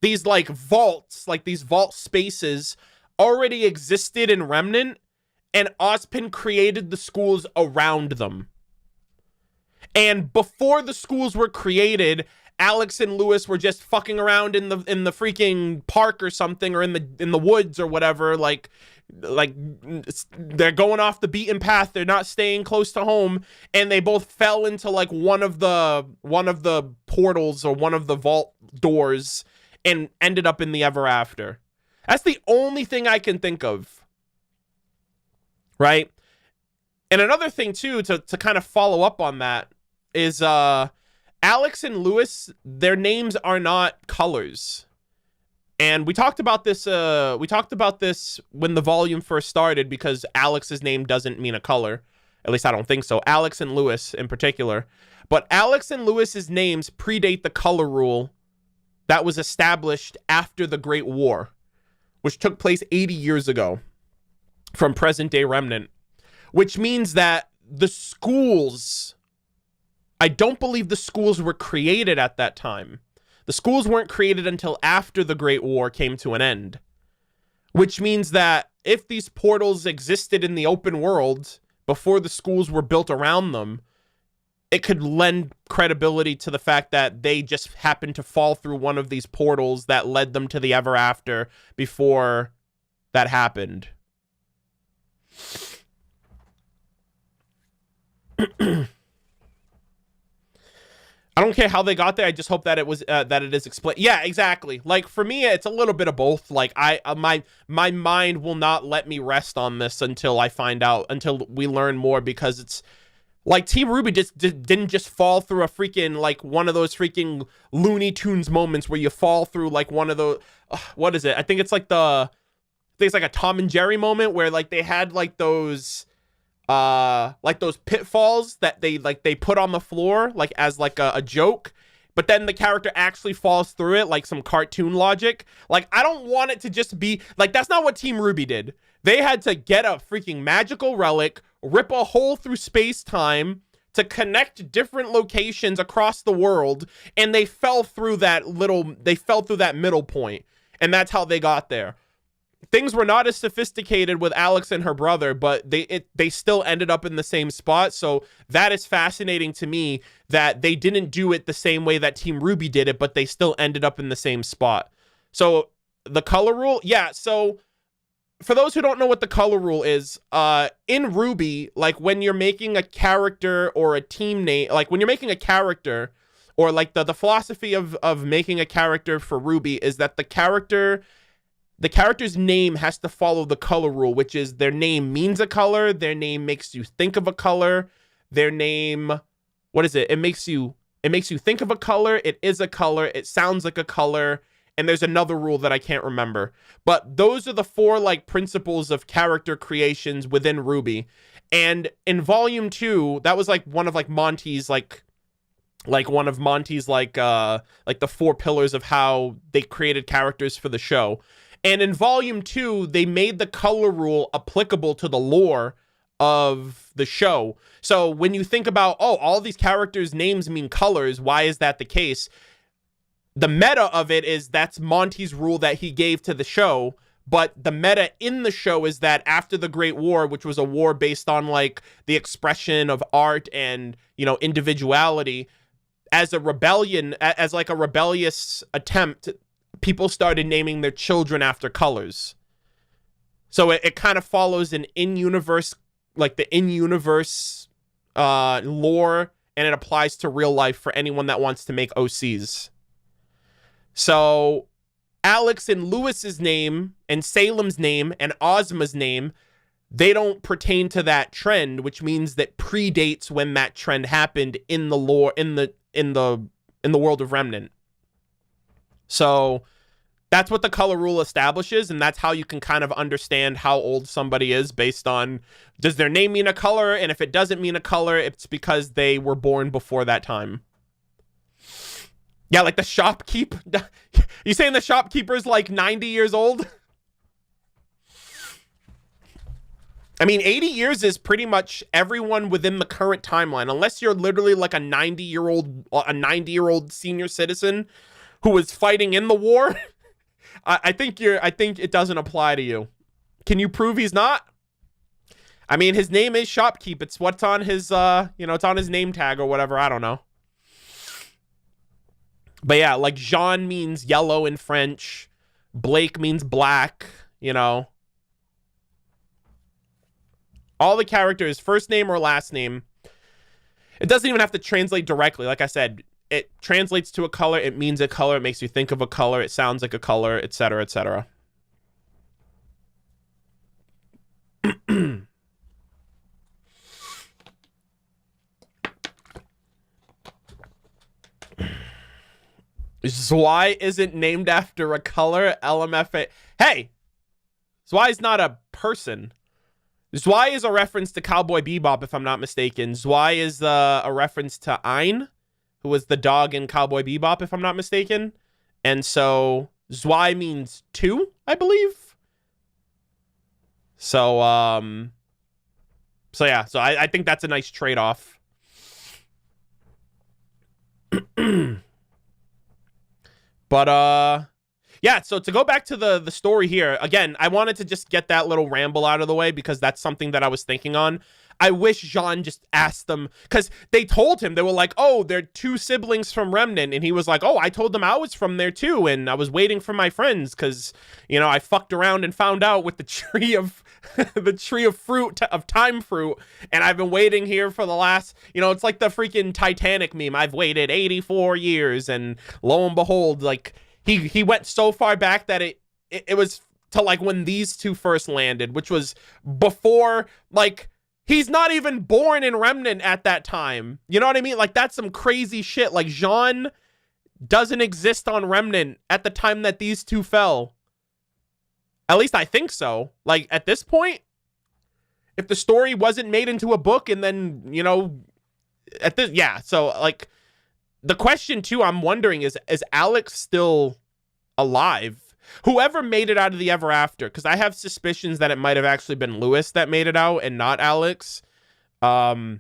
these like vaults, like these vault spaces already existed in Remnant, and Espen created the schools around them. And before the schools were created, Alex and Lewis were just fucking around in the freaking park or something, or in the woods or whatever, like they're going off the beaten path, they're not staying close to home, and they both fell into like one of the portals or one of the vault doors and ended up in the ever after. That's the only thing I can think of, right? And another thing too, to kind of follow up on that, is Alex and Lewis, their names are not colors. And we talked about this when the volume first started, because Alex's name doesn't mean a color. At least I don't think so. Alex and Lewis in particular. But Alex and Lewis's names predate the color rule that was established after the Great War, which took place 80 years ago from present-day Remnant. Which means that the schools, I don't believe the schools were created at that time. The schools weren't created until after the Great War came to an end. Which means that if these portals existed in the open world before the schools were built around them, it could lend credibility to the fact that they just happened to fall through one of these portals that led them to the ever after before that happened. I don't care how they got there. I just hope that it was that it is explained. Yeah, exactly. Like for me, it's a little bit of both. Like my mind will not let me rest on this until I find out, until we learn more, because it's like Team RWBY didn't just fall through a freaking, like one of those freaking Looney Tunes moments where you fall through like one of those, what is it? I think it's like a Tom and Jerry moment where like they had like those pitfalls that they put on the floor like as like a joke, but then the character actually falls through it, like some cartoon logic. Like I don't want it to just be like, that's not what Team RWBY did. They had to get a freaking magical relic, rip a hole through space-time to connect different locations across the world, and they fell through that middle point, and that's how they got there. Things were not as sophisticated with Alex and her brother, but they still ended up in the same spot. So that is fascinating to me, that they didn't do it the same way that Team RWBY did it, but they still ended up in the same spot. So the color rule, yeah. So for those who don't know what the color rule is, in RWBY, like when you're making a character or a team name, like when you're making a character, or like the philosophy of making a character for RWBY is that the character's name has to follow the color rule, which is their name means a color, their name makes you think of a color, their name, what is it? It makes you think of a color, it is a color, it sounds like a color, and there's another rule that I can't remember. But those are the four like principles of character creations within RWBY. And in volume 2, that was like one of like Monty's like the four pillars of how they created characters for the show. And in volume 2, they made the color rule applicable to the lore of the show. So when you think about, oh, all these characters' names mean colors, why is that the case? The meta of it is that's Monty's rule that he gave to the show, but the meta in the show is that after the Great War, which was a war based on like the expression of art and, you know, individuality, as a rebellion, as like a rebellious attempt, people started naming their children after colors. So it kind of follows an in-universe, like the in-universe lore, and it applies to real life for anyone that wants to make OCs. So Alex and Lewis's name and Salem's name and Ozma's name, they don't pertain to that trend, which means that predates when that trend happened in the lore, in the world of Remnant. So That's what the color rule establishes, and that's how you can kind of understand how old somebody is based on, does their name mean a color? And if it doesn't mean a color, it's because they were born before that time. Yeah, like the shopkeep. You saying the shopkeeper's like 90 years old? I mean, 80 years is pretty much everyone within the current timeline, unless you're literally like a 90-year-old senior citizen who was fighting in the war. I think it doesn't apply to you. Can you prove he's not? I mean, his name is Shopkeep. It's what's on his, it's on his name tag or whatever. I don't know. But yeah, like Jaune means yellow in French. Blake means black, All the characters, first name or last name. It doesn't even have to translate directly. Like I said, it translates to a color. It means a color. It makes you think of a color. It sounds like a color, etc., etc. Zwei isn't named after a color. LMFA. Hey, Zwei's not a person. Zwei is a reference to Cowboy Bebop, if I'm not mistaken. Zwei is a reference to Ein, who was the dog in Cowboy Bebop, if I'm not mistaken. And so Zwei means two, I believe. So, yeah. So I think that's a nice trade-off. But, yeah, so to go back to the story here, again, I wanted to just get that little ramble out of the way because that's something that I was thinking on. I wish Jaune just asked them, because they told him, they were like, oh, they're two siblings from Remnant, and he was like, oh, I told them I was from there too, and I was waiting for my friends, because, I fucked around and found out with the tree of, time fruit, and I've been waiting here for the last, it's like the freaking Titanic meme, I've waited 84 years, and lo and behold, like, he went so far back that it was to, like, when these two first landed, which was before, like, he's not even born in Remnant at that time. You know what I mean? Like, that's some crazy shit. Like, Jaune doesn't exist on Remnant at the time that these two fell. At least I think so. Like, at this point, if the story wasn't made into a book and then, yeah. So, like, the question, too, I'm wondering is Alex still alive? Whoever made it out of the Ever After, because I have suspicions that it might have actually been Lewis that made it out and not Alex. I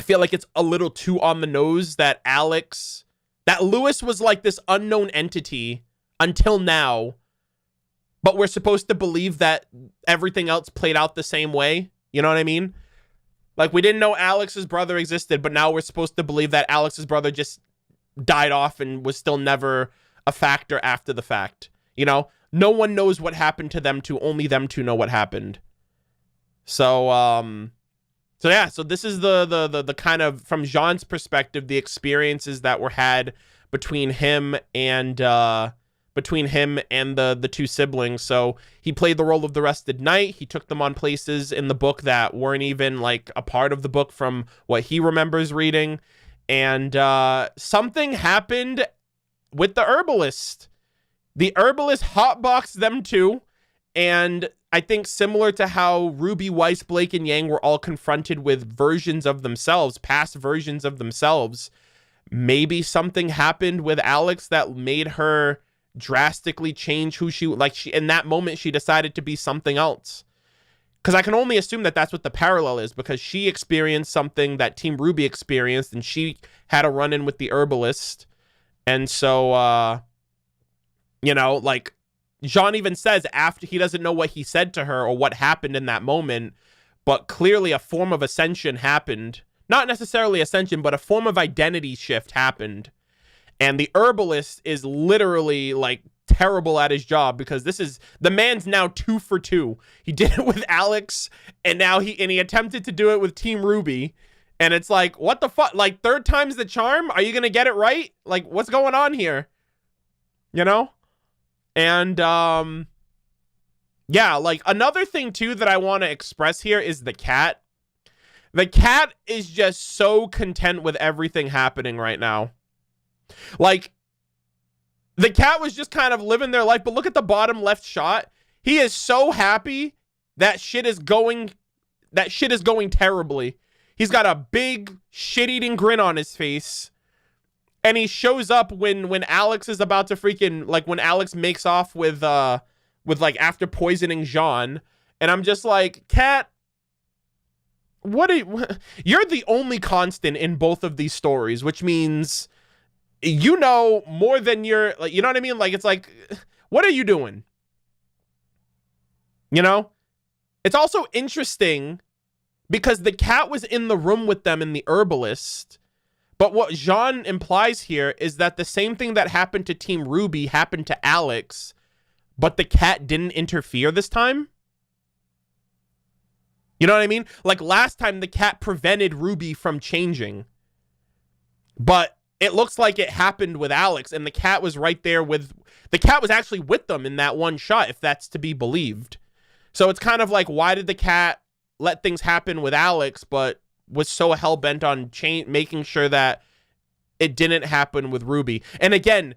feel like it's a little too on the nose that Lewis was like this unknown entity until now, but we're supposed to believe that everything else played out the same way. You know what I mean? Like, we didn't know Alex's brother existed, but now we're supposed to believe that Alex's brother just died off and was still never a factor after the fact. No one knows what happened to them two. Only them two know what happened. So yeah. So this is the kind of, from Jaune's perspective, the experiences that were had between him and the two siblings. So he played the role of the Rested Knight. He took them on places in the book that weren't even like a part of the book from what he remembers reading. And something happened with the herbalist. The herbalist hotboxed them too, and I think similar to how RWBY, Weiss, Blake, and Yang were all confronted with versions of themselves, past versions of themselves, maybe something happened with Alex that made her drastically change who in that moment, she decided to be something else. Because I can only assume that that's what the parallel is, because she experienced something that Team RWBY experienced, and she had a run-in with the herbalist, and so, like, Jaune even says after, he doesn't know what he said to her or what happened in that moment, but clearly a form of ascension happened. Not necessarily ascension, but a form of identity shift happened. And the herbalist is literally, like, terrible at his job, because the man's now 2 for 2. He did it with Alex, and now he attempted to do it with Team RWBY. And it's like, what the fuck? Like, third time's the charm? Are you going to get it right? Like, what's going on here? And, yeah, like, another thing, too, that I want to express here is the cat. The cat is just so content with everything happening right now. Like, The cat was just kind of living their life, but look at the bottom left shot. He is so happy that shit is going terribly. He's got a big shit-eating grin on his face. And he shows up when Alex is about to freaking, like, when Alex makes off with like, after poisoning Jaune. And I'm just like, cat, you're the only constant in both of these stories, which means you know more than you're, like, you know what I mean? Like, it's like, what are you doing? You know? It's also interesting because the cat was in the room with them in the herbalist. But what Jaune implies here is that the same thing that happened to Team RWBY happened to Alex, but the cat didn't interfere this time. You know what I mean? Like, last time the cat prevented RWBY from changing. But it looks like it happened with Alex, and the cat was right there with... The cat was actually with them in that one shot, if that's to be believed. So it's kind of like, why did the cat let things happen with Alex, but was so hell-bent on making sure that it didn't happen with RWBY? And again,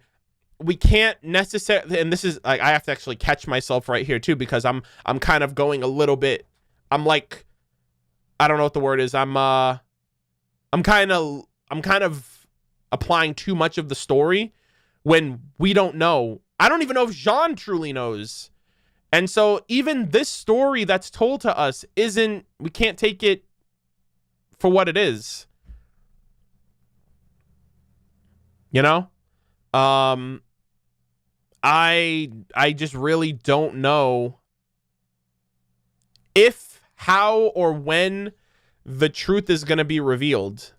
we can't necessarily... And this is... like, I have to actually catch myself right here, too, because I'm kind of going a little bit... I'm like... I don't know what the word is. I'm kind of applying too much of the story when we don't know. I don't even know if Jaune truly knows. And so even this story that's told to us isn't, we can't take it for what it is. You know? I just really don't know if, how, or when the truth is going to be revealed.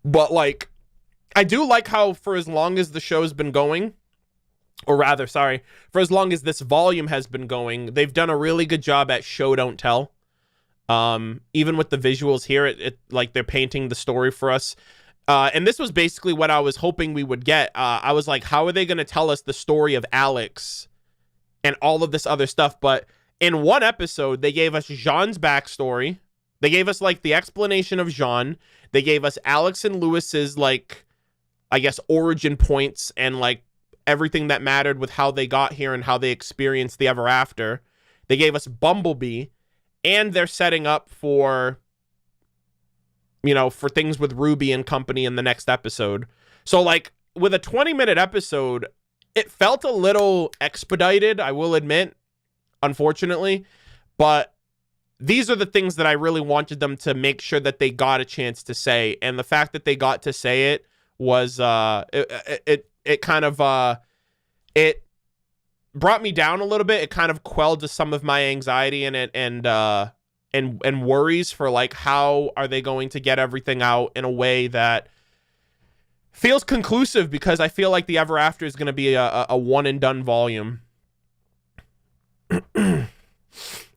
But, like, I do like how for as long as the show's been going, or rather, sorry, for as long as this volume has been going, they've done a really good job at show don't tell. Even with the visuals here, it like they're painting the story for us. And this was basically what I was hoping we would get. I was like, how are they going to tell us the story of Alex and all of this other stuff? But in one episode, they gave us Jaune's backstory. They gave us, like, the explanation of Jaune. They gave us Alex and Lewis's, like, I guess, origin points and, like, everything that mattered with how they got here and how they experienced the ever after. They gave us Bumblebee, and they're setting up for, you know, for things with RWBY and company in the next episode. So, like, with a 20-minute episode, it felt a little expedited, I will admit, unfortunately, but these are the things that I really wanted them to make sure that they got a chance to say, and the fact that they got to say it was it kind of it brought me down a little bit. It kind of quelled some of my anxiety in it and worries for, like, how are they going to get everything out in a way that feels conclusive, because I feel like the Ever After is going to be a one and done volume.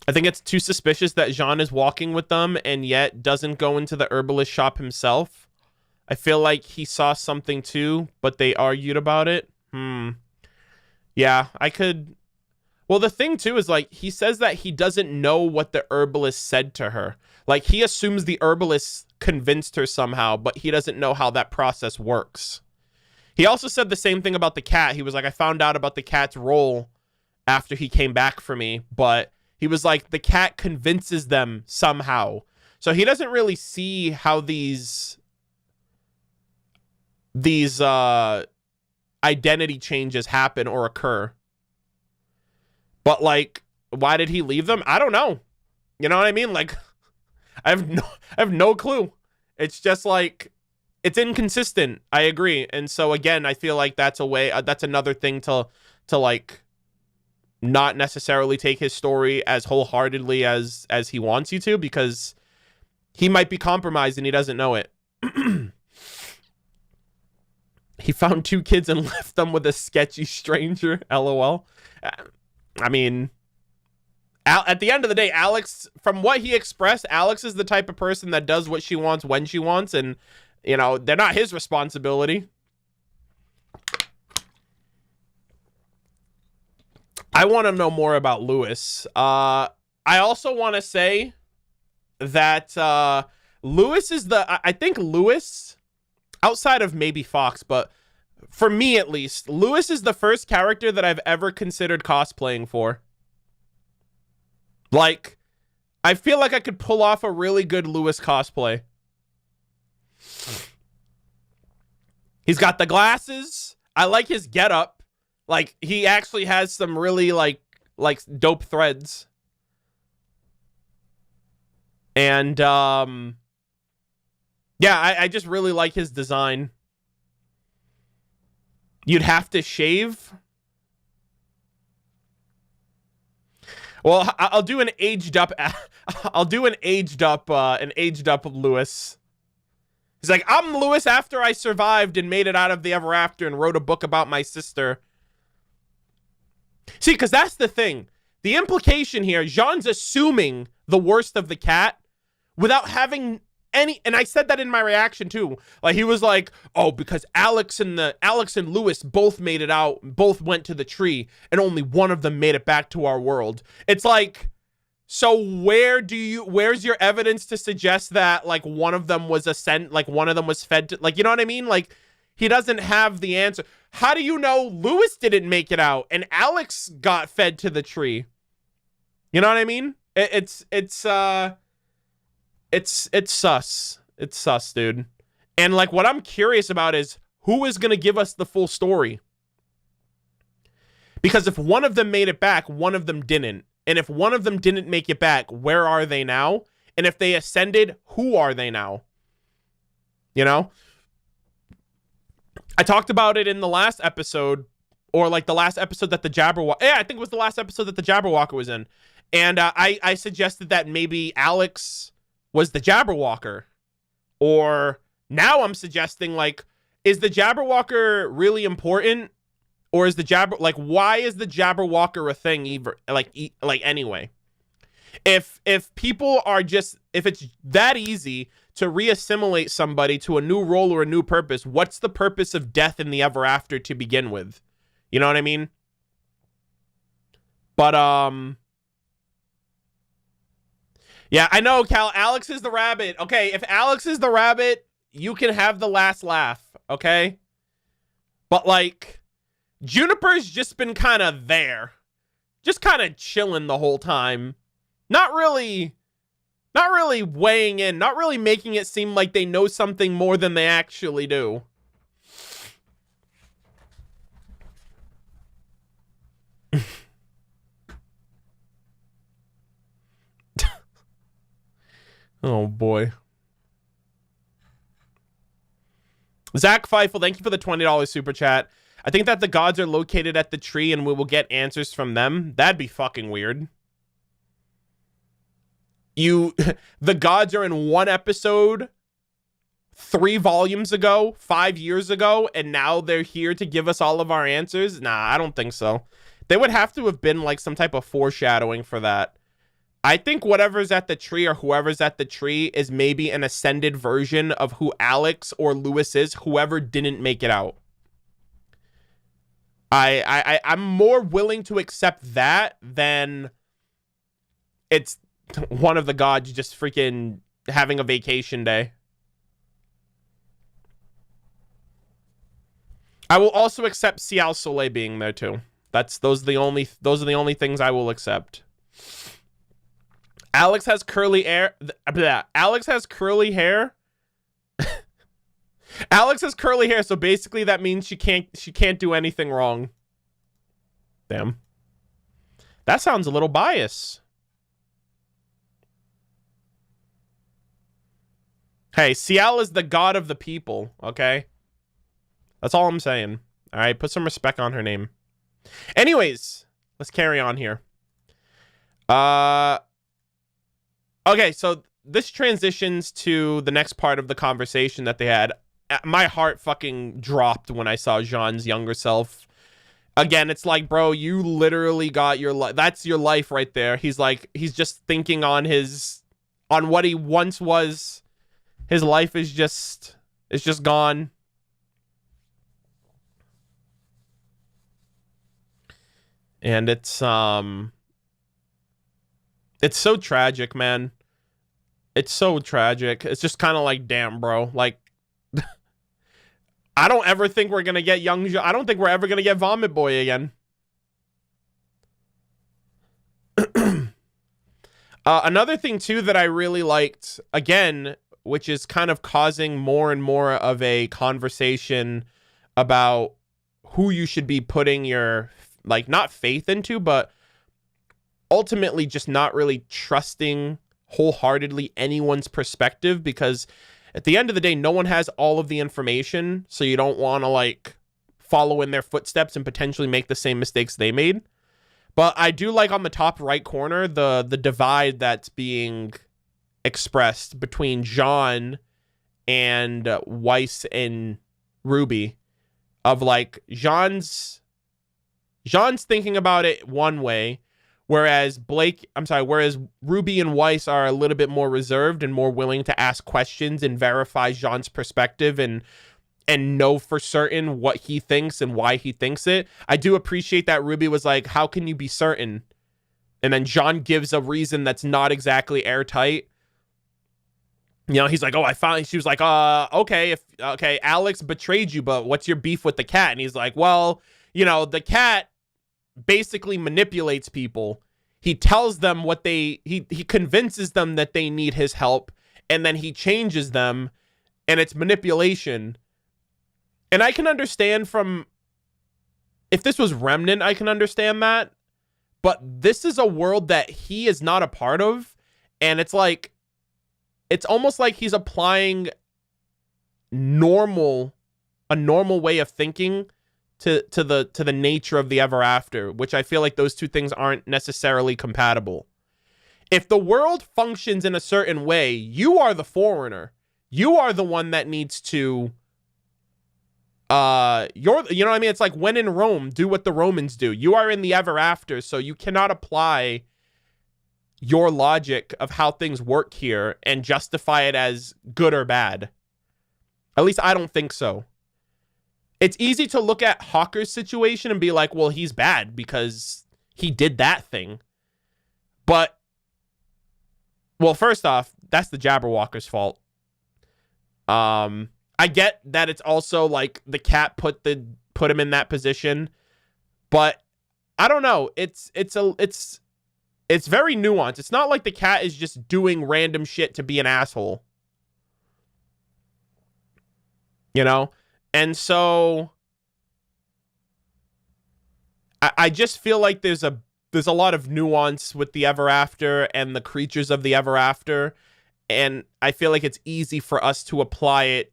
I think it's too suspicious that Jaune is walking with them and yet doesn't go into the herbalist shop himself. I feel like he saw something too, but they argued about it. Yeah, I could... Well, the thing too is, like, he says that he doesn't know what the herbalist said to her. Like, he assumes the herbalist convinced her somehow, but he doesn't know how that process works. He also said the same thing about the cat. He was like, I found out about the cat's role after he came back for me, but he was like, the cat convinces them somehow. So he doesn't really see how these identity changes happen or occur. But, like, why did he leave them? I don't know. You know what I mean? Like, I have no clue. It's just like, it's inconsistent. I agree. And so again, I feel like that's a way, that's another thing to like, not necessarily take his story as wholeheartedly as he wants you to, because he might be compromised and he doesn't know it. He found 2 kids and left them with a sketchy stranger. LOL. I mean, at the end of the day, Alex, from what he expressed, Alex is the type of person that does what she wants when she wants, and, you know, they're not his responsibility. I want to know more about Lewis. I also want to say that Lewis is I think Lewis, outside of maybe Fox, but for me at least, Lewis is the first character that I've ever considered cosplaying for. Like, I feel like I could pull off a really good Lewis cosplay. He's got the glasses. I like his getup. Like, he actually has some really, like dope threads. And, yeah, I just really like his design. You'd have to shave. Well, I'll do an aged up. I'll do an aged up Lewis. He's like, I'm Lewis after I survived and made it out of the ever after and wrote a book about my sister. See, because that's the thing. The implication here, Jaune's assuming the worst of the cat without having any, and I said that in my reaction too. Like, he was like, oh, because Alex and Lewis both made it out, both went to the tree, and only one of them made it back to our world. It's like, so where's your evidence to suggest that, like, one of them was one of them was fed to, like, you know what I mean? Like, he doesn't have the answer. How do you know Lewis didn't make it out and Alex got fed to the tree? You know what I mean? It's sus. It's sus, dude. And, like, what I'm curious about is who is going to give us the full story? Because if one of them made it back, one of them didn't. And if one of them didn't make it back, where are they now? And if they ascended, who are they now? You know? I talked about it in the last episode, or like the last episode that the Jabberwock... Yeah, I think it was the last episode that the Jabberwocker was in. And I suggested that maybe Alex was the Jabberwocker. Or now I'm suggesting, like, is the Jabberwocker really important? Or is the why is the Jabberwocker a thing anyway? If people are just, if it's that easy to re-assimilate somebody to a new role or a new purpose, what's the purpose of death in the ever after to begin with? You know what I mean? But, yeah, I know, Cal. Alex is the rabbit. Okay, if Alex is the rabbit, you can have the last laugh, okay? But, like, Juniper's just been kind of there. Just kind of chilling the whole time. Not really weighing in. Not really making it seem like they know something more than they actually do. Oh, boy. Zach Feifel, thank you for the $20 super chat. I think that the gods are located at the tree and we will get answers from them. That'd be fucking weird. The gods are in one episode 3 volumes ago, 5 years ago, and now they're here to give us all of our answers? Nah, I don't think so. They would have to have been like some type of foreshadowing for that. I think whatever's at the tree or whoever's at the tree is maybe an ascended version of who Alex or Lewis is, whoever didn't make it out. I'm more willing to accept that than it's one of the gods just freaking having a vacation day. I will also accept Ciel Soleil being there too. Those are the only things I will accept. Alex has curly hair. Alex has curly hair. Alex has curly hair, so basically that means she can't do anything wrong. Damn. That sounds a little biased. Hey, Ciel is the god of the people, okay? That's all I'm saying. All right, put some respect on her name. Anyways, let's carry on here. Okay, so this transitions to the next part of the conversation that they had. My heart fucking dropped when I saw Jaune's younger self. Again, it's like, bro, you literally got your life. That's your life right there. He's like, he's just thinking on what he once was. His life is just, it's just gone. And it's so tragic, man. It's so tragic. It's just kind of like, damn, bro. Like, I don't ever think we're going to get I don't think we're ever going to get Vomit Boy again. Another thing, too, that I really liked, again, which is kind of causing more and more of a conversation about who you should be putting your, like, not faith into, but ultimately just not really trusting wholeheartedly anyone's perspective, because at the end of the day, no one has all of the information, so you don't want to, like, follow in their footsteps and potentially make the same mistakes they made. But I do like on the top right corner, the divide that's being expressed between Jaune and Weiss and RWBY, of like Jaune's thinking about it one way, whereas RWBY and Weiss are a little bit more reserved and more willing to ask questions and verify Jaune's perspective and know for certain what he thinks and why he thinks it. I do appreciate that RWBY was like, how can you be certain? And then Jaune gives a reason that's not exactly airtight. You know, he's like, she was like, okay, Alex betrayed you, but what's your beef with the cat? And he's like, well, you know, the cat basically manipulates people. He tells them what he convinces them that they need his help, and then he changes them, and it's manipulation. And I can understand if this was Remnant, I can understand that. But this is a world that he is not a part of. And it's like, it's almost like he's applying a normal way of thinking to the nature of the Ever After, which I feel like those two things aren't necessarily compatible. If the world functions in a certain way, you are the foreigner. You are the one that needs to you know what I mean? It's like, when in Rome, do what the Romans do. You are in the Ever After, so you cannot apply your logic of how things work here and justify it as good or bad. At least I don't think so. It's easy to look at Hawker's situation and be like, well, he's bad because he did that thing. But, well, first off, that's the Jabberwocker's fault. I get that it's also like the cat put him in that position, but I don't know. It's very nuanced. It's not like the cat is just doing random shit to be an asshole. You know? And so I just feel like there's a lot of nuance with the Ever After and the creatures of the Ever After, and I feel like it's easy for us to apply it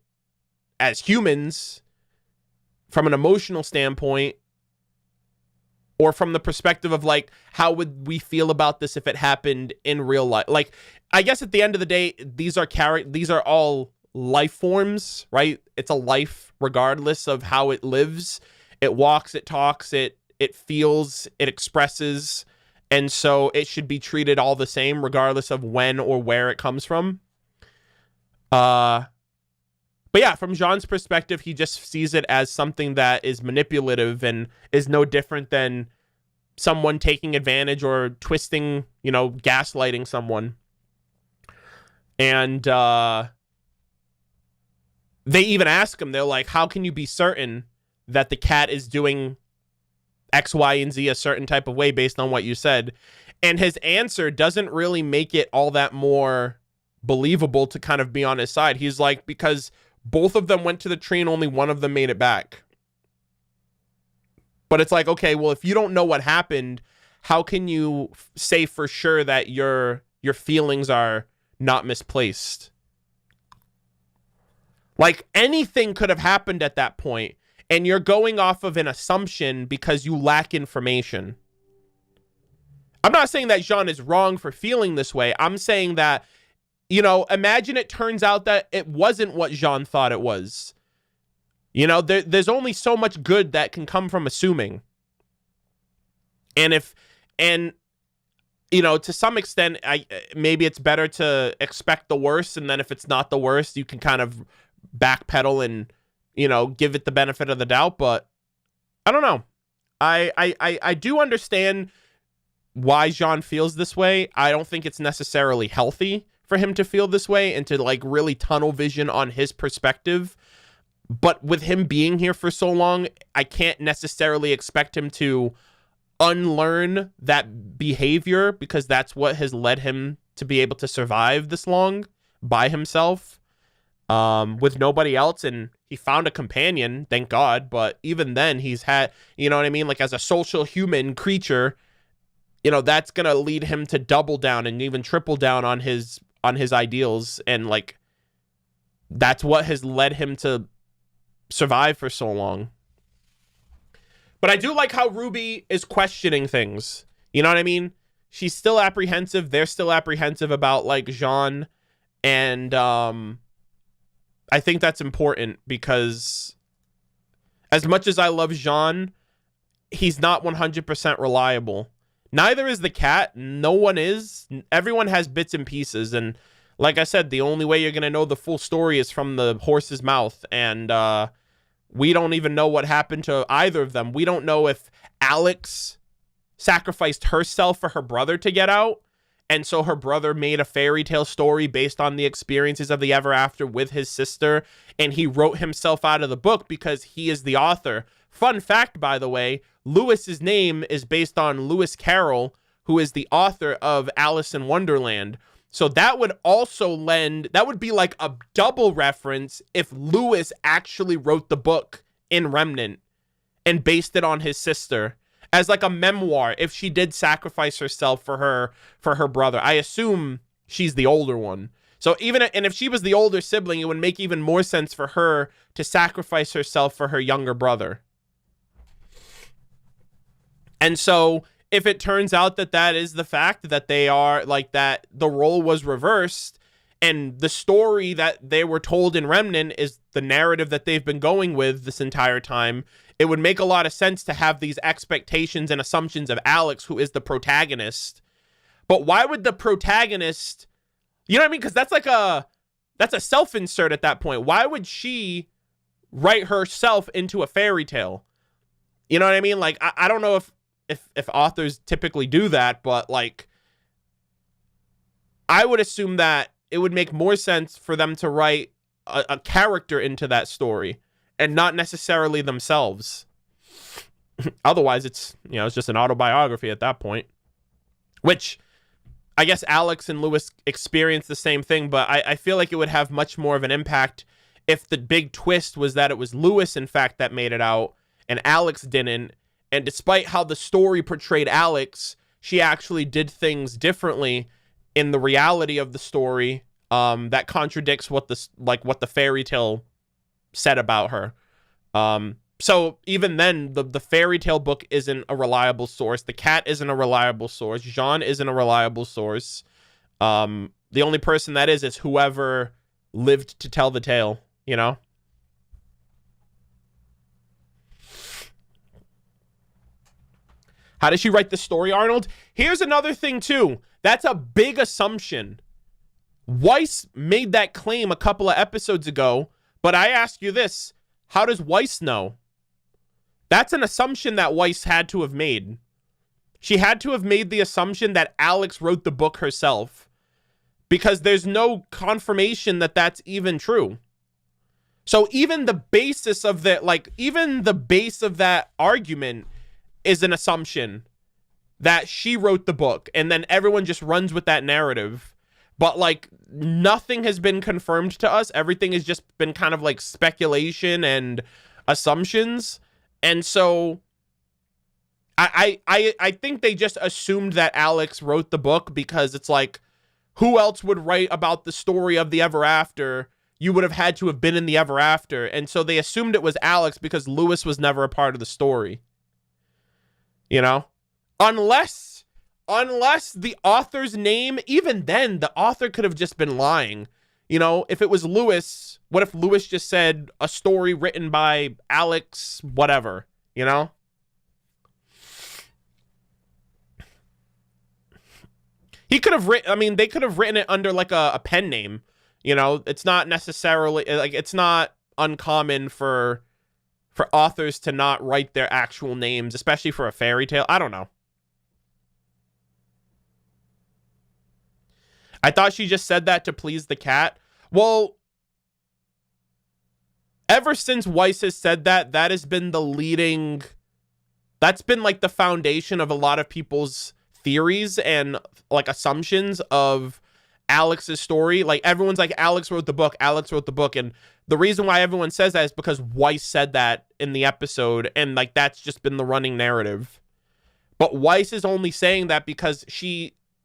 as humans from an emotional standpoint, or from the perspective of like, how would we feel about this if it happened in real life? Like, I guess at the end of the day, these are all life forms, right? It's a life regardless of how it lives. It walks, it talks, it feels, it expresses, and so it should be treated all the same regardless of when or where it comes from. But yeah, from Jaune's perspective, he just sees it as something that is manipulative and is no different than someone taking advantage or twisting, you know, gaslighting someone. And they even ask him, they're like, how can you be certain that the cat is doing X, Y, and Z a certain type of way based on what you said? And his answer doesn't really make it all that more believable to kind of be on his side. He's like, because both of them went to the tree and only one of them made it back. But it's like, okay, well, if you don't know what happened, how can you say for sure that your feelings are not misplaced? Like, anything could have happened at that point, and you're going off of an assumption because you lack information. I'm not saying that Jaune is wrong for feeling this way. I'm saying that, you know, imagine it turns out that it wasn't what Jaune thought it was. You know, there's only so much good that can come from assuming. And you know, to some extent, maybe it's better to expect the worst, and then if it's not the worst, you can kind of backpedal and, you know, give it the benefit of the doubt. But I don't know. I do understand why Jaune feels this way. I don't think it's necessarily healthy for him to feel this way and to like really tunnel vision on his perspective. But with him being here for so long, I can't necessarily expect him to unlearn that behavior, because that's what has led him to be able to survive this long by himself, with nobody else. And he found a companion, thank God. But even then, he's had, you know what I mean? Like, as a social human creature, you know, that's going to lead him to double down and even triple down on his ideals. And like, that's what has led him to survive for so long. But I do like how RWBY is questioning things. You know what I mean? She's still apprehensive. They're still apprehensive about, like, Jaune. And I think that's important, because as much as I love Jaune, he's not 100% reliable. Neither is the cat. No one is. Everyone has bits and pieces. And like I said, the only way you're going to know the full story is from the horse's mouth. And we don't even know what happened to either of them. We don't know if Alex sacrificed herself for her brother to get out, and so her brother made a fairy tale story based on the experiences of the ever after with his sister, and he wrote himself out of the book because he is the author. Fun fact, by the way, Lewis's name is based on Lewis Carroll, who is the author of Alice in Wonderland. So that would also that would be like a double reference if Lewis actually wrote the book in Remnant and based it on his sister as like a memoir, if she did sacrifice herself for her brother. I assume she's the older one. So and if she was the older sibling, it would make even more sense for her to sacrifice herself for her younger brother. And so if it turns out that that is the fact, that they are like that, the role was reversed, and the story that they were told in Remnant is the narrative that they've been going with this entire time, it would make a lot of sense to have these expectations and assumptions of Alex, who is the protagonist. But why would the protagonist, you know what I mean? Because that's a self-insert at that point. Why would she write herself into a fairy tale? You know what I mean? Like, I don't know if authors typically do that, but like, I would assume that it would make more sense for them to write a character into that story and not necessarily themselves. Otherwise, it's just an autobiography at that point, which I guess Alex and Lewis experienced the same thing, but I feel like it would have much more of an impact if the big twist was that it was Lewis, in fact, that made it out and Alex didn't. And despite how the story portrayed Alex, she actually did things differently in the reality of the story, that contradicts what the fairy tale said about her. So even then, the fairy tale book isn't a reliable source. The cat isn't a reliable source. Jaune isn't a reliable source. The only person that is whoever lived to tell the tale, you know? How did she write the story, Arnold? Here's another thing, too. That's a big assumption. Weiss made that claim a couple of episodes ago, but I ask you this. How does Weiss know? That's an assumption that Weiss had to have made. She had to have made the assumption that Alex wrote the book herself, because there's no confirmation that that's even true. So even the basis of the base of that argument is an assumption that she wrote the book, and then everyone just runs with that narrative. But like, nothing has been confirmed to us. Everything has just been kind of like speculation and assumptions. And so I think they just assumed that Alex wrote the book, because it's like, who else would write about the story of the Ever After? You would have had to have been in the Ever After. And so they assumed it was Alex because Lewis was never a part of the story. You know? Unless the author's name, even then, the author could have just been lying. You know, if it was Lewis, what if Lewis just said a story written by Alex, whatever, you know? He could have written, they could have written it under like a pen name. You know, it's not necessarily, like, it's not uncommon for authors to not write their actual names, especially for a fairy tale. I don't know. I thought she just said that to please the cat. Well, ever since Weiss has said that, that has been the leading, that's been like the foundation of a lot of people's theories and like assumptions of Alex's story. Like everyone's like, Alex wrote the book, Alex wrote the book. And the reason why everyone says that is because Weiss said that in the episode, and like that's just been the running narrative. But Weiss is only saying that because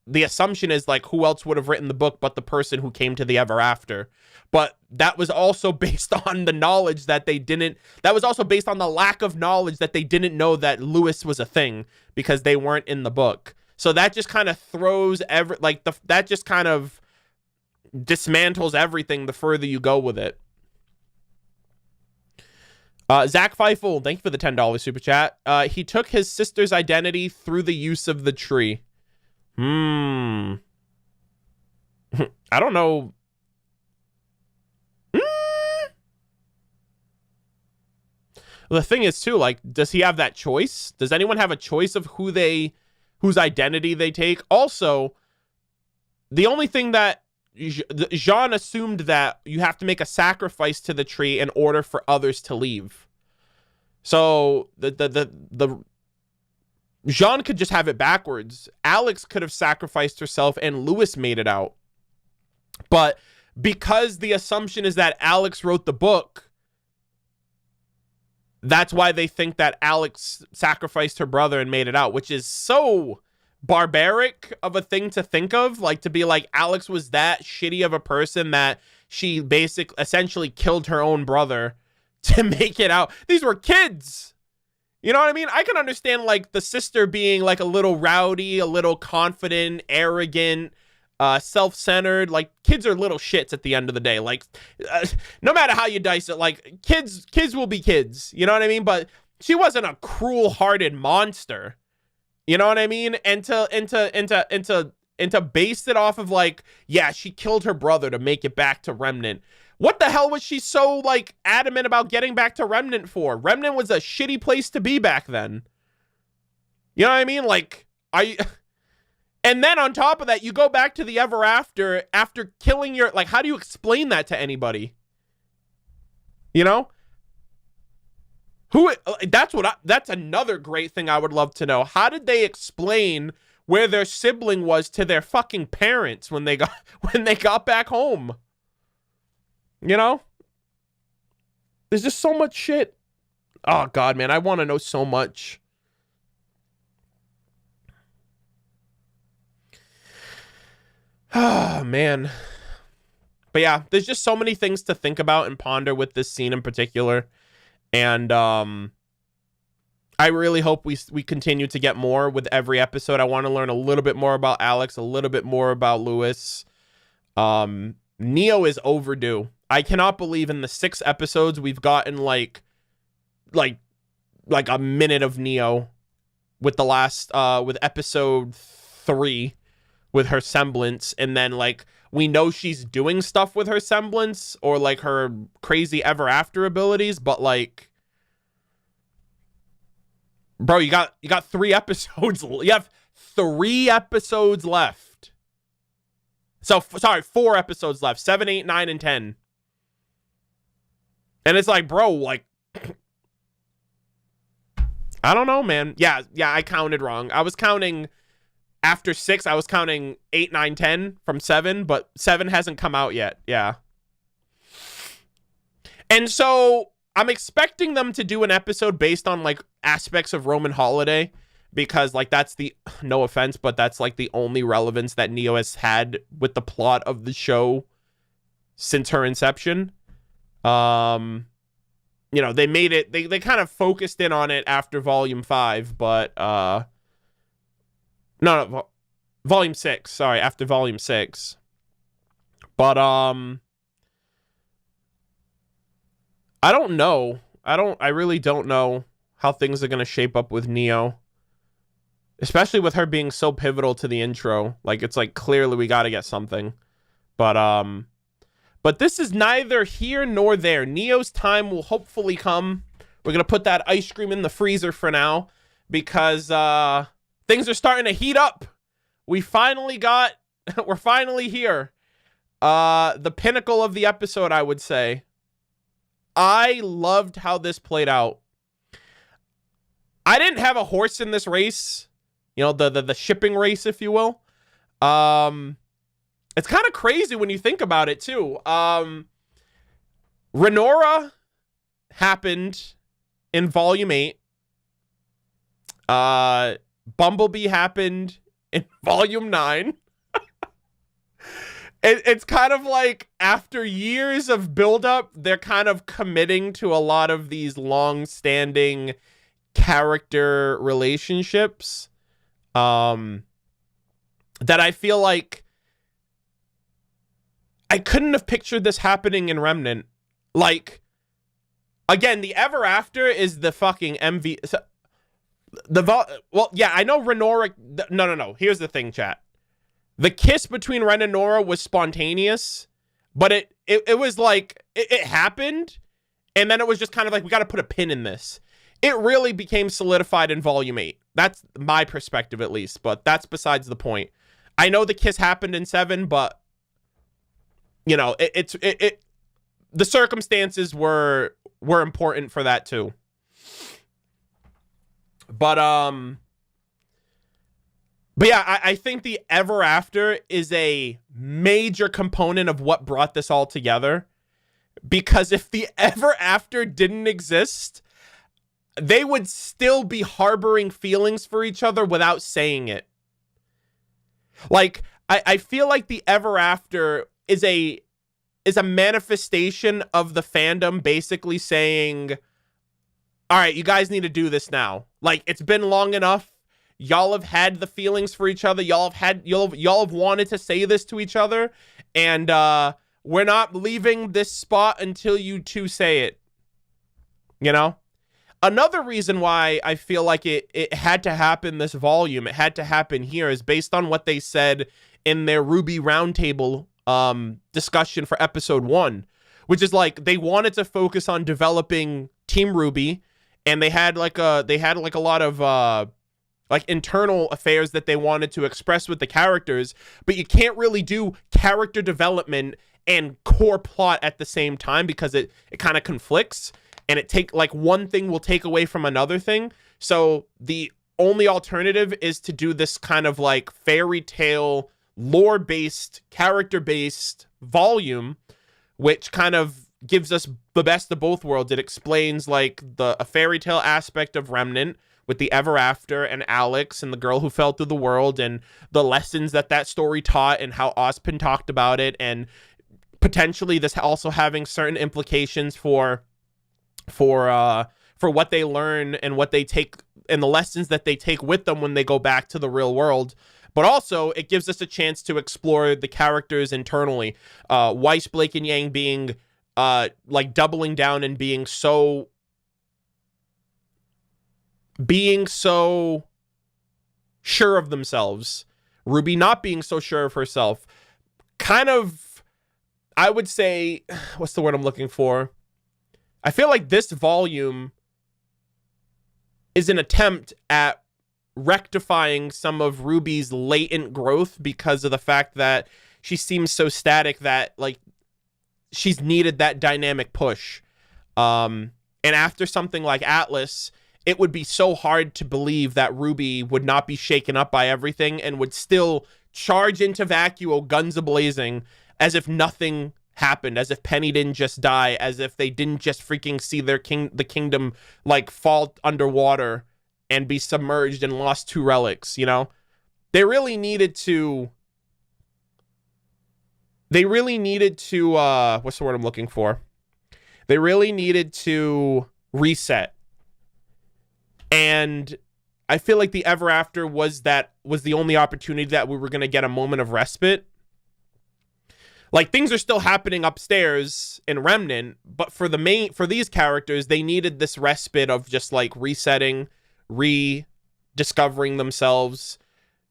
the assumption is like, who else would have written the book but the person who came to the ever after? But that was also based on the knowledge that they didn't, that was also based on the lack of knowledge that they didn't know that Lewis was a thing because they weren't in the book. So that just kind of throws that just kind of dismantles everything the further you go with it. Zach Feifel, thank you for the $10 super chat. He took his sister's identity through the use of the tree. I don't know. The thing is too, like, does he have that choice? Does anyone have a choice of whose identity they take? Also, the only thing that Jean assumed that you have to make a sacrifice to the tree in order for others to leave. So the Jean could just have it backwards. Alex could have sacrificed herself and Lewis made it out. But because the assumption is that Alex wrote the book, that's why they think that Alex sacrificed her brother and made it out, which is so barbaric of a thing to think of. Like, to be like, Alex was that shitty of a person that she essentially killed her own brother to make it out. These were kids. You know what I mean? I can understand, like, the sister being, like, a little rowdy, a little confident, arrogant, self-centered. Like, kids are little shits at the end of the day. Like, no matter how you dice it, like, kids will be kids. You know what I mean? But she wasn't a cruel-hearted monster. You know what I mean? And to base it off of, like, yeah, she killed her brother to make it back to Remnant. What the hell was she so, like, adamant about getting back to Remnant for? Remnant was a shitty place to be back then. You know what I mean? Like, and then on top of that, you go back to the ever after killing your, like, how do you explain that to anybody? You know? That's another great thing I would love to know. How did they explain where their sibling was to their fucking parents when they got back home? You know? There's just so much shit. Oh, God, man. I want to know so much. Ah, man. But yeah, there's just so many things to think about and ponder with this scene in particular. And I really hope we continue to get more with every episode. I want to learn a little bit more about Alex, a little bit more about Lewis. Neo is overdue. I cannot believe in the 6 episodes we've gotten like a minute of Neo with the last with episode 3 with her semblance, and then like we know she's doing stuff with her semblance or like her crazy ever after abilities, but like, bro, you got 3 episodes. You have 3 episodes left. So sorry, 4 episodes left. 7, 8, 9, and 10. And it's like, bro, like, I don't know, man. Yeah, I counted wrong. I was counting after 6, I was counting 8, 9, 10 from 7, but 7 hasn't come out yet. Yeah. And so I'm expecting them to do an episode based on like aspects of Roman Holiday, because like that's the, no offense, but that's like the only relevance that Neo has had with the plot of the show since her inception. You know, they made it, they kind of focused in on it after volume 5, but no, volume 6, sorry, after volume 6. But I don't know. I really don't know how things are going to shape up with Neo, especially with her being so pivotal to the intro. Like, it's like, clearly we got to get something. But this is neither here nor there. Neo's time will hopefully come. We're going to put that ice cream in the freezer for now, because things are starting to heat up. We're finally here. The pinnacle of the episode, I would say. I loved how this played out. I didn't have a horse in this race, you know, the shipping race, if you will. It's kind of crazy when you think about it too. Renora happened in Volume 8. Bumblebee happened in Volume 9. It's kind of like after years of buildup, they're kind of committing to a lot of these long-standing character relationships that I feel like I couldn't have pictured this happening in Remnant. Like, again, the Ever After is the fucking well, yeah, I know Renora. No. Here's the thing, chat. The kiss between Ren and Nora was spontaneous, but it was like, it happened, and then it was just kind of like, we got to put a pin in this. It really became solidified in Volume 8. That's my perspective, at least, but that's besides the point. I know the kiss happened in 7, but, you know, the circumstances were important for that, too. But yeah, I think the Ever After is a major component of what brought this all together. Because if the Ever After didn't exist, they would still be harboring feelings for each other without saying it. Like, I feel like the Ever After is a manifestation of the fandom basically saying, all right, you guys need to do this now. Like, it's been long enough. Y'all have had the feelings for each other. Y'all have wanted to say this to each other. And we're not leaving this spot until you two say it. You know? Another reason why I feel like it had to happen this volume, it had to happen here, is based on what they said in their RWBY roundtable discussion for episode 1, which is like they wanted to focus on developing Team RWBY, and they had like a lot of like internal affairs that they wanted to express with the characters, but you can't really do character development and core plot at the same time because it kind of conflicts, and one thing will take away from another thing. So the only alternative is to do this kind of like fairy tale, lore-based, character-based volume, which kind of gives us the best of both worlds. It explains like a fairy tale aspect of Remnant with the Ever After and Alex and the girl who fell through the world and the lessons that story taught and how Espen talked about it, and potentially this also having certain implications for what they learn and what they take and the lessons that they take with them when they go back to the real world. But also, it gives us a chance to explore the characters internally. Weiss, Blake, and Yang being like doubling down and being so sure of themselves. RWBY not being so sure of herself. Kind of, I would say, what's the word I'm looking for? I feel like this volume is an attempt at rectifying some of RWBY's latent growth because of the fact that she seems so static that like she's needed that dynamic push. And after something like Atlas, it would be so hard to believe that RWBY would not be shaken up by everything and would still charge into Vacuo guns a-blazing as if nothing happened, as if Penny didn't just die, as if they didn't just freaking see the kingdom like fall underwater and be submerged and lost 2 relics, you know? They really needed to what's the word I'm looking for? They really needed to reset. And I feel like the Ever After was the only opportunity that we were going to get a moment of respite. Like, things are still happening upstairs in Remnant, but for these characters, they needed this respite of just like resetting, rediscovering themselves.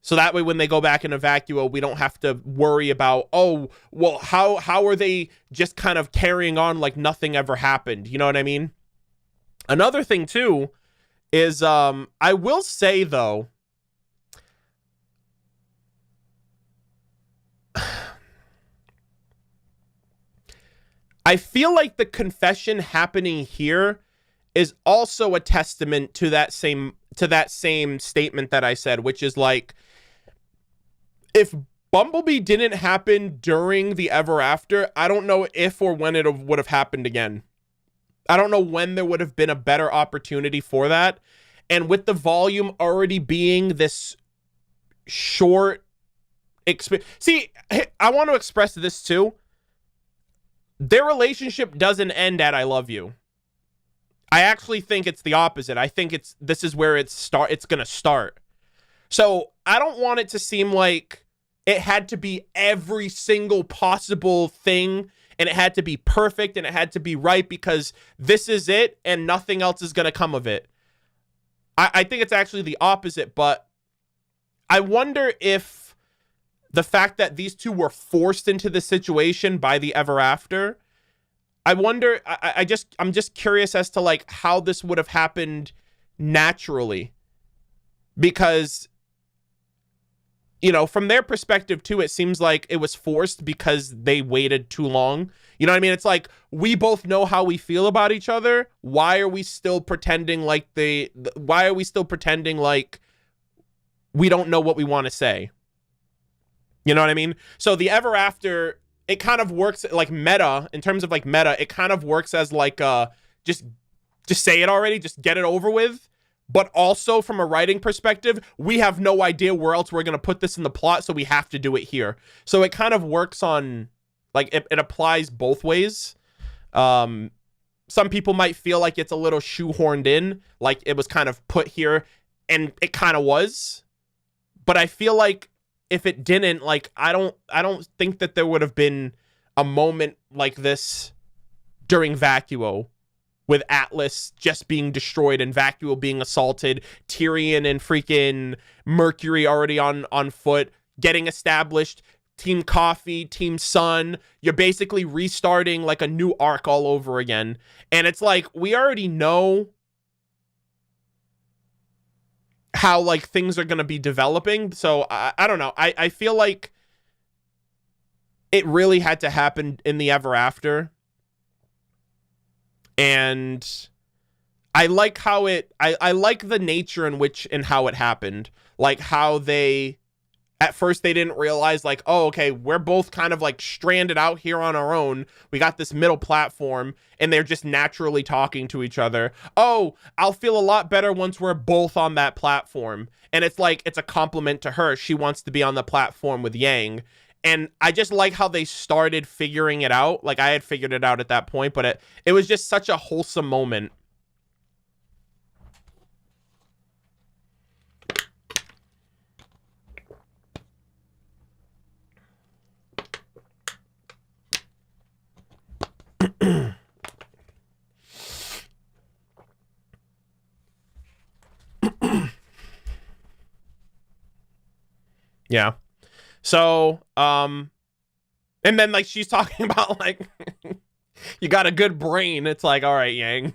So that way when they go back into Vacuo, we don't have to worry about, oh, well, how are they just kind of carrying on like nothing ever happened? You know what I mean? Another thing too is I will say though, I feel like the confession happening here is also a testament to that same statement that I said, which is like, if Bumblebee didn't happen during the Ever After, I don't know if or when it would have happened again. I don't know when there would have been a better opportunity for that. And with the volume already being this short see, I want to express this too. Their relationship doesn't end at I love you. I actually think it's the opposite. I think this is where it's going to start. So I don't want it to seem like it had to be every single possible thing, and it had to be perfect, and it had to be right, because this is it and nothing else is going to come of it. I think it's actually the opposite, but I wonder if the fact that these two were forced into the situation by the Ever After, I wonder, I'm just curious as to like how this would have happened naturally, because, you know, from their perspective too, it seems like it was forced because they waited too long. You know what I mean? It's like, we both know how we feel about each other. Why are we still pretending like why are we still pretending like we don't know what we want to say? You know what I mean? So the Ever After, it kind of works like meta, in terms of like meta, it kind of works as like, just say it already, just get it over with. But also from a writing perspective, we have no idea where else we're going to put this in the plot, so we have to do it here. So it kind of works on, like, it applies both ways. Some people might feel like it's a little shoehorned in, like it was kind of put here, and it kind of was. But I feel like if it didn't, like, I don't think that there would have been a moment like this during Vacuo, with Atlas just being destroyed and Vacuo being assaulted, Tyrion and freaking Mercury already on foot, getting established, Team Coffee, Team Sun. You're basically restarting like a new arc all over again. And it's like, we already know how like things are going to be developing. So I don't know. I feel like it really had to happen in the Ever After. And I like how I like the nature in which and how it happened. Like how at first they didn't realize like, oh, okay, we're both kind of like stranded out here on our own. We got this middle platform, and they're just naturally talking to each other. Oh, I'll feel a lot better once we're both on that platform. And it's like, it's a compliment to her. She wants to be on the platform with Yang. And I just like how they started figuring it out. Like, I had figured it out at that point, but it was just such a wholesome moment. Yeah. So, and then like she's talking about like, you got a good brain. It's like, all right, Yang.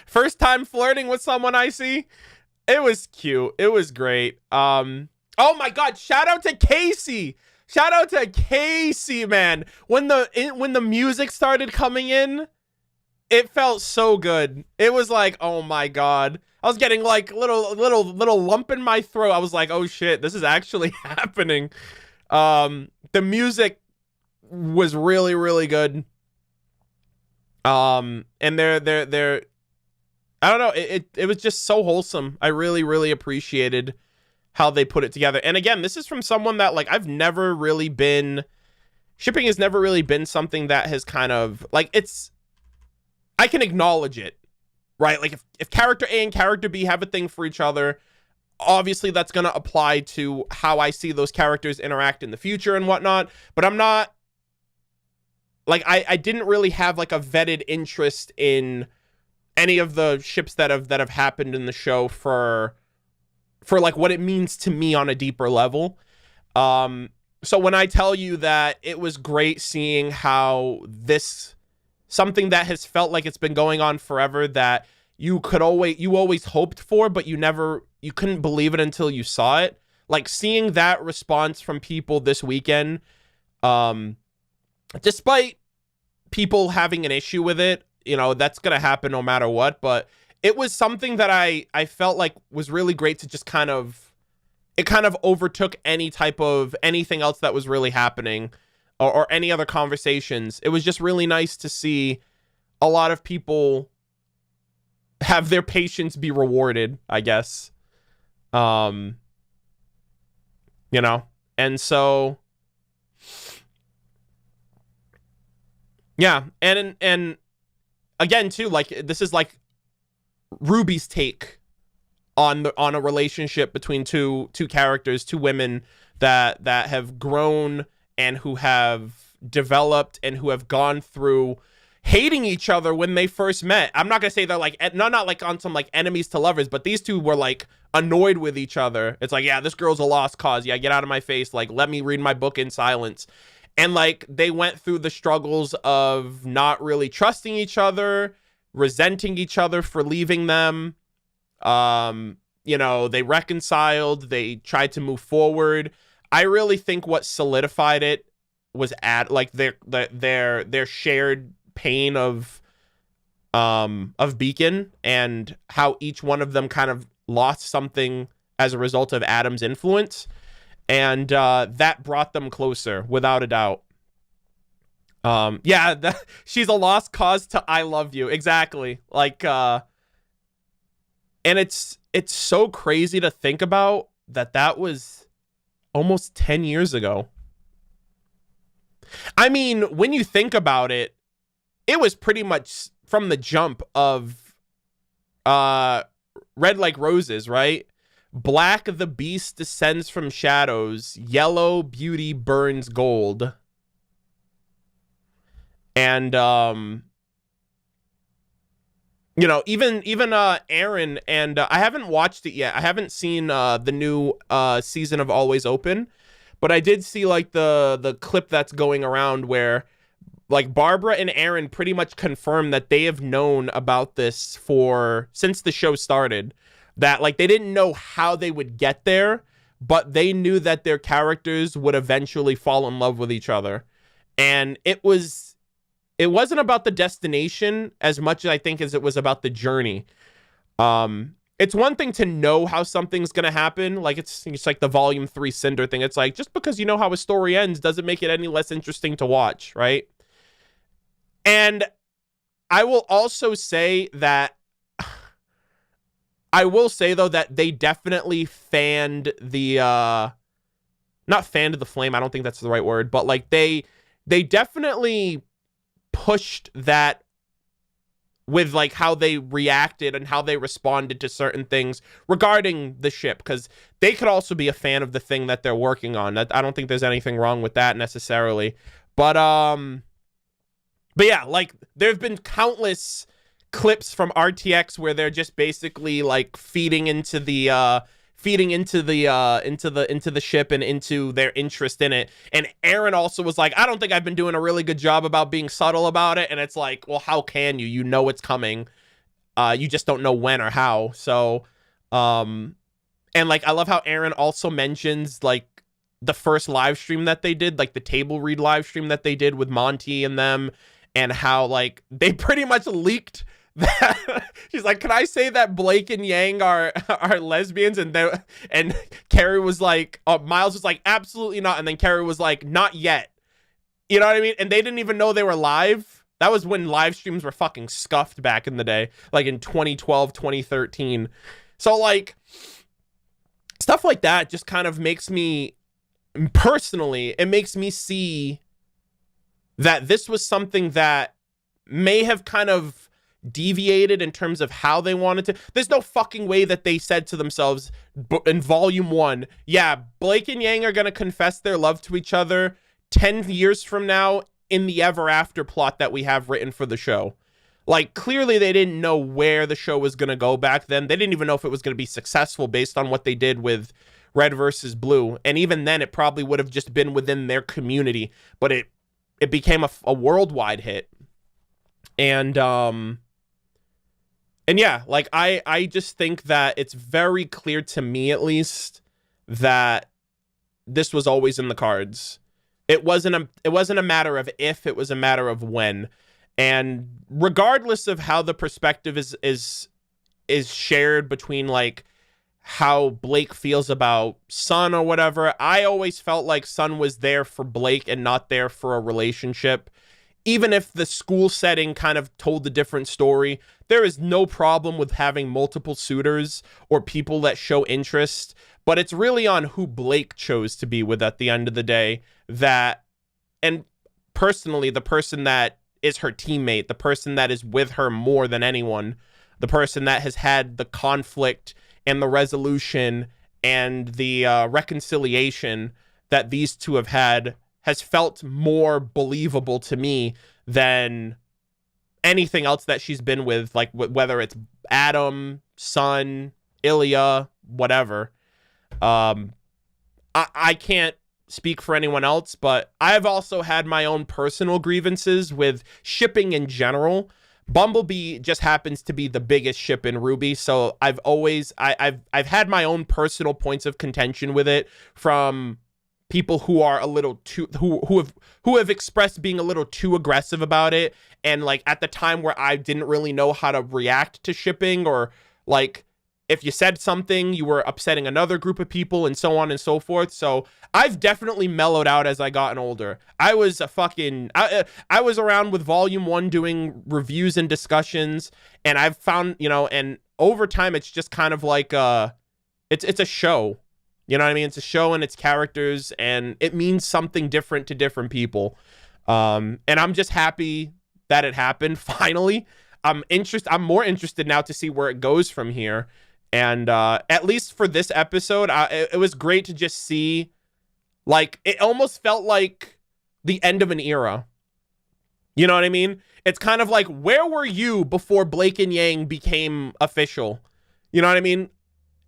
First time flirting with someone I see. It was cute. It was great. Oh my God. Shout out to Casey. Shout out to Casey, man. When the music started coming in, it felt so good. It was like, oh my God. I was getting like little lump in my throat. I was like, oh shit, this is actually happening. The music was really, really good. And they're I don't know, it was just so wholesome. I really, really appreciated how they put it together. And again, this is from someone that like shipping has never really been something that has kind of like, I can acknowledge it. Right? Like if character A and character B have a thing for each other, obviously that's going to apply to how I see those characters interact in the future and whatnot. But I'm not like, I didn't really have like a vetted interest in any of the ships that have happened in the show for like what it means to me on a deeper level. So when I tell you that it was great seeing how something that has felt like it's been going on forever, that you always hoped for, but you couldn't believe it until you saw it. Like seeing that response from people this weekend, despite people having an issue with it, you know, that's going to happen no matter what. But it was something that I felt like was really great to just kind of, it kind of overtook any type of anything else that was really happening, or any other conversations. It was just really nice to see a lot of people have their patience be rewarded, I guess. You know, and so, yeah. And again, too, like, this is like RWBY's take on a relationship between two characters, two women that have grown and who have developed and who have gone through hating each other when they first met. I'm not gonna say they're like, not like on some like enemies to lovers, but these two were like annoyed with each other. It's like, yeah, this girl's a lost cause. Yeah, get out of my face. Like, let me read my book in silence. And like, they went through the struggles of not really trusting each other, resenting each other for leaving them. You know, they reconciled, they tried to move forward. I really think what solidified it was like their shared pain of Beacon, and how each one of them kind of lost something as a result of Adam's influence, and that brought them closer without a doubt. Yeah, she's a lost cause to I love you, exactly. Like, and it's so crazy to think about that was almost 10 years ago. I mean, when you think about it, it was pretty much from the jump of Red Like Roses, right? Black, the beast descends from shadows. Yellow, beauty burns gold. And you know, even Aaron, and I haven't watched it yet. I haven't seen the new season of Always Open, but I did see like the clip that's going around where like Barbara and Aaron pretty much confirmed that they have known about this since the show started. That like they didn't know how they would get there, but they knew that their characters would eventually fall in love with each other. And it wasn't about the destination as much as I think as it was about the journey. It's one thing to know how something's going to happen. Like it's like the Volume 3 Cinder thing. It's like, just because you know how a story ends doesn't make it any less interesting to watch, right? And I will also say that, that they definitely fanned the, not fanned the flame, I don't think that's the right word, but like they definitely pushed that with like how they reacted and how they responded to certain things regarding the ship, because they could also be a fan of the thing that they're working on. I don't think there's anything wrong with that necessarily, but yeah, like there've been countless clips from RTX where they're just basically like feeding into the ship and into their interest in it. And Aaron also was like, I don't think I've been doing a really good job about being subtle about it. And it's like, well, how can you? You know it's coming. You just don't know when or how. So, and like, I love how Aaron also mentions like the first live stream that they did, like the table read live stream that they did with Monty and them, and how like they pretty much leaked that. She's like, can I say that Blake and Yang are lesbians? And Carrie was like, Miles was like, absolutely not. And then Carrie was like, not yet. You know what I mean? And they didn't even know they were live. That was when live streams were fucking scuffed back in the day, like in 2012, 2013. So like stuff like that just kind of makes me personally, it makes me see that this was something that may have kind of deviated in terms of how they wanted to. There's no fucking way that they said to themselves in Volume 1, yeah, Blake and Yang are going to confess their love to each other 10 years from now in the Ever After plot that we have written for the show. Like, clearly they didn't know where the show was going to go back then. They didn't even know if it was going to be successful based on what they did with Red versus Blue. And even then, it probably would have just been within their community. But it became a worldwide hit. And yeah, like, I just think that it's very clear to me, at least, that this was always in the cards. it wasn't a matter of if, it was a matter of when. And regardless of how the perspective is shared between like how Blake feels about Sun or whatever, I always felt like Sun was there for Blake and not there for a relationship. Even if the school setting kind of told the different story, there is no problem with having multiple suitors or people that show interest, but it's really on who Blake chose to be with at the end of the day. That, and personally, the person that is her teammate, the person that is with her more than anyone, the person that has had the conflict and the resolution and the reconciliation that these two have had, has felt more believable to me than anything else that she's been with, like whether it's Adam, Sun, Ilya, whatever. I can't speak for anyone else, but I've also had my own personal grievances with shipping in general. Bumblebee just happens to be the biggest ship in RWBY, so I've had my own personal points of contention with it from people who are a little too who have expressed being a little too aggressive about it, and like at the time where I didn't really know how to react to shipping, or like if you said something you were upsetting another group of people and so on and so forth. So I've definitely mellowed out as I gotten older. I was I was around with Volume 1 doing reviews and discussions, and I've found, and over time it's just kind of like it's a show. You know what I mean? It's a show and it's characters, and it means something different to different people. And I'm just happy that it happened finally. I'm more interested now to see where it goes from here. And at least for this episode, it was great to just see, like, it almost felt like the end of an era. You know what I mean? It's kind of like, where were you before Blake and Yang became official? You know what I mean?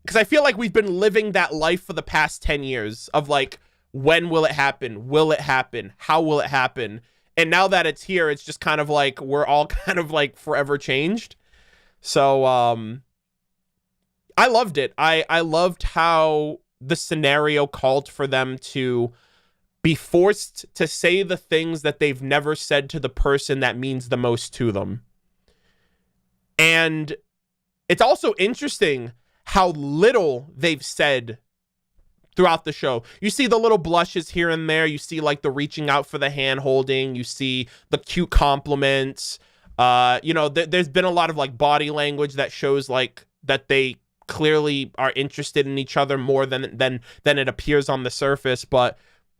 Because I feel like we've been living that life for the past 10 years of like, when will it happen? Will it happen? How will it happen? And now that it's here, it's just kind of like, we're all kind of like forever changed. So, I loved it. I loved how the scenario called for them to be forced to say the things that they've never said to the person that means the most to them. And it's also interesting how little they've said throughout the show. You see the little blushes here and there. You see like the reaching out for the hand holding. You see the cute compliments. There's been a lot of like body language that shows like that they clearly are interested in each other more than it appears on the surface. But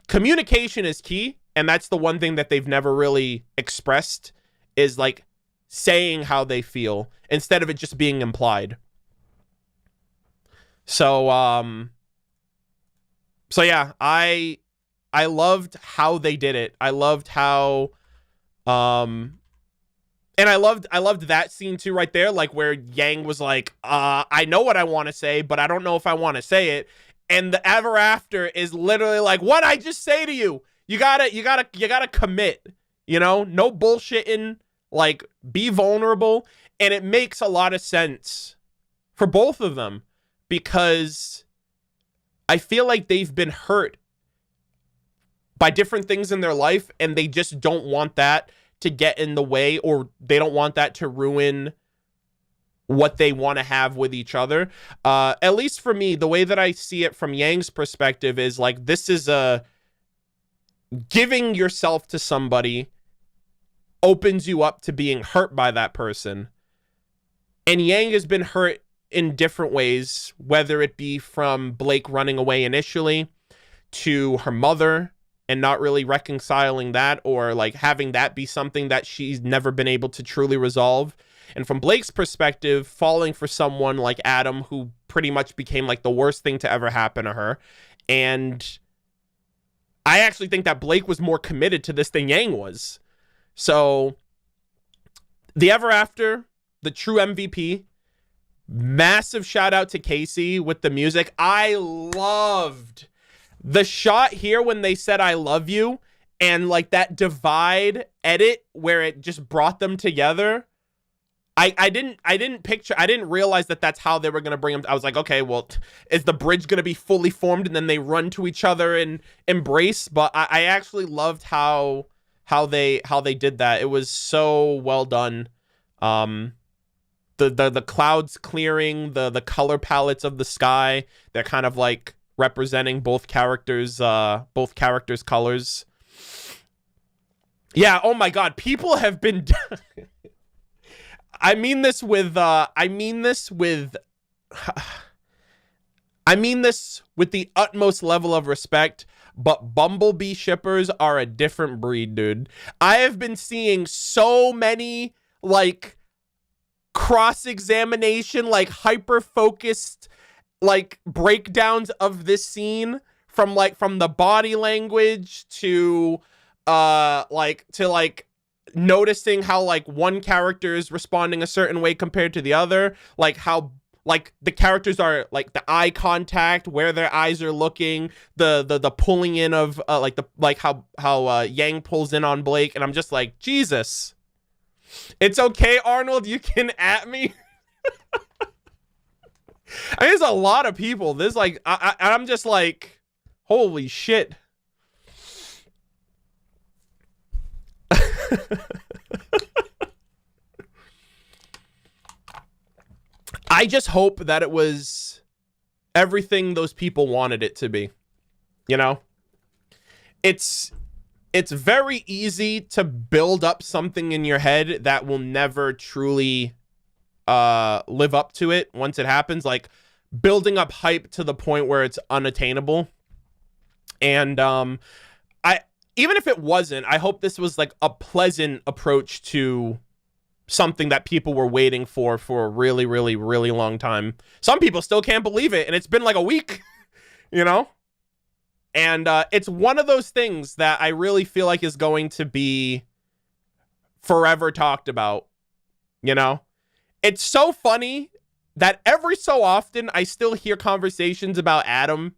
communication is key, and that's the one thing that they've never really expressed, is like saying how they feel instead of it just being implied. So yeah, I loved how they did it. I loved how and I loved that scene too right there, like where Yang was like, I know what I want to say, but I don't know if I want to say it. And the ever after is literally like, what I just say to you? You gotta commit, no bullshitting, like be vulnerable. And it makes a lot of sense for both of them, because I feel like they've been hurt by different things in their life, and they just don't want that to get in the way, or they don't want that to ruin what they want to have with each other. At least for me, the way that I see it from Yang's perspective is like, this is giving yourself to somebody opens you up to being hurt by that person. And Yang has been hurt in different ways, whether it be from Blake running away initially, to her mother and not really reconciling that, or like having that be something that she's never been able to truly resolve. And from Blake's perspective, falling for someone like Adam, who pretty much became like the worst thing to ever happen to her. And I actually think that Blake was more committed to this than Yang was. So the ever after, the true MVP. Massive shout out to Casey with the music. I loved the shot here when they said I love you, and like that divide edit where it just brought them together. I didn't realize that that's how they were gonna bring them. I was like, okay, well, is the bridge gonna be fully formed and then they run to each other and embrace? But I actually loved how they did that. It was so well done. The clouds clearing, the color palettes of the sky, they're kind of like representing both characters' colors. Yeah, oh my god, people have been I mean this with the utmost level of respect, but Bumblebee shippers are a different breed, dude. I have been seeing so many like cross-examination, like hyper-focused like breakdowns of this scene from the body language to noticing how like one character is responding a certain way compared to the other, like how like the characters are like the eye contact, where their eyes are looking, the pulling in of how Yang pulls in on Blake, and I'm just like, Jesus. It's okay, Arnold, you can at me. I mean, there's a lot of people. There's like I'm just like, holy shit. I just hope that it was everything those people wanted it to be. You know? It's very easy to build up something in your head that will never truly live up to it once it happens, like building up hype to the point where it's unattainable. And even if it wasn't, I hope this was like a pleasant approach to something that people were waiting for a really, really, really long time. Some people still can't believe it, and it's been like a week, you know? And it's one of those things that I really feel like is going to be forever talked about, you know? It's so funny that every so often I still hear conversations about Adam,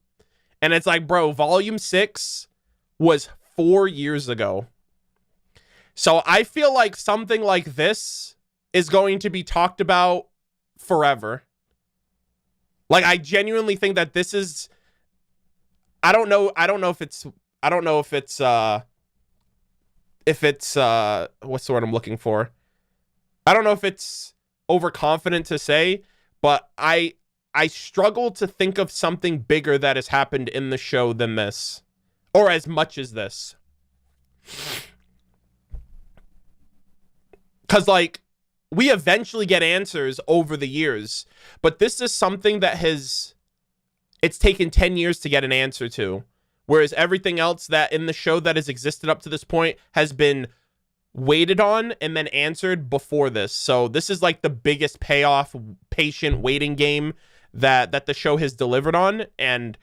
and it's like, bro, Volume 6 was 4 years ago. So I feel like something like this is going to be talked about forever. Like, I genuinely think that this is... I don't know if it's what's the word I'm looking for? I don't know if it's overconfident to say, but I struggle to think of something bigger that has happened in the show than this, or as much as this. Because, like, we eventually get answers over the years, but this is something that it's taken 10 years to get an answer to, whereas everything else that in the show that has existed up to this point has been waited on and then answered before this. So this is like the biggest payoff, patient waiting game that the show has delivered on, and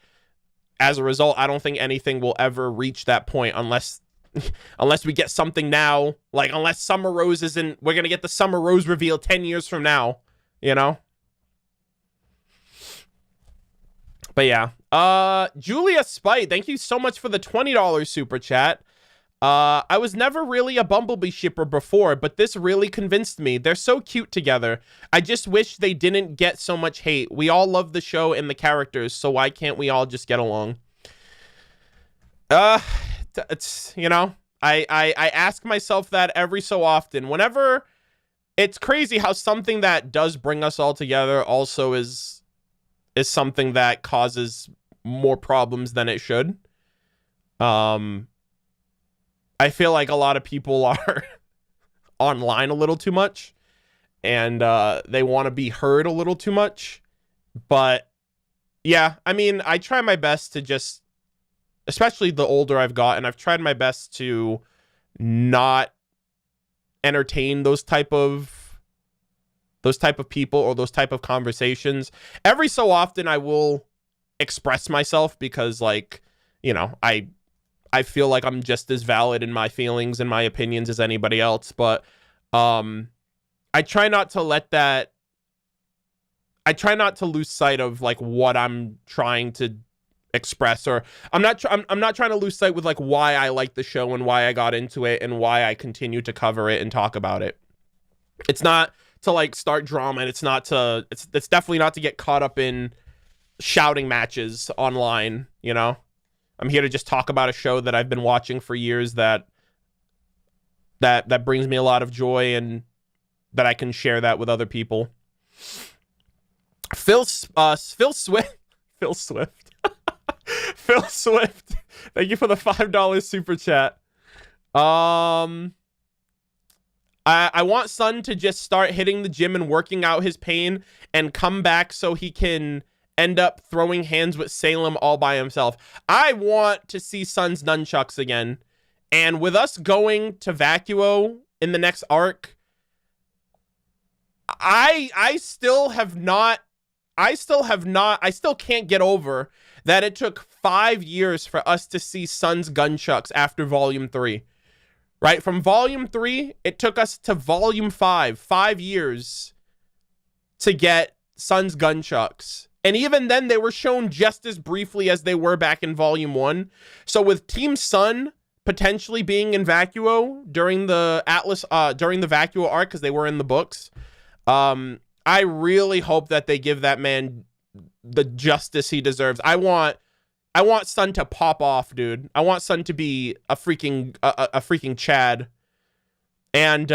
as a result, I don't think anything will ever reach that point unless we get something now, like unless Summer Rose we're gonna get the Summer Rose reveal 10 years from now, you know? But yeah, Julia Spite, thank you so much for the $20 super chat. I was never really a Bumblebee shipper before, but this really convinced me. They're so cute together. I just wish they didn't get so much hate. We all love the show and the characters, so why can't we all just get along? It's, you know, I ask myself that every so often. Whenever, it's crazy how something that does bring us all together also is something that causes more problems than it should. I feel like a lot of people are online a little too much, and they want to be heard a little too much. But yeah, I mean, I try my best to just, especially the older I've gotten, I've tried my best to not entertain those type of people or those type of conversations. Every so often I will express myself because, like, you know, I feel like I'm just as valid in my feelings and my opinions as anybody else, but I try not to lose sight of like what I'm trying to express, or I'm not trying to lose sight with like why I like the show and why I got into it and why I continue to cover it and talk about it. It's not to like start drama, and it's definitely not to get caught up in shouting matches online, you know? I'm here to just talk about a show that I've been watching for years that brings me a lot of joy, and that I can share that with other people. Phil Swift. Phil Swift. Phil Swift. Thank you for the $5 super chat. I want Sun to just start hitting the gym and working out his pain and come back so he can end up throwing hands with Salem all by himself. I want to see Sun's nunchucks again. And with us going to Vacuo in the next arc, I still can't get over that it took 5 years for us to see Sun's gunchucks after Volume 3. Right? From Volume 3, it took us to Volume 5, 5 years to get Sun's gunchucks. And even then, they were shown just as briefly as they were back in Volume 1. So with Team Sun potentially being in Vacuo during the Vacuo arc, because they were in the books, I really hope that they give that man the justice he deserves. I want Sun to pop off, dude. I want Sun to be a freaking Chad. And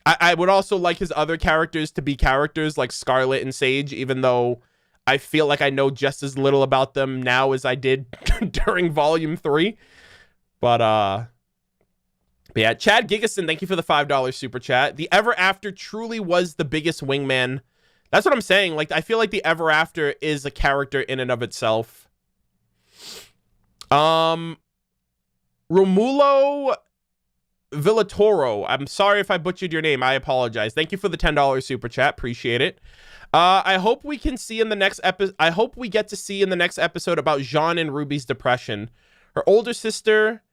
I would also like his other characters to be characters like Scarlet and Sage, even though I feel like I know just as little about them now as I did during Volume 3. But yeah, Chad Gigason, thank you for the $5 super chat. The Ever After truly was the biggest wingman. That's what I'm saying. Like, I feel like the Ever After is a character in and of itself. Romulo Villatoro. I'm sorry if I butchered your name. I apologize. Thank you for the $10 super chat. Appreciate it. I hope we can see in the next episode. I hope we get to see in the next episode about Jaune and RWBY's depression. Her older sister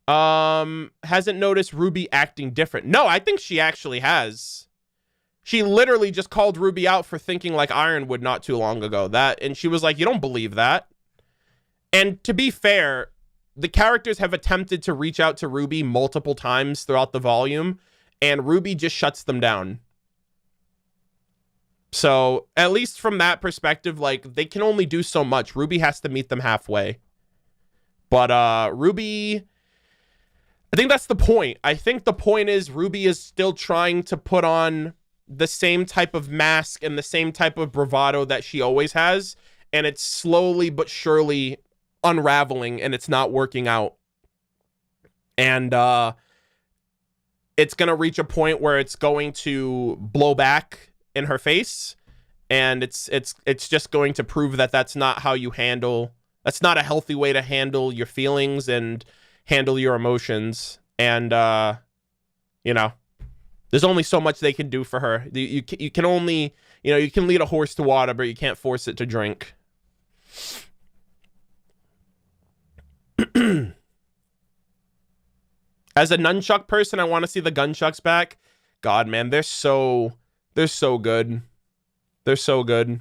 hasn't noticed RWBY acting different. No, I think she actually has. She literally just called RWBY out for thinking like Ironwood not too long ago. And she was like, you don't believe that. And to be fair, the characters have attempted to reach out to RWBY multiple times throughout the volume, and RWBY just shuts them down. So at least from that perspective, like, they can only do so much. RWBY has to meet them halfway. But RWBY, I think that's the point. I think the point is RWBY is still trying to put on the same type of mask and the same type of bravado that she always has, and it's slowly but surely unraveling, and it's not working out. And it's gonna reach a point where it's going to blow back in her face, and it's just going to prove that that's not how you handle. That's not a healthy way to handle your feelings and handle your emotions. And you know, there's only so much they can do for her. You can only, you know, you can lead a horse to water, but you can't force it to drink. As a nunchuck person, I want to see the gunchucks back. God, man, they're so good. They're so good.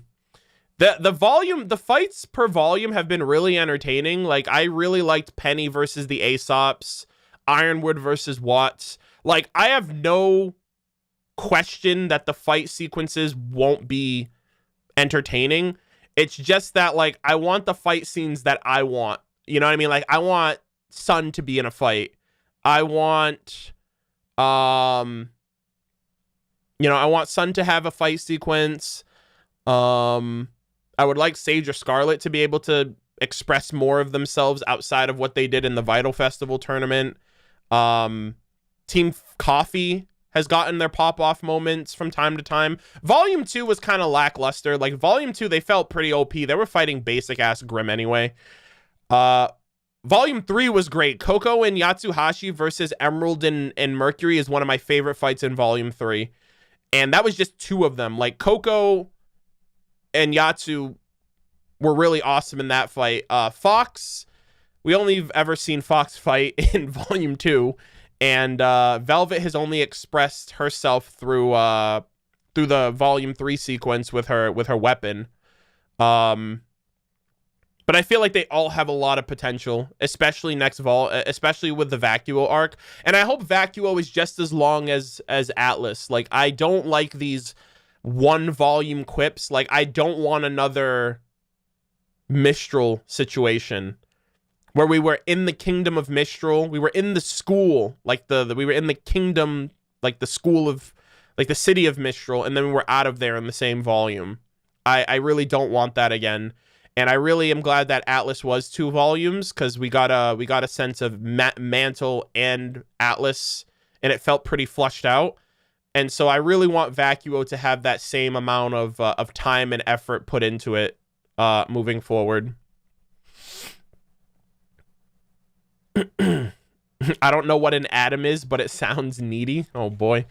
The fights per volume have been really entertaining. Like, I really liked Penny versus the Aesops, Ironwood versus Watts. Like, I have no question that the fight sequences won't be entertaining. It's just that, like, I want the fight scenes that I want. You know what I mean? Like, I want Sun to be in a fight. I want, you know, I want Sun to have a fight sequence. I would like Sage or Scarlet to be able to express more of themselves outside of what they did in the Vital Festival tournament. Team Coffee has gotten their pop-off moments from time to time. Volume 2 was kind of lackluster. Like, Volume 2, they felt pretty OP. They were fighting basic-ass Grim anyway. Volume 3 was great. Coco and Yatsuhashi versus Emerald and Mercury is one of my favorite fights in Volume 3. And that was just two of them. Like, Coco and Yatsu were really awesome in that fight. Fox, we only have ever seen Fox fight in Volume 2. And Velvet has only expressed herself through the Volume 3 sequence with her weapon. But I feel like they all have a lot of potential, especially next vol, especially with the Vacuo arc. And I hope Vacuo is just as long as Atlas. Like, I don't like these one volume quips. Like, I don't want another Mistral situation where we were in the kingdom of Mistral. We were in the school, like we were in the kingdom, like the school of, like the city of Mistral, and then we were out of there in the same volume. I really don't want that again. And I really am glad that Atlas was 2 volumes, because we got a sense of Mantle and Atlas, and it felt pretty flushed out. And so I really want Vacuo to have that same amount of time and effort put into it moving forward. I don't know what an atom is, but it sounds needy. Oh boy.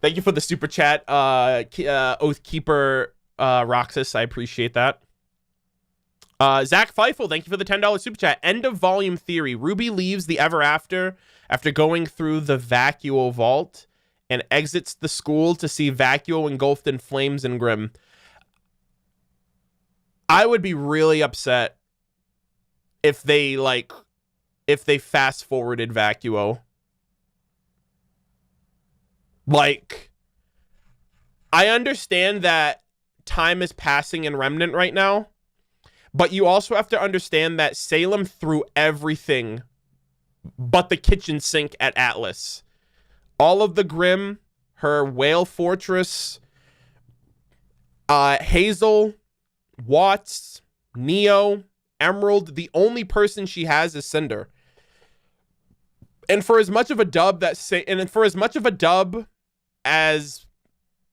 Thank you for the super chat, Oathkeeper Roxas. I appreciate that. Zach Feifel, thank you for the $10 super chat. End of volume theory. Ruby leaves the Ever After going through the Vacuo vault and exits the school to see Vacuo engulfed in flames and grim. I would be really upset if they fast forwarded Vacuo. Like, I understand that time is passing in Remnant right now, but you also have to understand that Salem threw everything but the kitchen sink at Atlas. All of the Grim, her Whale Fortress, Hazel, Watts, Neo, Emerald, the only person she has is Cinder. And for as much of a dub as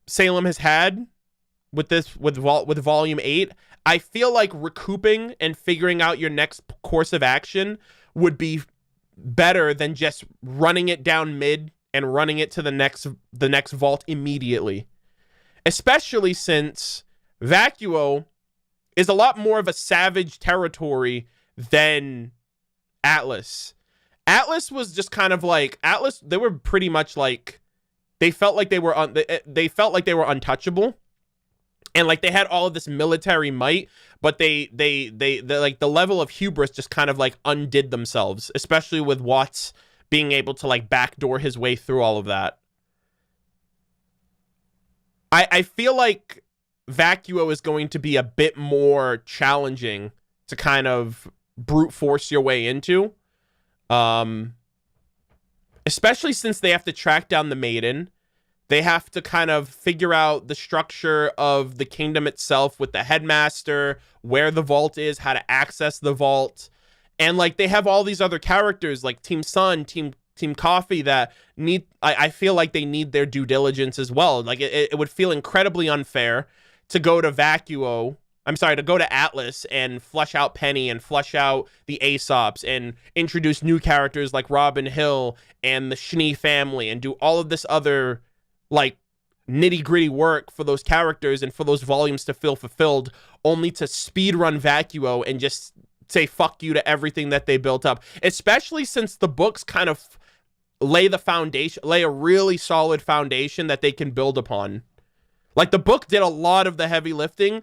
Salem has had with volume 8, I feel like recouping and figuring out your next course of action would be better than just running it down mid and running it to the next vault immediately. Especially since Vacuo is a lot more of a savage territory than Atlas. Atlas was just kind of like they were pretty much like they felt like they were untouchable. And like they had all of this military might, but they like the level of hubris just kind of like undid themselves, especially with Watts being able to like backdoor his way through all of that. I feel like Vacuo is going to be a bit more challenging to kind of brute force your way into. Especially since they have to track down the Maiden. They have to kind of figure out the structure of the kingdom itself with the headmaster, where the vault is, how to access the vault. And like they have all these other characters like Team Sun, Team Coffee that need, I feel like they need their due diligence as well. Like it would feel incredibly unfair to go to to go to Atlas and flush out Penny and flush out the Aesops and introduce new characters like Robin Hill and the Schnee family and do all of this other like nitty-gritty work for those characters and for those volumes to feel fulfilled, only to speedrun Vacuo and just say fuck you to everything that they built up. Especially since the books kind of lay a really solid foundation that they can build upon. Like the book did a lot of the heavy lifting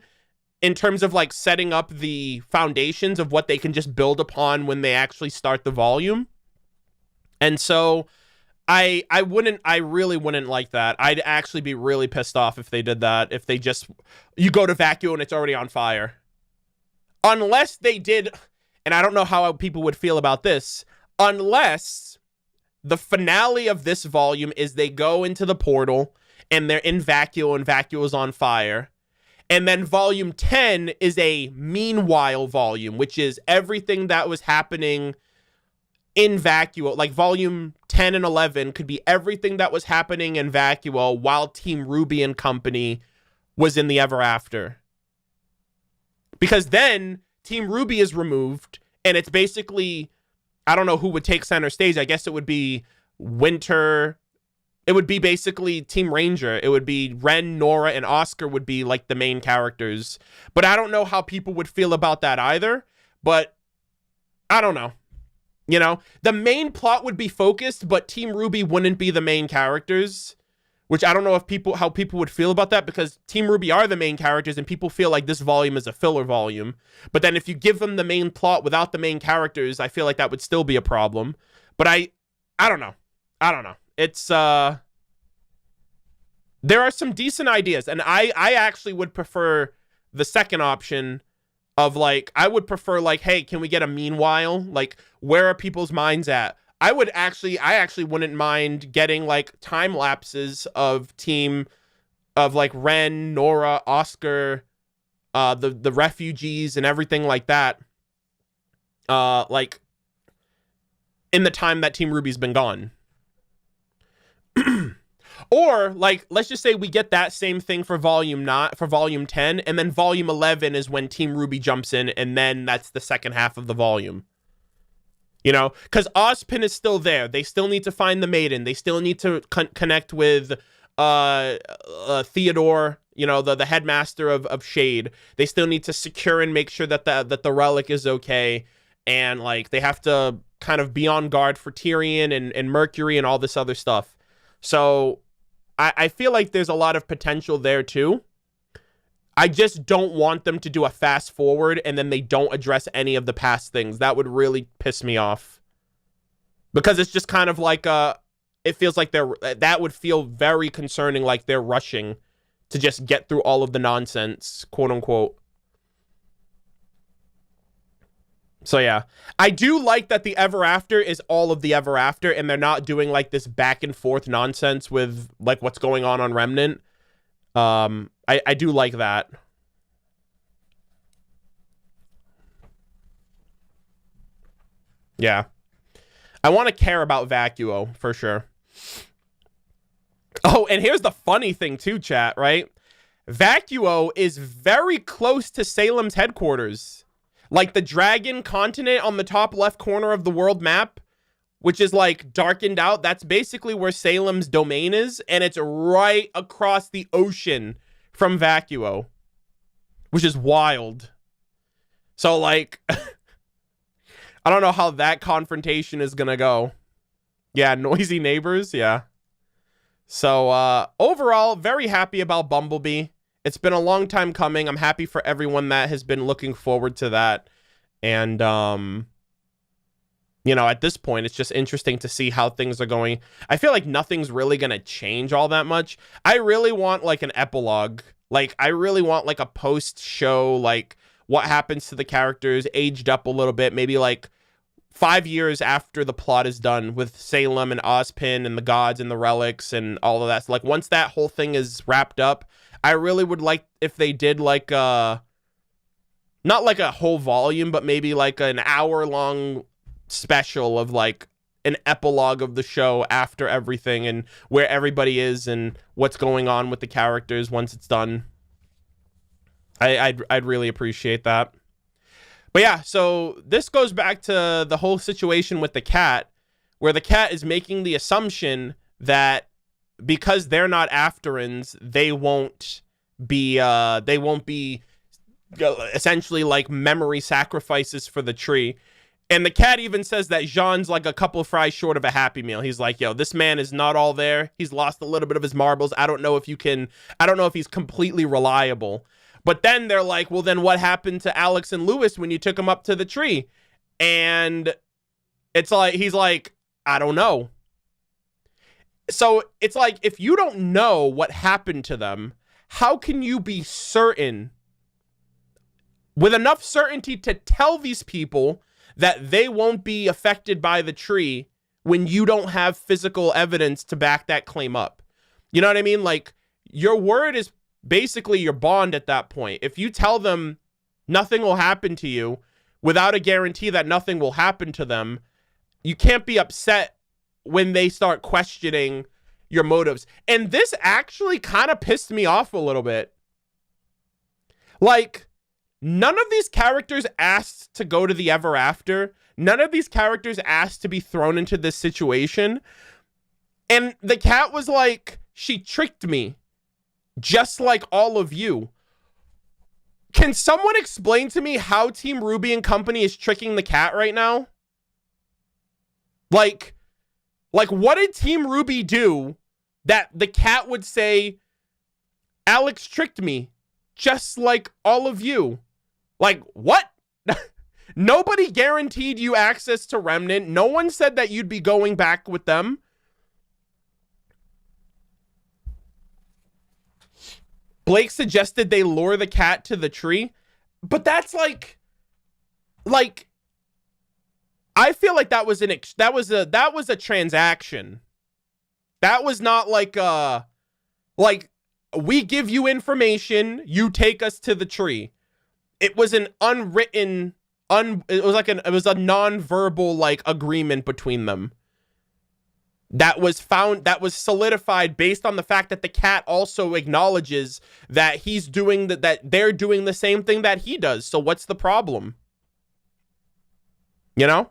in terms of like setting up the foundations of what they can just build upon when they actually start the volume. And so I really wouldn't like that. I'd actually be really pissed off if they did that. If they just, you go to Vacuo and it's already on fire. Unless they did, and I don't know how people would feel about this, unless the finale of this volume is they go into the portal and they're in Vacuo and Vacuo is on fire. And then volume 10 is a meanwhile volume, which is everything that was happening in Vacuo. Like volume 10 and 11 could be everything that was happening in Vacuo while Team RWBY and company was in the Ever After. Because then Team RWBY is removed and it's basically, I don't know who would take center stage. I guess it would be Winter. It would be basically Team Ranger. It would be Ren, Nora, and Oscar would be like the main characters. But I don't know how people would feel about that either. But I don't know. You know, the main plot would be focused, but Team RWBY wouldn't be the main characters, which I don't know if how people would feel about that, because Team RWBY are the main characters and people feel like this volume is a filler volume. But then if you give them the main plot without the main characters, I feel like that would still be a problem. But I don't know. It's there are some decent ideas, and I actually would prefer the second option of, like, I would prefer, like, hey, can we get a meanwhile? Like, where are people's minds at? I actually wouldn't mind getting, like, time lapses of like Ren, Nora, Oscar, the refugees and everything like that. Like in the time that Team RWBY's been gone. Or, like, let's just say we get that same thing for volume 10, and then volume 11 is when Team RWBY jumps in, and then that's the second half of the volume. You know, because Ozpin is still there. They still need to find the maiden. They still need to connect with Theodore, you know, the headmaster of Shade. They still need to secure and make sure that the relic is okay. And, like, they have to kind of be on guard for Tyrion and Mercury and all this other stuff. So I feel like there's a lot of potential there too. I just don't want them to do a fast forward and then they don't address any of the past things. That would really piss me off. Because it's just kind of like, it feels like that would feel very concerning, like they're rushing to just get through all of the nonsense, quote unquote. So yeah, I do like that the Ever After is all of the Ever After, and they're not doing like this back and forth nonsense with like what's going on Remnant. I do like that. Yeah. I want to care about Vacuo for sure. Oh, and here's the funny thing too, chat, right? Vacuo is very close to Salem's headquarters. Like the dragon continent on the top left corner of the world map, which is like darkened out, that's basically where Salem's domain is, and it's right across the ocean from Vacuo, which is wild. So, like, I don't know how that confrontation is gonna go. Yeah, noisy neighbors, yeah. So, overall, very happy about Bumblebee. It's been a long time coming. I'm happy for everyone that has been looking forward to that. And, you know, at this point, it's just interesting to see how things are going. I feel like nothing's really going to change all that much. I really want, like, an epilogue. Like, I really want, like, a post-show, like, what happens to the characters, aged up a little bit, maybe, like, 5 years after the plot is done with Salem and Ozpin and the gods and the relics and all of that. So, like, once that whole thing is wrapped up, I really would like if they did, like, not like a whole volume, but maybe, like, an hour-long special of, like, an epilogue of the show after everything and where everybody is and what's going on with the characters once it's done. I'd really appreciate that. But yeah, so this goes back to the whole situation with the cat, where the cat is making the assumption that because they're not Afterans, they won't be essentially like memory sacrifices for the tree. And the cat even says that Jean's like a couple of fries short of a Happy Meal. He's like, yo, this man is not all there. He's lost a little bit of his marbles. I don't know if he's completely reliable. But then they're like, well, then what happened to Alex and Lewis when you took them up to the tree? And it's like, he's like, I don't know. So it's like, if you don't know what happened to them, how can you be certain, with enough certainty to tell these people that they won't be affected by the tree when you don't have physical evidence to back that claim up? You know what I mean? Like, your word is basically your bond at that point. If you tell them nothing will happen to you without a guarantee that nothing will happen to them, you can't be upset when they start questioning your motives. And this actually kind of pissed me off a little bit. Like, none of these characters asked to go to the Ever After. None of these characters asked to be thrown into this situation. And the cat was like, she tricked me, just like all of you. Can someone explain to me how Team RWBY and company is tricking the cat right now? Like what did Team RWBY do that the cat would say, Alex tricked me, just like all of you. Like, what? Nobody guaranteed you access to Remnant. No one said that you'd be going back with them. Blake suggested they lure the cat to the tree. But that's like I feel like that was a transaction. That was not like we give you information, you take us to the tree. It was an unwritten it was a non-verbal like agreement between them. That was solidified based on the fact that the cat also acknowledges that he's doing that they're doing the same thing that he does. So what's the problem? You know?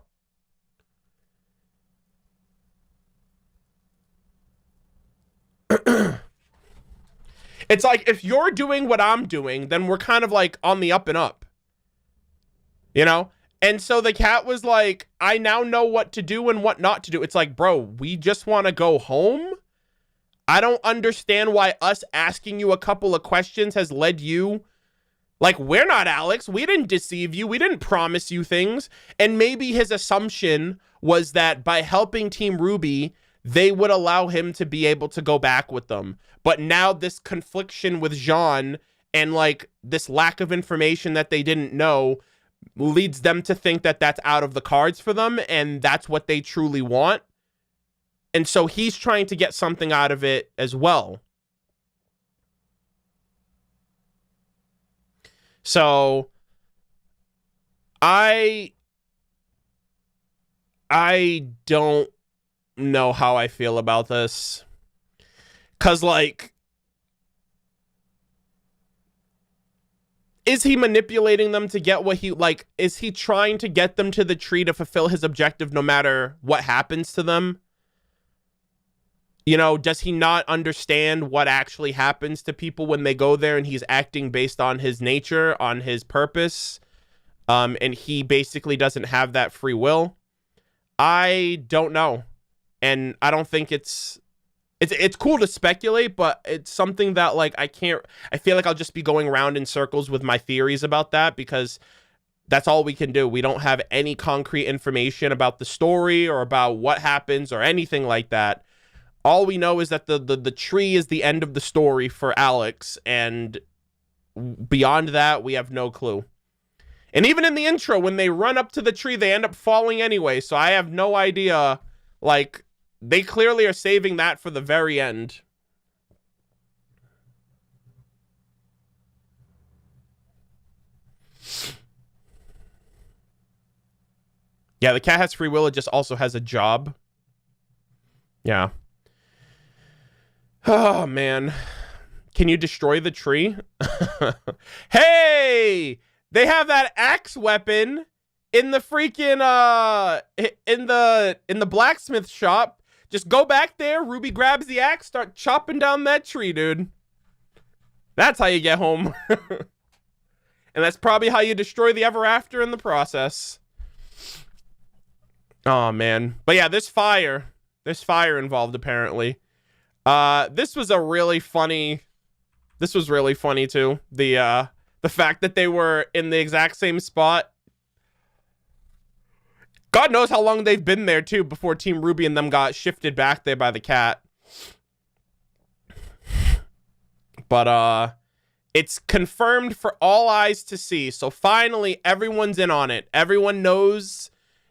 It's like, if you're doing what I'm doing, then we're kind of like on the up and up. You know? And so the cat was like, I now know what to do and what not to do. It's like, bro, we just want to go home. I don't understand why us asking you a couple of questions has led you. Like, we're not Alex. We didn't deceive you. We didn't promise you things. And maybe his assumption was that by helping Team RWBY, they would allow him to be able to go back with them. But now this confliction with Jaune and like this lack of information that they didn't know leads them to think that that's out of the cards for them, and that's what they truly want. And so he's trying to get something out of it as well. So I don't know how I feel about this. 'Cause like, is he manipulating them to get what he, like, is he trying to get them to the tree to fulfill his objective no matter what happens to them? You know, does he not understand what actually happens to people when they go there, and he's acting based on his nature, on his purpose, and he basically doesn't have that free will? I don't know. And I don't think it's cool to speculate, but it's something that, like, I feel like I'll just be going around in circles with my theories about that, because that's all we can do. We don't have any concrete information about the story or about what happens or anything like that. All we know is that the tree is the end of the story for Alex, and beyond that, we have no clue. And even in the intro, when they run up to the tree, they end up falling anyway, so I have no idea, like, they clearly are saving that for the very end. Yeah, the cat has free will. It just also has a job. Yeah. Oh, man. Can you destroy the tree? Hey! They have that axe weapon in the freaking, in the blacksmith shop. Just go back there, RWBY grabs the axe, start chopping down that tree, dude. That's how you get home. And that's probably how you destroy the Ever After in the process. Oh, man. But yeah, there's fire involved, apparently. This was really funny, too. The fact that they were in the exact same spot. God knows how long they've been there, too, before Team RWBY and them got shifted back there by the cat. But, it's confirmed for all eyes to see. So finally, everyone's in on it. Everyone knows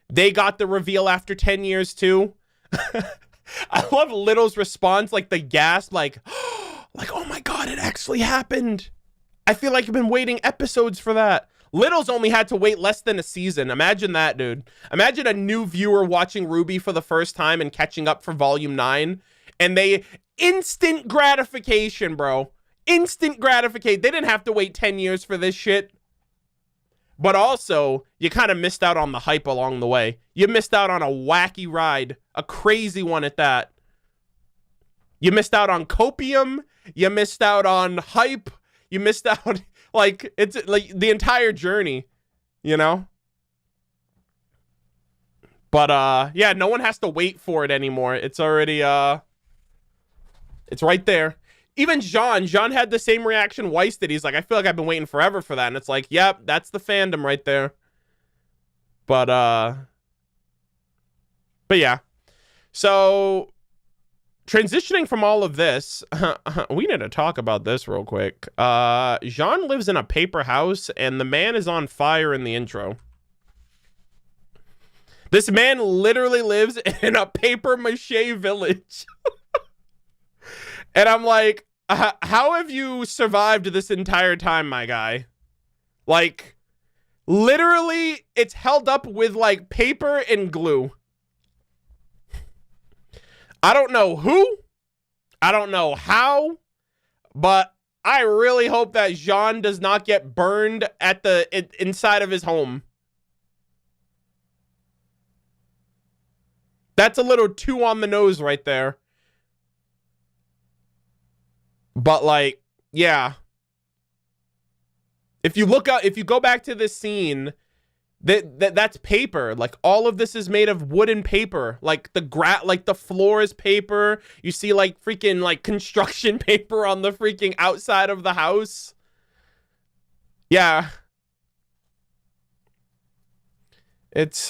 they got the reveal after 10 years, too. I love Little's response, like the gasp, like, oh my God, it actually happened. I feel like I've been waiting episodes for that. Little's only had to wait less than a season. Imagine that, dude. Imagine a new viewer watching RWBY for the first time and catching up for Volume 9. And instant gratification, bro. Instant gratification. They didn't have to wait 10 years for this shit. But also, you kind of missed out on the hype along the way. You missed out on a wacky ride. A crazy one at that. You missed out on copium. You missed out on hype. You missed out... Like, it's like the entire journey, you know? But, yeah, no one has to wait for it anymore. It's already, It's right there. Even Jaune had the same reaction Weiss did. He's like, I feel like I've been waiting forever for that. And it's like, yep, that's the fandom right there. But yeah. So transitioning from all of this, we need to talk about this real quick. Jaune lives in a paper house, and the man is on fire in the intro. This man literally lives in a paper mache village. And I'm like, how have you survived this entire time, my guy? Like, literally, it's held up with, like, paper and glue. I don't know who, I don't know how, but I really hope that Jaune does not get burned at the inside of his home. That's a little too on the nose right there. But, like, yeah. If you look up, if you go back to this scene, that's paper. Like, all of this is made of wood and paper. Like, the floor is paper. You see, like, freaking, like, construction paper on the freaking outside of the house. Yeah. It's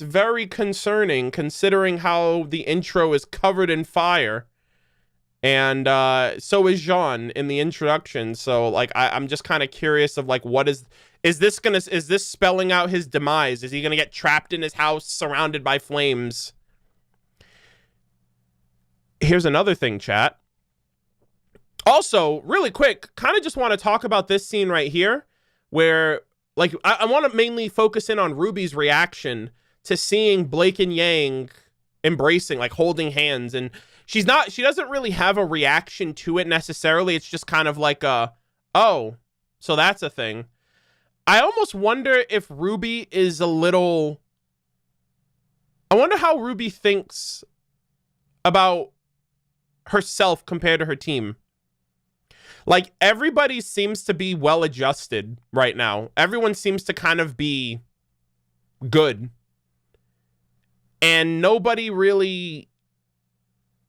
very concerning considering how the intro is covered in fire. And so is Jaune in the introduction. So, like, I'm just kind of curious of, like, what is this spelling out his demise? Is he gonna get trapped in his house surrounded by flames? Here's another thing, chat. Also, really quick, kind of just want to talk about this scene right here, where, like, I want to mainly focus in on RWBY's reaction to seeing Blake and Yang embracing, like, holding hands. And she doesn't really have a reaction to it necessarily. It's just kind of like oh, so that's a thing. I almost wonder if RWBY is a little... I wonder how RWBY thinks about herself compared to her team. Like, everybody seems to be well adjusted right now. Everyone seems to kind of be good. And nobody really...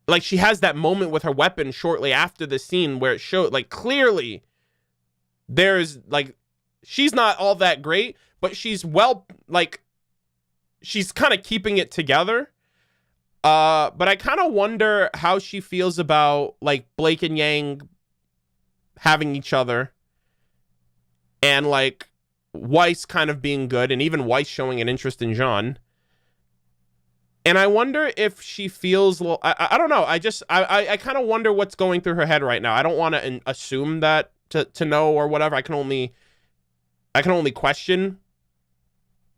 Like, she has that moment with her weapon shortly after the scene where it showed, like, clearly there's, like, she's not all that great, but she's well, like, she's kind of keeping it together. But I kind of wonder how she feels about, like, Blake and Yang having each other. And, like, Weiss kind of being good, and even Weiss showing an interest in Jaune. And I wonder if she feels, I don't know. I kind of wonder what's going through her head right now. I don't want to assume that to know or whatever. I can only question,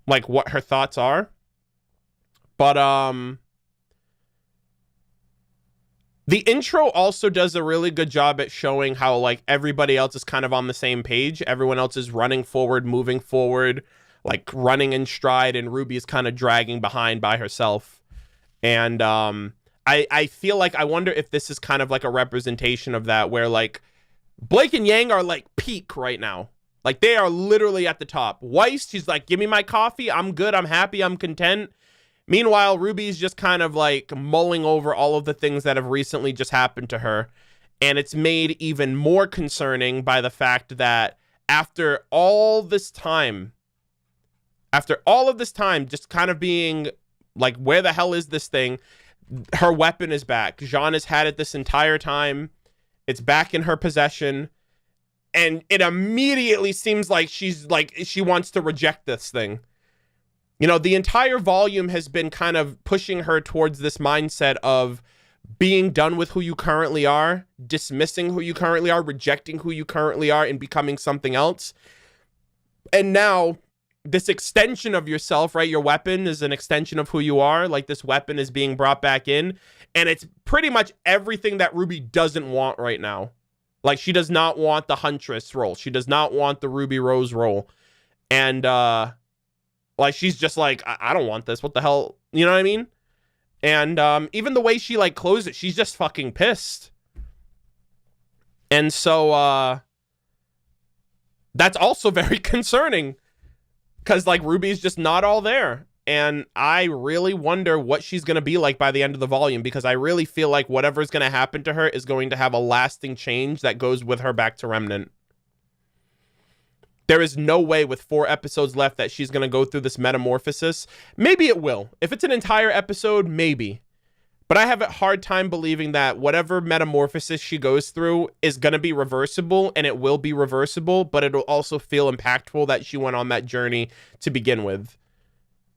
like, what her thoughts are. But the intro also does a really good job at showing how, like, everybody else is kind of on the same page. Everyone else is running forward, moving forward, like, running in stride, and RWBY is kind of dragging behind by herself. And I feel like, I wonder if this is kind of like a representation of that, where, like, Blake and Yang are, like, peak right now. Like, they are literally at the top. Weiss, she's like, give me my coffee. I'm good. I'm happy. I'm content. Meanwhile, RWBY's just kind of, like, mulling over all of the things that have recently just happened to her. And it's made even more concerning by the fact that after all of this time, just kind of being like, where the hell is this thing? Her weapon is back. Jaune has had it this entire time. It's back in her possession. And it immediately seems like she wants to reject this thing. You know, the entire volume has been kind of pushing her towards this mindset of being done with who you currently are, dismissing who you currently are, rejecting who you currently are, and becoming something else. And now, this extension of yourself, right? Your weapon is an extension of who you are. Like, this weapon is being brought back in. And it's pretty much everything that RWBY doesn't want right now. Like, she does not want the Huntress role. She does not want the Ruby Rose role. And, like, she's just like, I don't want this. What the hell? You know what I mean? And even the way she, like, closed it, she's just fucking pissed. And so, that's also very concerning. Because, like, RWBY's just not all there. and I really wonder what she's going to be like by the end of the volume, because I really feel like whatever's going to happen to her is going to have a lasting change that goes with her back to Remnant. There is no way with 4 episodes left that she's going to go through this metamorphosis. Maybe it will. If it's an entire episode, maybe. But I have a hard time believing that whatever metamorphosis she goes through is going to be reversible, and it will be reversible, but it'll also feel impactful that she went on that journey to begin with.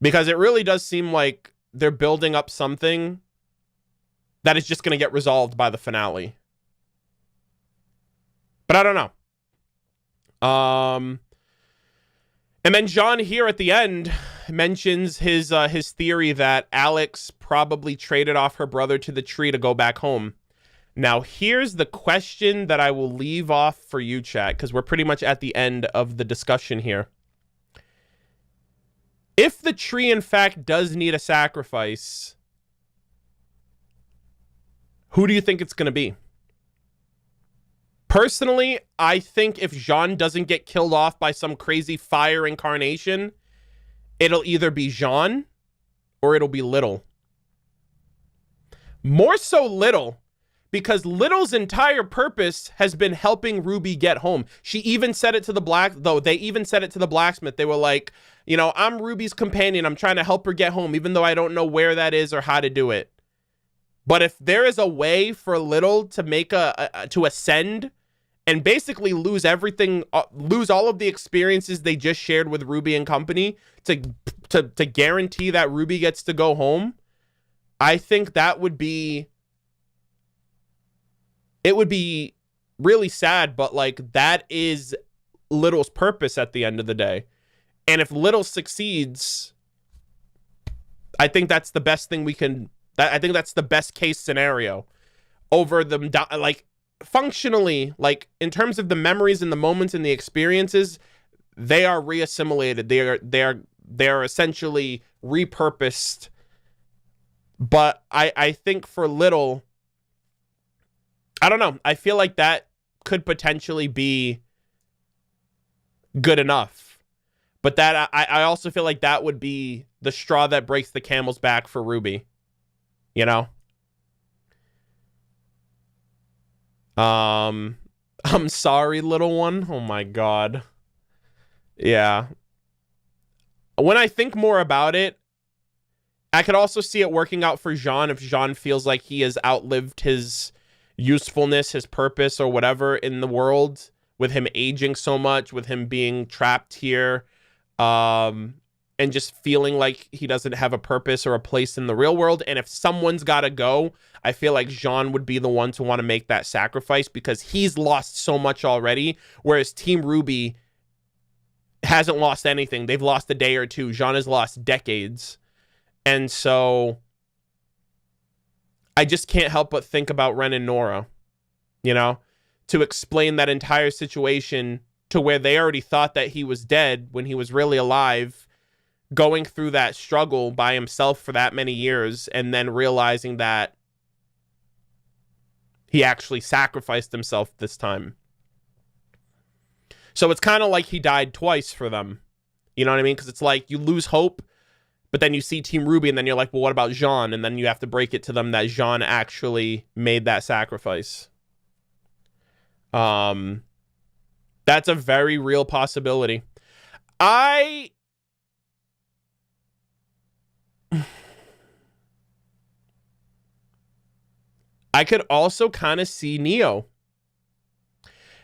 Because it really does seem like they're building up something that is just going to get resolved by the finale. But I don't know. And then Jaune here at the end mentions his theory that Alex probably traded off her brother to the tree to go back home. Now, here's the question that I will leave off for you, chat, because we're pretty much at the end of the discussion here. If the tree, in fact, does need a sacrifice, who do you think it's going to be? Personally, I think if Jaune doesn't get killed off by some crazy fire incarnation, it'll either be Jaune or it'll be Little. More so Little, because Little's entire purpose has been helping RWBY get home. She even said it to the they even said it to the blacksmith. They were like, you know, I'm RWBY's companion. I'm trying to help her get home, even though I don't know where that is or how to do it. But if there is a way for Little to make to ascend and basically lose everything, lose all of the experiences they just shared with RWBY and company to guarantee that RWBY gets to go home, I think that would be, it would be really sad, but like that is Little's purpose at the end of the day. And if Little succeeds, I think that's the best thing we can, I think that's the best case scenario over them, like, functionally, like in terms of the memories and the moments and the experiences, they are reassimilated. They are essentially repurposed. But I think for Little, I don't know. I feel like that could potentially be good enough. But that I also feel like that would be the straw that breaks the camel's back for RWBY. You know? I'm sorry, little one. Oh my god. Yeah. When I think more about it, I could also see it working out for Jaune if Jaune feels like he has outlived his usefulness, his purpose, or whatever in the world, with him aging so much, with him being trapped here, and just feeling like he doesn't have a purpose or a place in the real world. And if someone's got to go, I feel like Jaune would be the one to want to make that sacrifice because he's lost so much already, whereas Team RWBY hasn't lost anything. They've lost a day or two. Jaune has lost decades. And so I just can't help but think about Ren and Nora, you know, to explain that entire situation to where they already thought that he was dead when he was really alive, going through that struggle by himself for that many years, and then realizing that he actually sacrificed himself this time. So it's kind of like he died twice for them. You know what I mean? Because it's like you lose hope, but then you see Team RWBY, and then you're like, well, what about Jaune? And then you have to break it to them that Jaune actually made that sacrifice. That's a very real possibility. I could also kind of see Neo.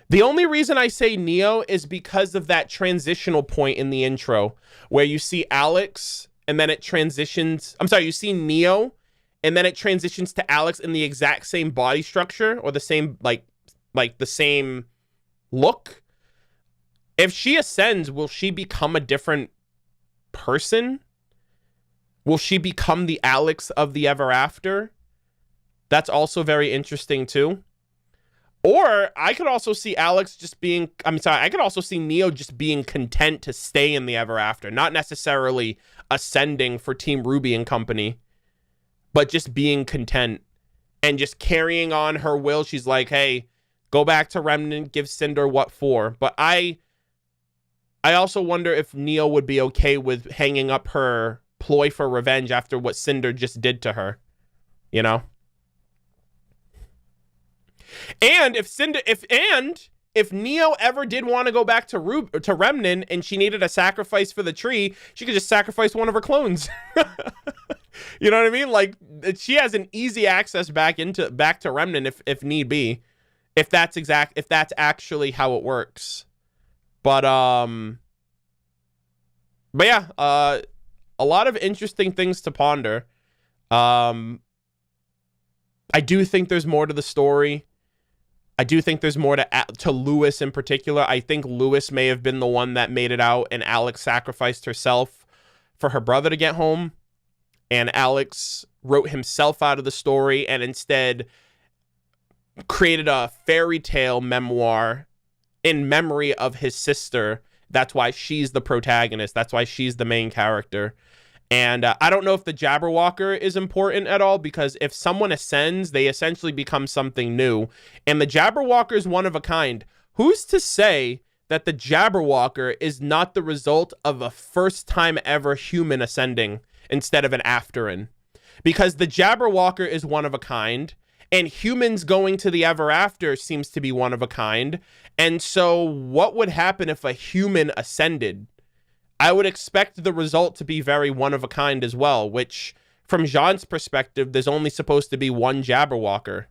The only reason I say Neo is because of that transitional point in the intro where you see Alex and then it transitions. I'm sorry, you see Neo and then it transitions to Alex in the exact same body structure or the same, like the same look. If she ascends, will she become a different person? Will she become the Alex of the Ever After? That's also very interesting too. Or I could also see Alex just being, I could also see Neo just being content to stay in the Ever After, not necessarily ascending for Team RWBY and company, but just being content and just carrying on her will. She's like, hey, go back to Remnant, give Cinder what for. But I also wonder if Neo would be okay with hanging up her ploy for revenge after what Cinder just did to her, you know? And if Neo ever did want to go back to Remnant and she needed a sacrifice for the tree, she could just sacrifice one of her clones. You know what I mean? Like, she has an easy access back to Remnant if need be, if that's actually how it works. But yeah, a lot of interesting things to ponder. I do think there's more to the story. I do think there's more to Lewis in particular. I think Lewis may have been the one that made it out, and Alex sacrificed herself for her brother to get home. And Alex wrote himself out of the story and instead created a fairy tale memoir in memory of his sister. That's why she's the protagonist. That's why she's the main character. And I don't know if the Jabberwocker is important at all, because if someone ascends, they essentially become something new. And the Jabberwocker is one of a kind. Who's to say that the Jabberwocker is not the result of a first time ever human ascending instead of an Afterin? Because the Jabberwocker is one of a kind, and humans going to the Ever After seems to be one of a kind. And so what would happen if a human ascended? I would expect the result to be very one of a kind as well, which from Jaune's perspective, there's only supposed to be one Jabberwocker.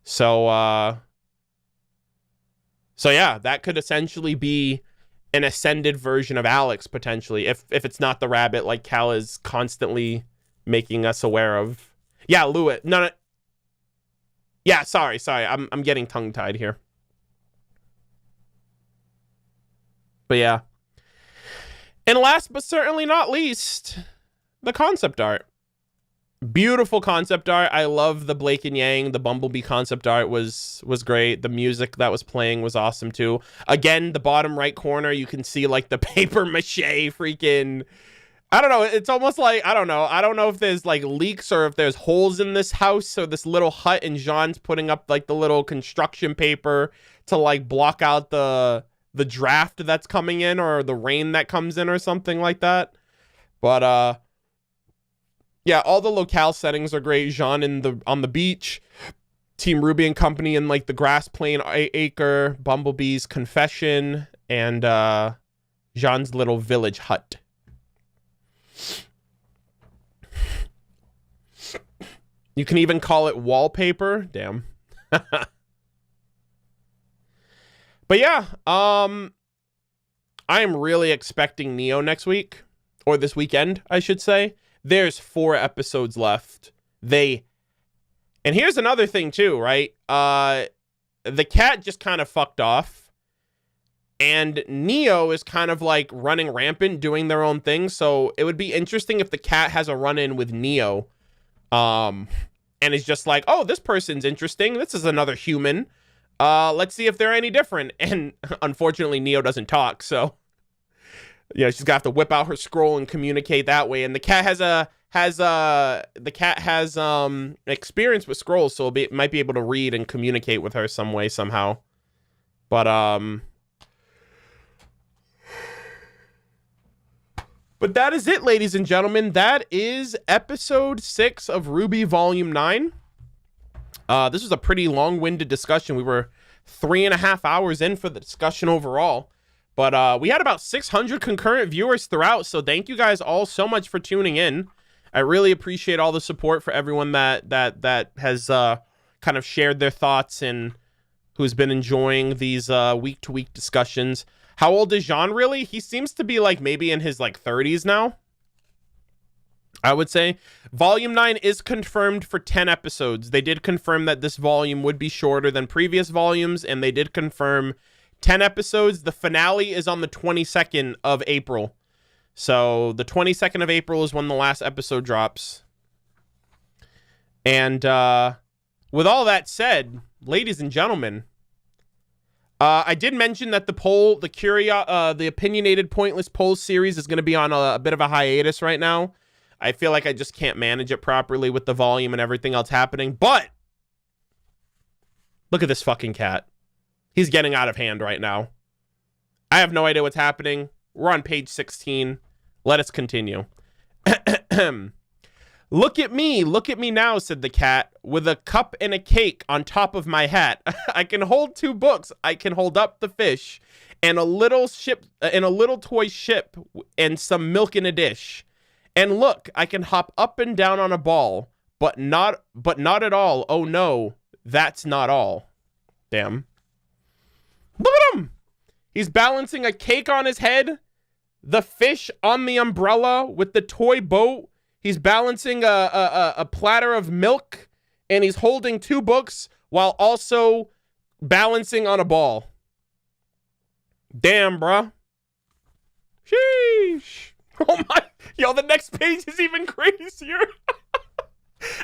So yeah, that could essentially be an ascended version of Alex, potentially, if it's not the rabbit like Cal is constantly making us aware of. Yeah, Lewis. No. Yeah, sorry. I'm getting tongue-tied here. But yeah. And last but certainly not least, the concept art. Beautiful concept art. I love the Blake and Yang. The Bumblebee concept art was great. The music that was playing was awesome too. Again, the bottom right corner, you can see like the paper mache freaking... I don't know. It's almost like, I don't know. I don't know if there's like leaks or if there's holes in this house or this little hut, and Jaune's putting up like the little construction paper to like block out the draft that's coming in, or the rain that comes in, or something like that. But yeah, all the locale settings are great. Jaune on the beach, Team RWBY and company in like the grass plain acre, Bumblebee's confession, and Jaune's little village hut. You can even call it wallpaper. Damn. But yeah, I am really expecting Neo next week, or this weekend, I should say. There's 4 episodes left. And here's another thing too, right? The cat just kind of fucked off, and Neo is kind of like running rampant, doing their own thing. So it would be interesting if the cat has a run-in with Neo, and is just like, oh, this person's interesting. This is another human. Let's see if they're any different. And unfortunately, Neo doesn't talk, so yeah, she's gonna have to whip out her scroll and communicate that way. And the cat has experience with scrolls, so might be able to read and communicate with her some way, somehow. But that is it, ladies and gentlemen. That is episode 6 of RWBY Volume 9. This was a pretty long-winded discussion. We were 3.5 hours in for the discussion overall. But we had about 600 concurrent viewers throughout, so thank you guys all so much for tuning in. I really appreciate all the support for everyone that has kind of shared their thoughts and who's been enjoying these week-to-week discussions. How old is Jaune, really? He seems to be like maybe in his like 30s now, I would say. Volume 9 is confirmed for 10 episodes. They did confirm that this volume would be shorter than previous volumes, and they did confirm 10 episodes. The finale is on the 22nd of April. So the 22nd of April is when the last episode drops. And with all that said, ladies and gentlemen, I did mention that the opinionated pointless polls series is going to be on a bit of a hiatus right now. I feel like I just can't manage it properly with the volume and everything else happening. But look at this fucking cat. He's getting out of hand right now. I have no idea what's happening. We're on page 16. Let us continue. Look at me now, said the cat, with a cup and a cake on top of my hat. I can hold 2 books. I can hold up the fish and a little ship and a little toy ship and some milk in a dish. And look, I can hop up and down on a ball, but not at all. Oh no, that's not all. Damn. Look at him. He's balancing a cake on his head, the fish on the umbrella with the toy boat. He's balancing a platter of milk, and he's holding 2 books while also balancing on a ball. Damn, bruh. Sheesh. Oh my. Yo, the next page is even crazier. All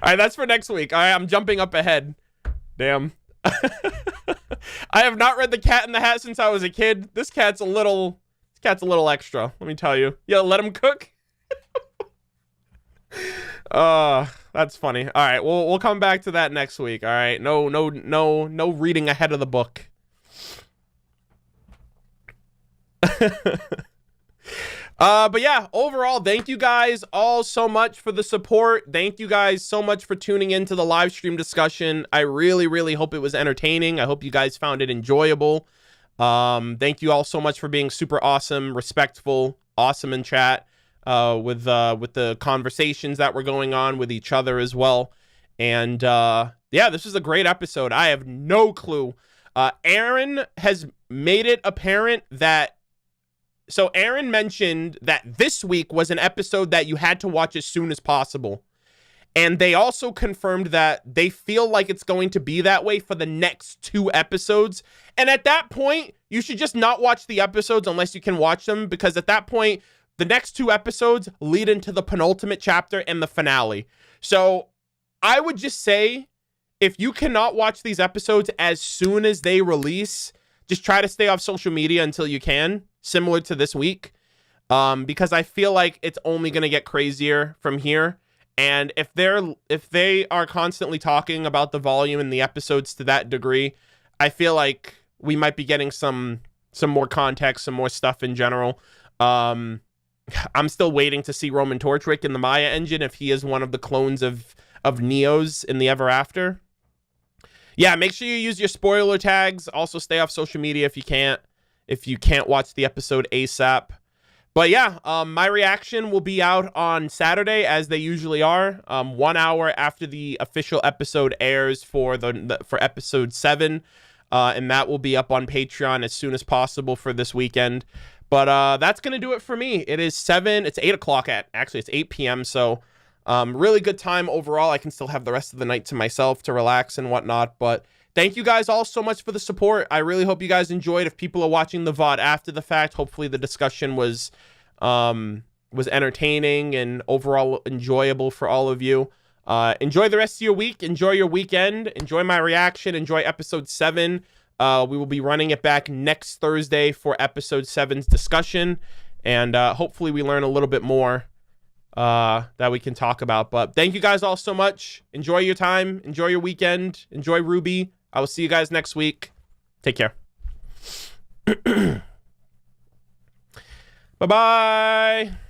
right, that's for next week. All right, I'm jumping up ahead. Damn. I have not read The Cat in the Hat since I was a kid. This cat's a little extra, let me tell you. Yo, let him cook. That's funny. All right, we'll come back to that next week. All right, no reading ahead of the book. But yeah, overall, thank you guys all so much for the support. Thank you guys so much for tuning into the live stream discussion. I really hope it was entertaining. I hope you guys found it enjoyable. Thank you all so much for being super awesome, respectful, awesome in chat, with the conversations that were going on with each other as well. And yeah, this was a great episode. I have no clue. Aaron has made it apparent that So Aaron mentioned that this week was an episode that you had to watch as soon as possible. And they also confirmed that they feel like it's going to be that way for the next 2 episodes. And at that point, you should just not watch the episodes unless you can watch them, because at that point, the next 2 episodes lead into the penultimate chapter and the finale. So I would just say, if you cannot watch these episodes as soon as they release, just try to stay off social media until you can, similar to this week, because I feel like it's only going to get crazier from here. And if they are constantly talking about the volume in the episodes to that degree, I feel like we might be getting some more context, some more stuff in general. I'm still waiting to see Roman Torchwick in the Maya engine, if he is one of the clones of Neo's in the Ever After. Yeah, make sure you use your spoiler tags. Also, stay off social media if you can't watch the episode ASAP. But yeah, my reaction will be out on Saturday, as they usually are, 1 hour after the official episode airs for episode 7, and that will be up on Patreon as soon as possible for this weekend. But that's gonna do it for me. It's 8 o'clock actually it's 8 p.m. So really good time overall. I can still have the rest of the night to myself to relax and whatnot. But thank you guys all so much for the support. I really hope you guys enjoyed. If people are watching the VOD after the fact, hopefully the discussion was entertaining and overall enjoyable for all of you. Enjoy the rest of your week. Enjoy your weekend. Enjoy my reaction. Enjoy episode 7. We will be running it back next Thursday for episode 7's discussion. And hopefully we learn a little bit more that we can talk about. But thank you guys all so much. Enjoy your time. Enjoy your weekend. Enjoy RWBY. I will see you guys next week. Take care. Bye-bye.